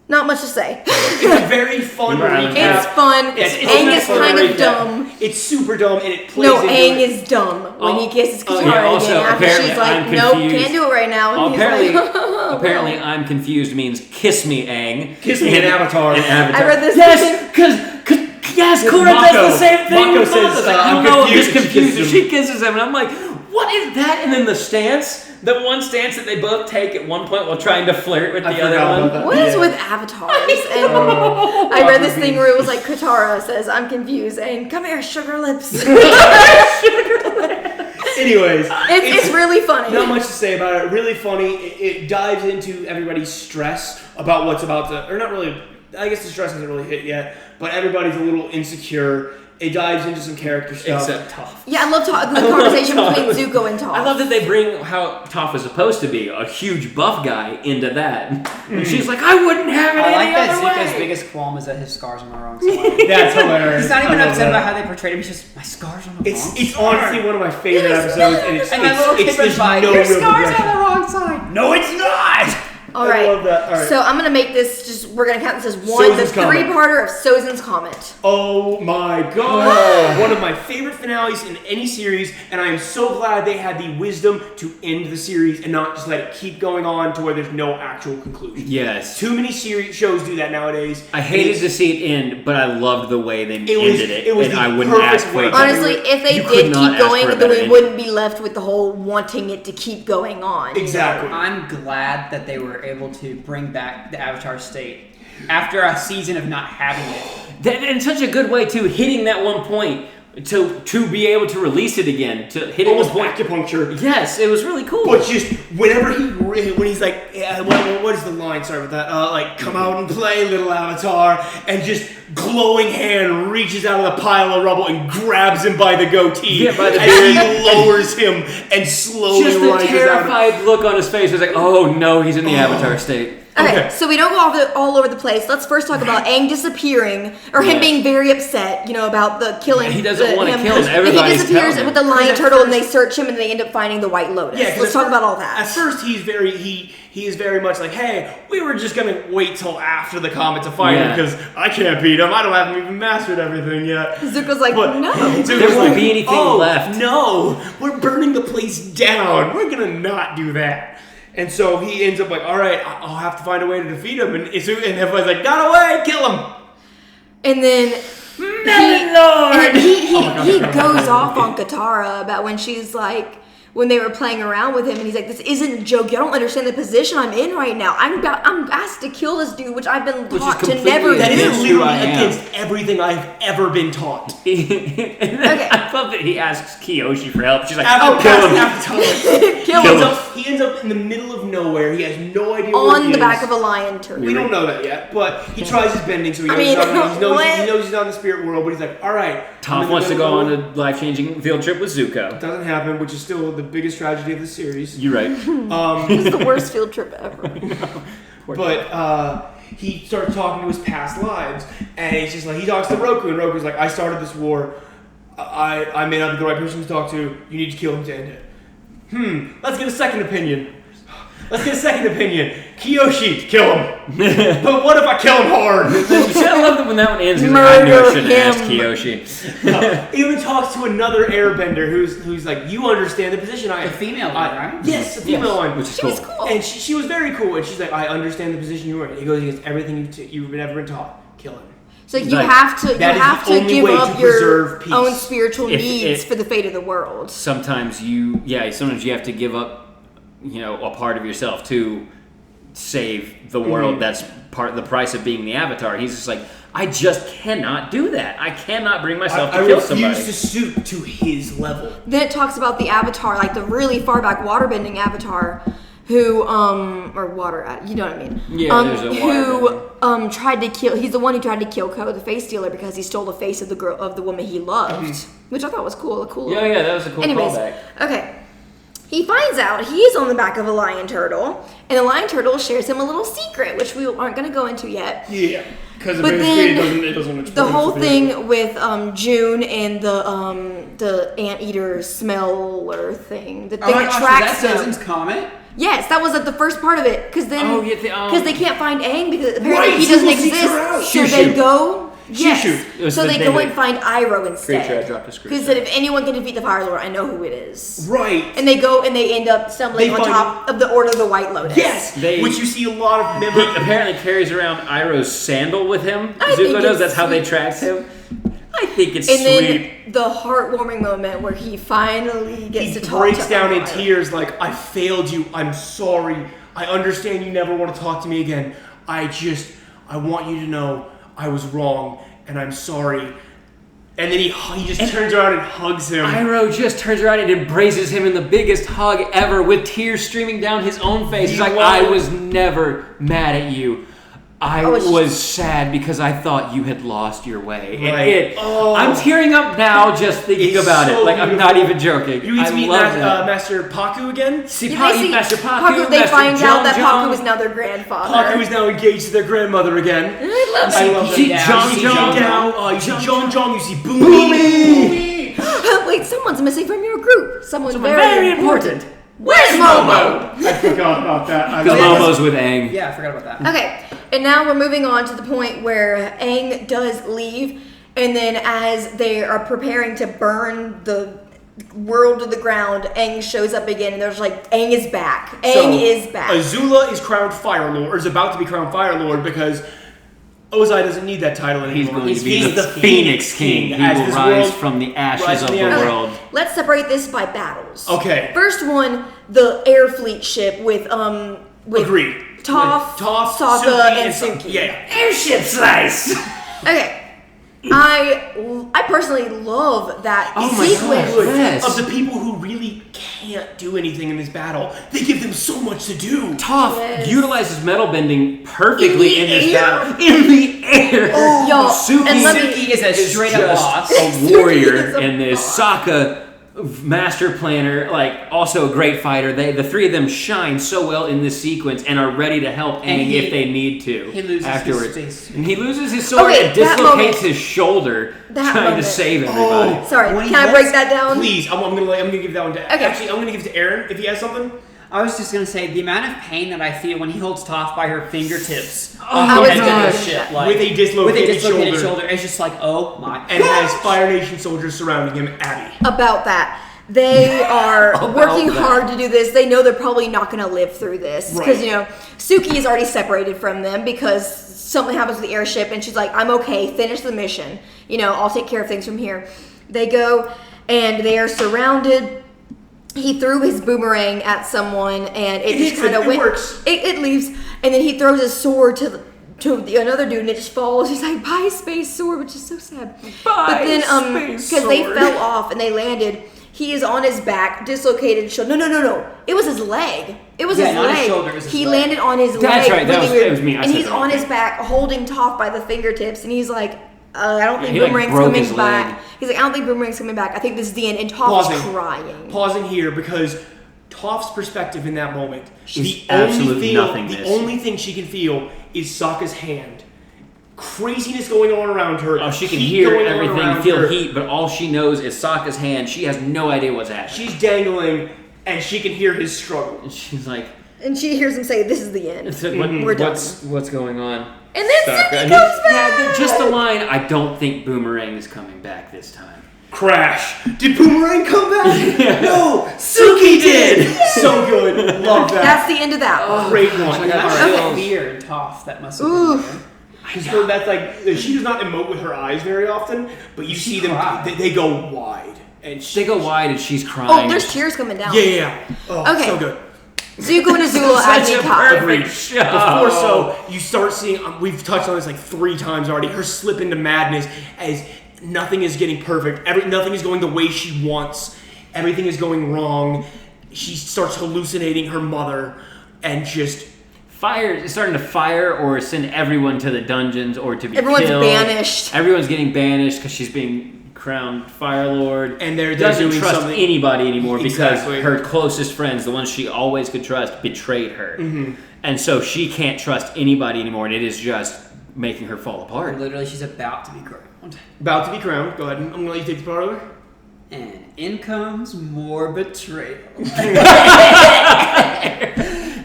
Not much to say. It's a very fun Ember Island. recap. It's fun. Aang is kind of dumb. It's super dumb, and it plays No, into Aang it. is dumb when he kisses Katara yeah, also, again. After apparently, she's like, I'm "Nope, confused. can't do it right now." And Apparently, he's like, apparently, I'm confused means kiss me, Aang. Kiss me in Avatar. In Avatar. I read this. Yes, because yes, Korra Mako. does the same thing. Mako with says, Mako. Like, I I'm don't know. I'm confused, just and she confused. kisses She kisses him, and I'm like, what is that? And then the stance, the one stance that they both take at one point while trying to flirt with I the other forgot one. about that. What is Yeah. with avatars? And I read this thing where it was like Katara says, "I'm confused," and "Come here, sugar lips." Anyways, It's really funny. not much to say about it. Really funny. It dives into everybody's stress about what's about to, or not really. I guess the stress hasn't really hit yet, but everybody's a little insecure. It dives into some character stuff. Except Toph. Yeah, I love the conversation between Zuko and Toph. I love that they bring how Toph is supposed to be, a huge buff guy, into that. And she's like, I wouldn't have it I like any that other Zuko's way. biggest qualm is that his scars on the wrong side. That's hilarious. He's not even I love upset that. about how they portrayed him. He's just my scars on the wrong side. It's honestly one of my favorite episodes, and it's And that little kid there's was like, no your real scars progression. on the wrong side. No, it's not. All right. I love that. All right. So I'm gonna make this we're gonna count this as one, Sozin's the three-parter of Sozin's Comet. Oh my god! One of my favorite finales in any series, and I am so glad they had the wisdom to end the series and not just let it keep going on to where there's no actual conclusion. Yes. Too many shows do that nowadays. I hated to see it end, but I loved the way they ended it. It was and the I wouldn't ask perfect for way. it. Honestly, if they You did could keep not ask going, for a then better we wouldn't be left with the whole wanting it to keep going on. Exactly. I'm glad that they were able to bring back the Avatar state after a season of not having it. That, in such a good way too, hitting that one point to be able to release it again, to hit Almost it with acupuncture. Yes, it was really cool. But just whenever when he's like, what is the line? Sorry about that. Like, come out and play, little Avatar, and just glowing hand reaches out of the pile of rubble and grabs him by the goatee, Yeah, by the and he lowers him and slowly just the rises terrified look on his face was like, oh no, he's in the Avatar state. Okay, so we don't go all over the place. Let's first talk about Aang disappearing, or him being very upset, about the killing. Yeah, he doesn't want to kill him. And Everybody's he disappears telling him. with the lion Because at turtle, and they first- search him, and they end up finding the White Lotus. Yeah, 'cause Let's at talk first- about all that. At first, he is very much like, hey, we were just gonna wait till after the comet to fight him because I can't beat him. I haven't even mastered everything yet. Zuko's like, But no. Zuko's There won't like, be anything oh, left." No, we're burning the place down. We're gonna not do that. And so he ends up like, all right, I'll have to find a way to defeat him. And everybody's like, not away, kill him. And then he goes off on Katara about when she's like, when they were playing around with him, and he's like, this isn't a joke. You don't understand the position I'm in right now. I'm asked to kill this dude, which I've been taught to completely never That is against do. who literally I am. against everything I've ever been taught. Okay. I love that he asks Kiyoshi for help. She's like, After kill him. Kill He him. ends up in the middle of nowhere. He has no idea where On he the is. back of a lion turtle. We don't know that yet, but he tries his bending, so he knows, I mean, he knows what? he's not in the spirit world, but he's like, all right. Toph wants to go on a life-changing field trip with Zuko. Doesn't happen, which is still the biggest tragedy of the series. You're right. It's the worst field trip ever. But he starts talking to his past lives, and it's just like, he talks to Roku, and Roku's like, I started this war. I may not be the right person to talk to. You need to kill him to end it. Let's get a second opinion. Kiyoshi, kill him. But what if I kill him hard? I love that when that one ends, he's like, I knew I shouldn't ask Kiyoshi. He even talks to another Airbender who's like, you understand the position I am. The female one, right? Yes, the female one. Which is She was cool. And she was very cool, and she's like, I understand the position you were in. He goes against everything you've ever been taught. Kill him. So you Like, have to that is the only give way to up your preserve peace. own spiritual If needs it- for the fate of the world. Sometimes you have to give up, a part of yourself to save the world. That's part of the price of being the Avatar. He's just like, I just cannot do that. I cannot bring myself to I kill refuse somebody. to stoop to his level. Then it talks about the Avatar, like the really far back waterbending Avatar, who or water, you know what I mean? Yeah, there's a who tried to kill. He's the one who tried to kill Ko, the face stealer, because he stole the face of the woman he loved, which I thought was cool. Yeah, that was a cool Anyways, callback. okay. He finds out he's on the back of a lion turtle, and the lion turtle shares him a little secret, which we aren't going to go into yet. Yeah, because But then it doesn't explain the whole it. thing with June and the anteater smeller thing, the thing Oh my that gosh, tracks was that them. Sozin's Comet? Yes, that was like the first part of it, because then Oh, yeah, because they can't find Aang because apparently Right, he doesn't Zuko seeks her out. exist. So Shoo-shoo. they go. Yes. It was So the they day go that- and find Iroh Creature, I instead. dropped a screenshot. Because said if anyone can defeat the Fire Lord, I know who it is. Right. And they go and they end up stumbling They on find- top of the Order of the White Lotus. Yes, They- which you see a lot of He members. apparently carries around Iroh's sandal with him. I think Zuko does. it's That's how they sweet. tracked him. I think it's And sweet. then the heartwarming moment where he finally gets He to talk breaks to down in Iroh. tears like, I failed you. I'm sorry. I understand you never want to talk to me again. I want you to know I was wrong and I'm sorry. And then he just turns around and hugs him. Iroh just turns around and embraces him in the biggest hug ever with tears streaming down his own face. He's like, I was never mad at you. I was sad because I thought you had lost your way. Right. I'm tearing up now just thinking about so it. Like, I'm not even joking. You get to meet love that. Master Paku again? See, Yeah, Paku, they see Master Paku, they Master find out that Jong Paku is now their grandfather. Paku is now engaged to their grandmother again. I love I that. love You see that. Jong You see Jong. Jong, you see Jong Jong, you see Boomy. Wait, someone's missing from your group. Someone Very very important. Where's Momo? I forgot about that. Because Momo's with Aang. Yeah, I forgot about that. Okay, and now we're moving on to the point where Aang does leave, and then as they are preparing to burn the world to the ground, Aang shows up again, and there's like, Aang is back. Aang is back. Azula is crowned Fire Lord, or is about to be crowned Fire Lord, because Ozai doesn't need that title anymore. He's going to be the Phoenix King. He will rise from the ashes of the world. Okay, let's separate this by battles. Okay. First one, the air fleet ship with Agreed. Toph, Sokka, and Suki. Yeah. Airship slice! Okay. I personally love that sequence. Yes. Of the people who really can't do anything in this battle, they give them so much to do. Toph utilizes metal bending perfectly in this battle. In the air! Oh, y'all, Suki is a straight up boss. A warrior in this. Sokka, master planner, like also a great fighter. The three of them shine so well in this sequence and are ready to help Aang if they need to. He loses afterwards. his space. And he loses his sword and dislocates his shoulder trying to save everybody. Sorry, can I break that down? Please, I'm gonna give that one to. Okay. Actually, I'm gonna give it to Aaron if he has something. I was just gonna say the amount of pain that I feel when he holds Toph by her fingertips I was on the gonna edge of do the ship, that. like, With a dislocated shoulder. It's just like, oh my. And has Fire Nation soldiers surrounding him, Abby. About that. They are working hard to do this. They know they're probably not going to live through this. Because, Suki is already separated from them because something happens with the airship and she's like, I'm okay, finish the mission. I'll take care of things from here. They go and they are surrounded. He threw his boomerang at someone and it just kind of went. It leaves. And then he throws his sword to another dude and it just falls. He's like, bye, space sword, which is so sad. But then, because they fell off and they landed, he is on his back, dislocated shoulder. No. It was his leg. It was his leg. His shoulder, it was his he leg. landed on his leg. That's right. Really That was me. And he's on his back, holding Toph by the fingertips, and he's like, I don't think Boomerang's broke coming his back. leg. He's like, I don't think Boomerang's coming back. I think this is the end. And Toph is crying. Pausing here because Toph's perspective in that moment, She's absolutely nothingness. The only thing she can feel is Sokka's hand. Craziness going on around her. Oh, she can hear everything, feel heat, but all she knows is Sokka's hand. She has no idea what's happening. She's dangling, and she can hear his struggle. And she's like... And she hears him say, this is the end. We're done. What's going on? And then Sokka. Suki comes back! Yeah, just the line, I don't think Boomerang is coming back this time. Crash. Did Boomerang come back? No, Suki did. So good. Love that. That's the end of that one. Great one. That fear in Toph that must have been there. Because that's like, she does not emote with her eyes very often, but you see them, they go wide. And They go wide and she's crying. Oh, there's tears coming down. Yeah. Oh, Okay. so good. Zuko and Azula at Such a Nikai. perfect show. Before you start seeing, we've touched on this like 3 times already, her slip into madness as nothing is getting perfect. Nothing is going the way she wants. Everything is going wrong. She starts hallucinating her mother and just... Is starting to fire or send everyone to the dungeons or to be Everyone's killed. banished. Everyone's getting banished because she's being crowned Fire Lord. And they're doesn't doing trust something... anybody anymore Exactly. because her closest friends, the ones she always could trust, betrayed her. Mm-hmm. And so she can't trust anybody anymore, and it is just making her fall apart. Literally, she's about to be crowned. About to be crowned. Go ahead. I'm going to let you take the part over. And in comes more betrayal.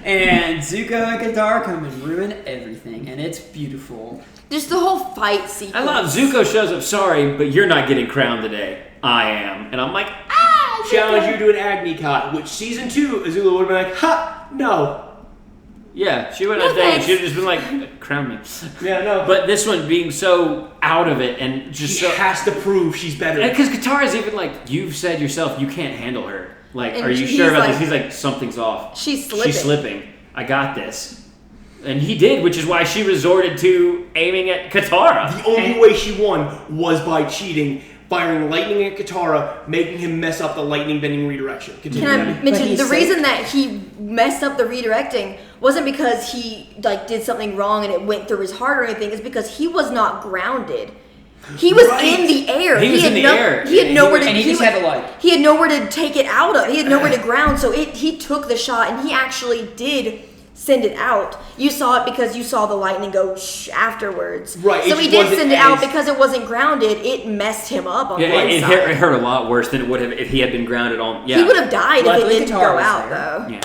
And Zuko and Katara come and ruin everything, and it's beautiful. Just the whole fight sequence. I love Zuko shows up, sorry, but you're not getting crowned today. I am. And I'm like, Challenge you to an Agni Kot, which season 2, Azula would have been like, ha, no. yeah, she wouldn't have done it. She would have just been like, crown me. Yeah, no. But this one being so out of it and just she has to prove she's better. Because Katara's even like, you've said yourself, you can't handle her. Like, And are you he's sure about like, this? He's like, something's off. She's slipping. She's slipping. I got this. And he did, which is why she resorted to aiming at Katara. The only way she won was by cheating, firing lightning at Katara, making him mess up the lightning bending redirection. Continue. Can I mention he's the sick. reason that he messed up the redirecting wasn't because he did something wrong and it went through his heart or anything. It's because he was not grounded. He was in the air. He was in the air. He had nowhere to. And he just had to like. He had nowhere to take it out of. He had nowhere to ground. So he took the shot and he actually did send it out. You saw it because you saw the lightning go afterwards. Right. So he did send it out because it wasn't grounded. It messed him up on one side. It hurt a lot worse than it would have if he had been grounded on. Yeah. He would have died if it didn't Katara go was out, there. though. Yeah.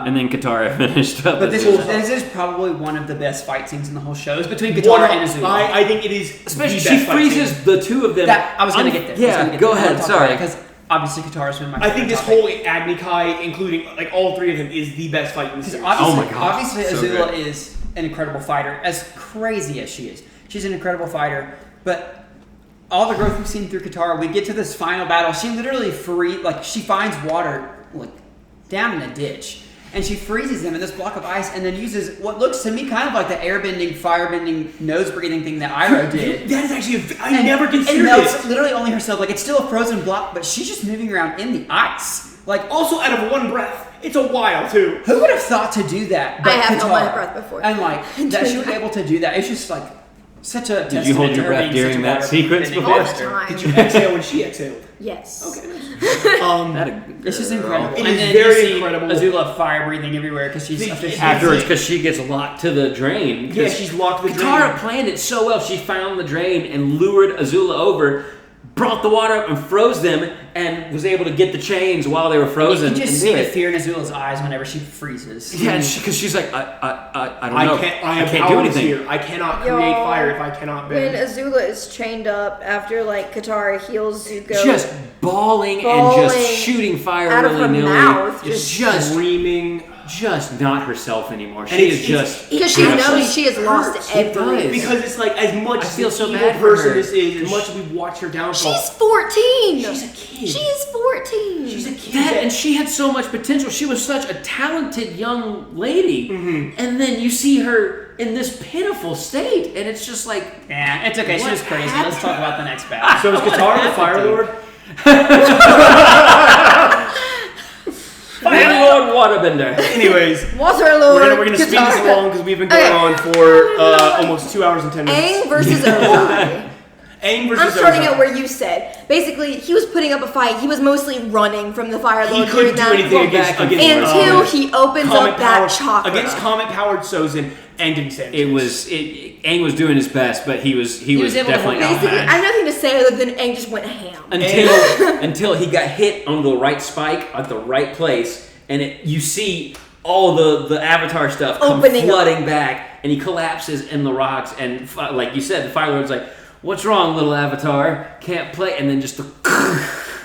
And then Katara finished up. But this is probably one of the best fight scenes in the whole show. It's between Katara and Azula. I think it is. Especially she freezes the two of them. I was going to get there. Yeah, go ahead. Sorry. Because obviously Katara's been my favorite. I think this whole Agni Kai, including like all three of them, is the best fight in the series. Oh my god! Obviously, Azula is an incredible fighter. As crazy as she is, she's an incredible fighter. But all the growth we've seen through Katara, we get to this final battle. She literally she finds water like down in a ditch. And she freezes him in this block of ice and then uses what looks to me kind of like the airbending, firebending, nose-breathing thing that Iroh did. That is actually I never considered it. melts literally only herself. Like, it's still a frozen block, but she's just moving around in the ice. Like, also out of one breath. It's a while, too. Who would have thought to do that? I have held my breath before. And, like, that she was able to do that. It's just, like, such a Did you hold your breath during that sequence before? All the time. Did you exhale when she exhaled? Yes. Okay. It's just incredible. It is very incredible. Azula fire breathing everywhere because she's afterwards because she gets locked to the drain. Yeah, she's locked the drain. Katara planned it so well. She found the drain and lured Azula over, brought the water up and froze them, and was able to get the chains while they were frozen. You can just see the fear in Azula's eyes whenever she freezes. Yeah, because she's like, I don't know. I can't do anything here. I cannot create fire if I cannot bend. When Azula is chained up after like Katara heals Zuko, just bawling and just shooting fire out of her willy-nilly. mouth, just screaming. Just not herself anymore. She is just because she knows she has lost everything. Because it's like as much I feel so evil bad for person her. this is, as much as we watch her downfall. She's 14. She's a kid. She is 14. She's a kid. and she had so much potential. She was such a talented young lady, and then you see her in this pitiful state, and it's just like, yeah, it's okay. She was crazy. Let's talk about the next battle. So is Katara the Fire Lord? Fire Lord Waterbender. Anyways, Water Lord. we're gonna speed this along because we've been going on for almost 2 hours and 10 minutes. Aang versus Ozai. Aang versus I'm starting Ozai. at where you said. Basically, he was putting up a fight. He was mostly running from the Fire Lord. He couldn't do anything against until he opens up that chakra. Against Comet-powered Sozin, Aang didn't stand a chance. Aang was doing his best, but he was definitely Basically, I outmatched. have nothing to say other than Aang just went ham. Until he got hit on the right spike at the right place, and you see all the Avatar stuff come flooding back, and he collapses in the rocks, and like you said, the Fire Lord's like, "What's wrong, little Avatar? Can't play," and then just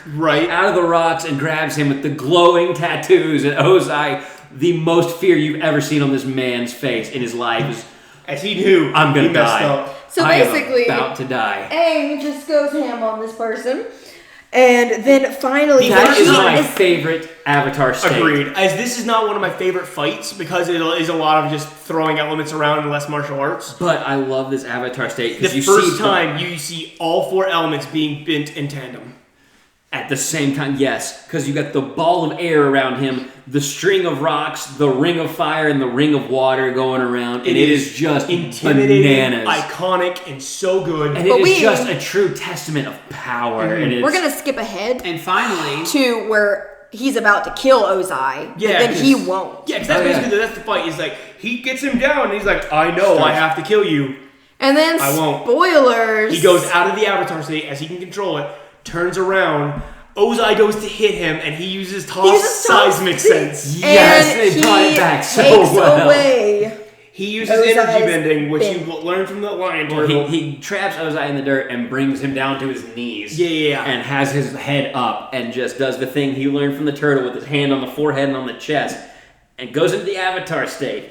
right out of the rocks and grabs him with the glowing tattoos, and Ozai, the most fear you've ever seen on this man's face in his life, as he knew, I'm gonna die. Up. So basically, about to die. Aang just goes ham on this person. And then finally, that is my favorite Avatar state. Agreed. As this is not one of my favorite fights because it is a lot of just throwing elements around and less martial arts. But I love this Avatar state. The first time you see all four elements being bent in tandem. At the same time, yes. Because you got the ball of air around him, the string of rocks, the ring of fire, and the ring of water going around. And it is just intimidating, bananas. Iconic, and so good. And it is just a true testament of power. Mm-hmm. And we're going to skip ahead. And finally, to where he's about to kill Ozai. Yeah. Then he won't. Yeah, because that's basically that's the fight. He's like, he gets him down, and he's like, I know I have to kill you. And then, I won't. Spoilers. He goes out of the Avatar state as he can control it, turns around. Ozai goes to hit him, and he uses toss seismic sense. Yes, they brought it back so well. Away he uses energy bending, which he learned from the lion turtle. He traps Ozai in the dirt and brings him down to his knees. Yeah. And has his head up and just does the thing he learned from the turtle with his hand on the forehead and on the chest. And goes into the Avatar state.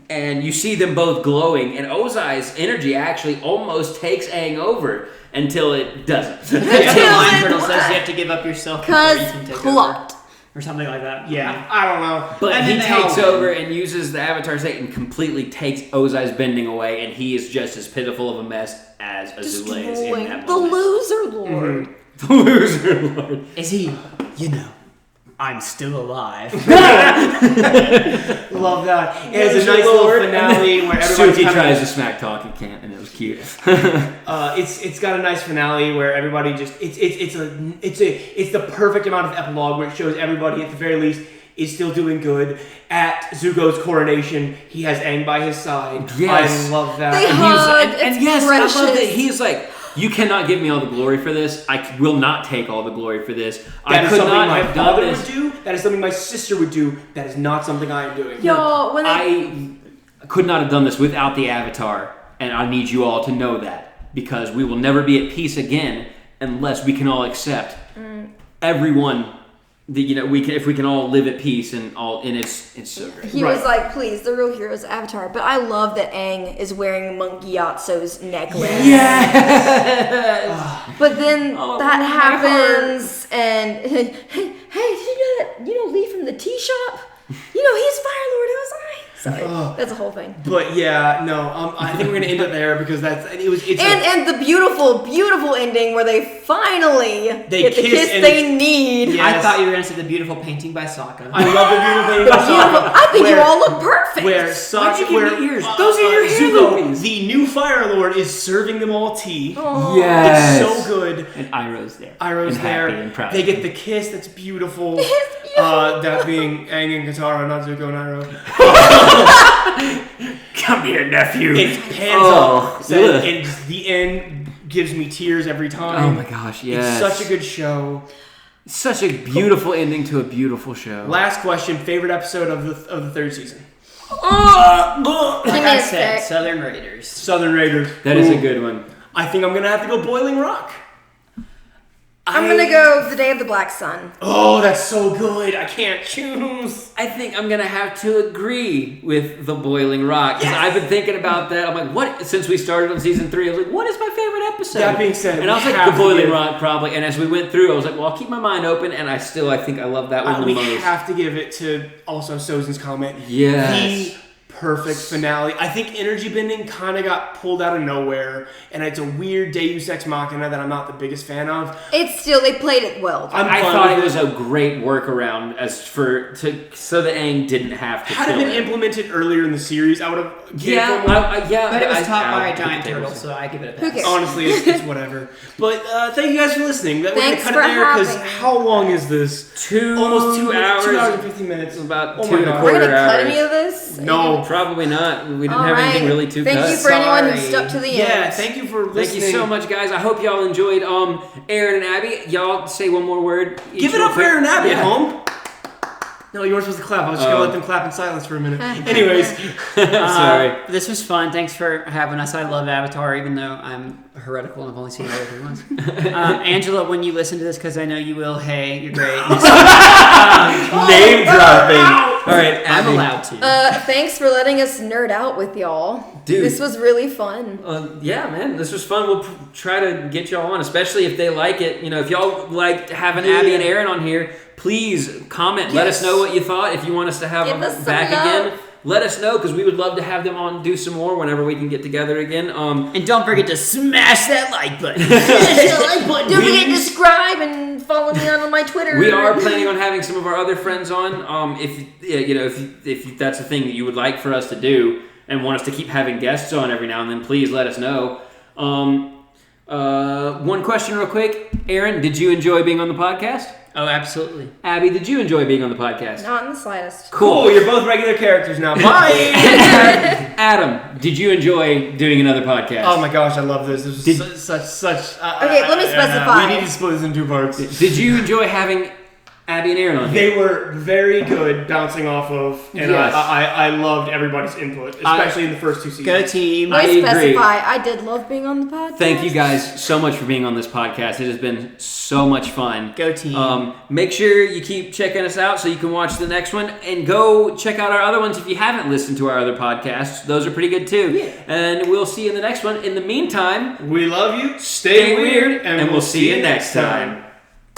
And you see them both glowing, and Ozai's energy actually almost takes Aang over until it doesn't. Until Lion Turtle says you have to give up yourself before you can take plot. over. Or something like that. Yeah, I don't know. But and he takes over and uses the Avatar state and completely takes Ozai's bending away, and he is just as pitiful of a mess as Azula is in that moment. The loser lord. The loser lord. Is he, I'm still alive. Love that. It has a nice little finale where everybody tries to smack talk, he can't, and it was cute. It's got a nice finale where everybody just it's the perfect amount of epilogue where it shows everybody at the very least is still doing good. At Zuko's coronation, he has Aang by his side. Yes. I love that. They hug. It's yes, precious. I love that he's like, you cannot give me all the glory for this. I will not take all the glory for this. That I is could something not my have done father this. would do. That is something my sister would do. That is not something I am doing. Y'all, when I could not have done this without the Avatar, and I need you all to know that, because we will never be at peace again unless we can all accept everyone. If we can all live at peace and it's so great. he was like, please, the real hero is Avatar. But I love that Aang is wearing Monkey Yatso's necklace. Yes. But then Oh, that my happens, and hey, did you know that Lee from the tea shop? He's Fire Lord. It was I. Sorry, that's a whole thing. But yeah, no, I think we're gonna end it there because And the beautiful, beautiful ending where they finally get the kiss they need. Yes. I thought you were going to say the beautiful painting by Sokka. I love the beautiful thing about Sokka. I think you all look perfect. Where Sokka, Those are your hair Zuko, loopies. the new Fire Lord, is serving them all tea. Oh. Yes. It's so good. And Iroh's there. Iroh's And there. happy and proud. They get the kiss. That's beautiful. That being Aang and Katara, not Zuko and Iroh. Come here, nephew. It pans up. And the end gives me tears every time. Oh my gosh, yes. It's such a good show. Such a beautiful ending to a beautiful show. Last question: favorite episode of the third season? Like I a said, sec. Southern Raiders. Southern Raiders. That is a good one. I think I'm gonna have to go Boiling Rock. I'm gonna go The Day of the Black Sun. Oh, that's so good. I can't choose. I think I'm gonna have to agree with the Boiling Rock, because Yes. I've been thinking about that. I'm like, what? Since we started on season 3, I was like, what is my favorite episode? That being said, and I was we like, have the to Boiling give- Rock probably. And as we went through, I was like, well, I'll keep my mind open, and I think I love that one the We most. have to give it to also Sozin's comment. Yes. The perfect finale. I think energy bending kind of got pulled out of nowhere, and it's a weird Deus Ex Machina that I'm not the biggest fan of. It's still, they played it well. I fine thought with it was a great workaround so that Aang didn't have to Had it kill been him. implemented earlier in the series, I would have. Yeah, But it was taught by I'll a giant take the turtle, tables. so I give it a Who pass. cares? Honestly, it's whatever. But thank you guys for listening. We're Thanks gonna cut for it there because having me. how long is this? Almost 2 hours. 2 hours and 15 minutes. About Oh 2 my and a God. We're quarter gonna cut hours. any of this? No. Probably not. We didn't All have anything right. really to Thank cut. you for anyone who Sorry. stuck to the end. Yeah, thank you for listening. Thank you so much, guys. I hope y'all enjoyed. Aaron and Abby, y'all say one more word. Give it up for Aaron and Abby at Yeah. home. No, you weren't supposed to clap. I was just gonna let them clap in silence for a minute. Anyways, Sorry. This was fun. Thanks for having us. I love Avatar, even though I'm heretical and I've only seen it every once. Angela, when you listen to this, because I know you will, hey, you're great. Name dropping. All right, I'm Abby. allowed to. Thanks for letting us nerd out with y'all. Dude. This was really fun. Yeah, man, this was fun. We'll try to get y'all on, especially if they like it. If y'all like having Abby and Aaron on here, please comment. Let us know what you thought. If you want us to have Give them us some back love. again, let us know, because we would love to have them on, do some more whenever we can get together again. And don't forget to smash that like button. Don't forget to subscribe and follow me on my Twitter. We are planning on having some of our other friends on. If that's a thing that you would like for us to do and want us to keep having guests on every now and then, please let us know. One question real quick. Aaron, did you enjoy being on the podcast? Oh, absolutely. Abby, did you enjoy being on the podcast? Not in the slightest. cool. You're both regular characters now. Bye. Adam, did you enjoy doing another podcast? Oh my gosh, I love this. This was such. Okay, let me specify. We need to split this in 2 parts. Did you enjoy having Abby and Aaron on here? They were very good bouncing off of, and Yes. I loved everybody's input, especially in the first 2 seasons. Go team. I Let me agree. specify. I did love being on the podcast. Thank you guys so much for being on this podcast. It has been so much fun. Go team. Make sure you keep checking us out so you can watch the next one, and go check out our other ones if you haven't listened to our other podcasts. Those are pretty good too. Yeah. And we'll see you in the next one. In the meantime, We love you. Stay weird, and we'll see you next time.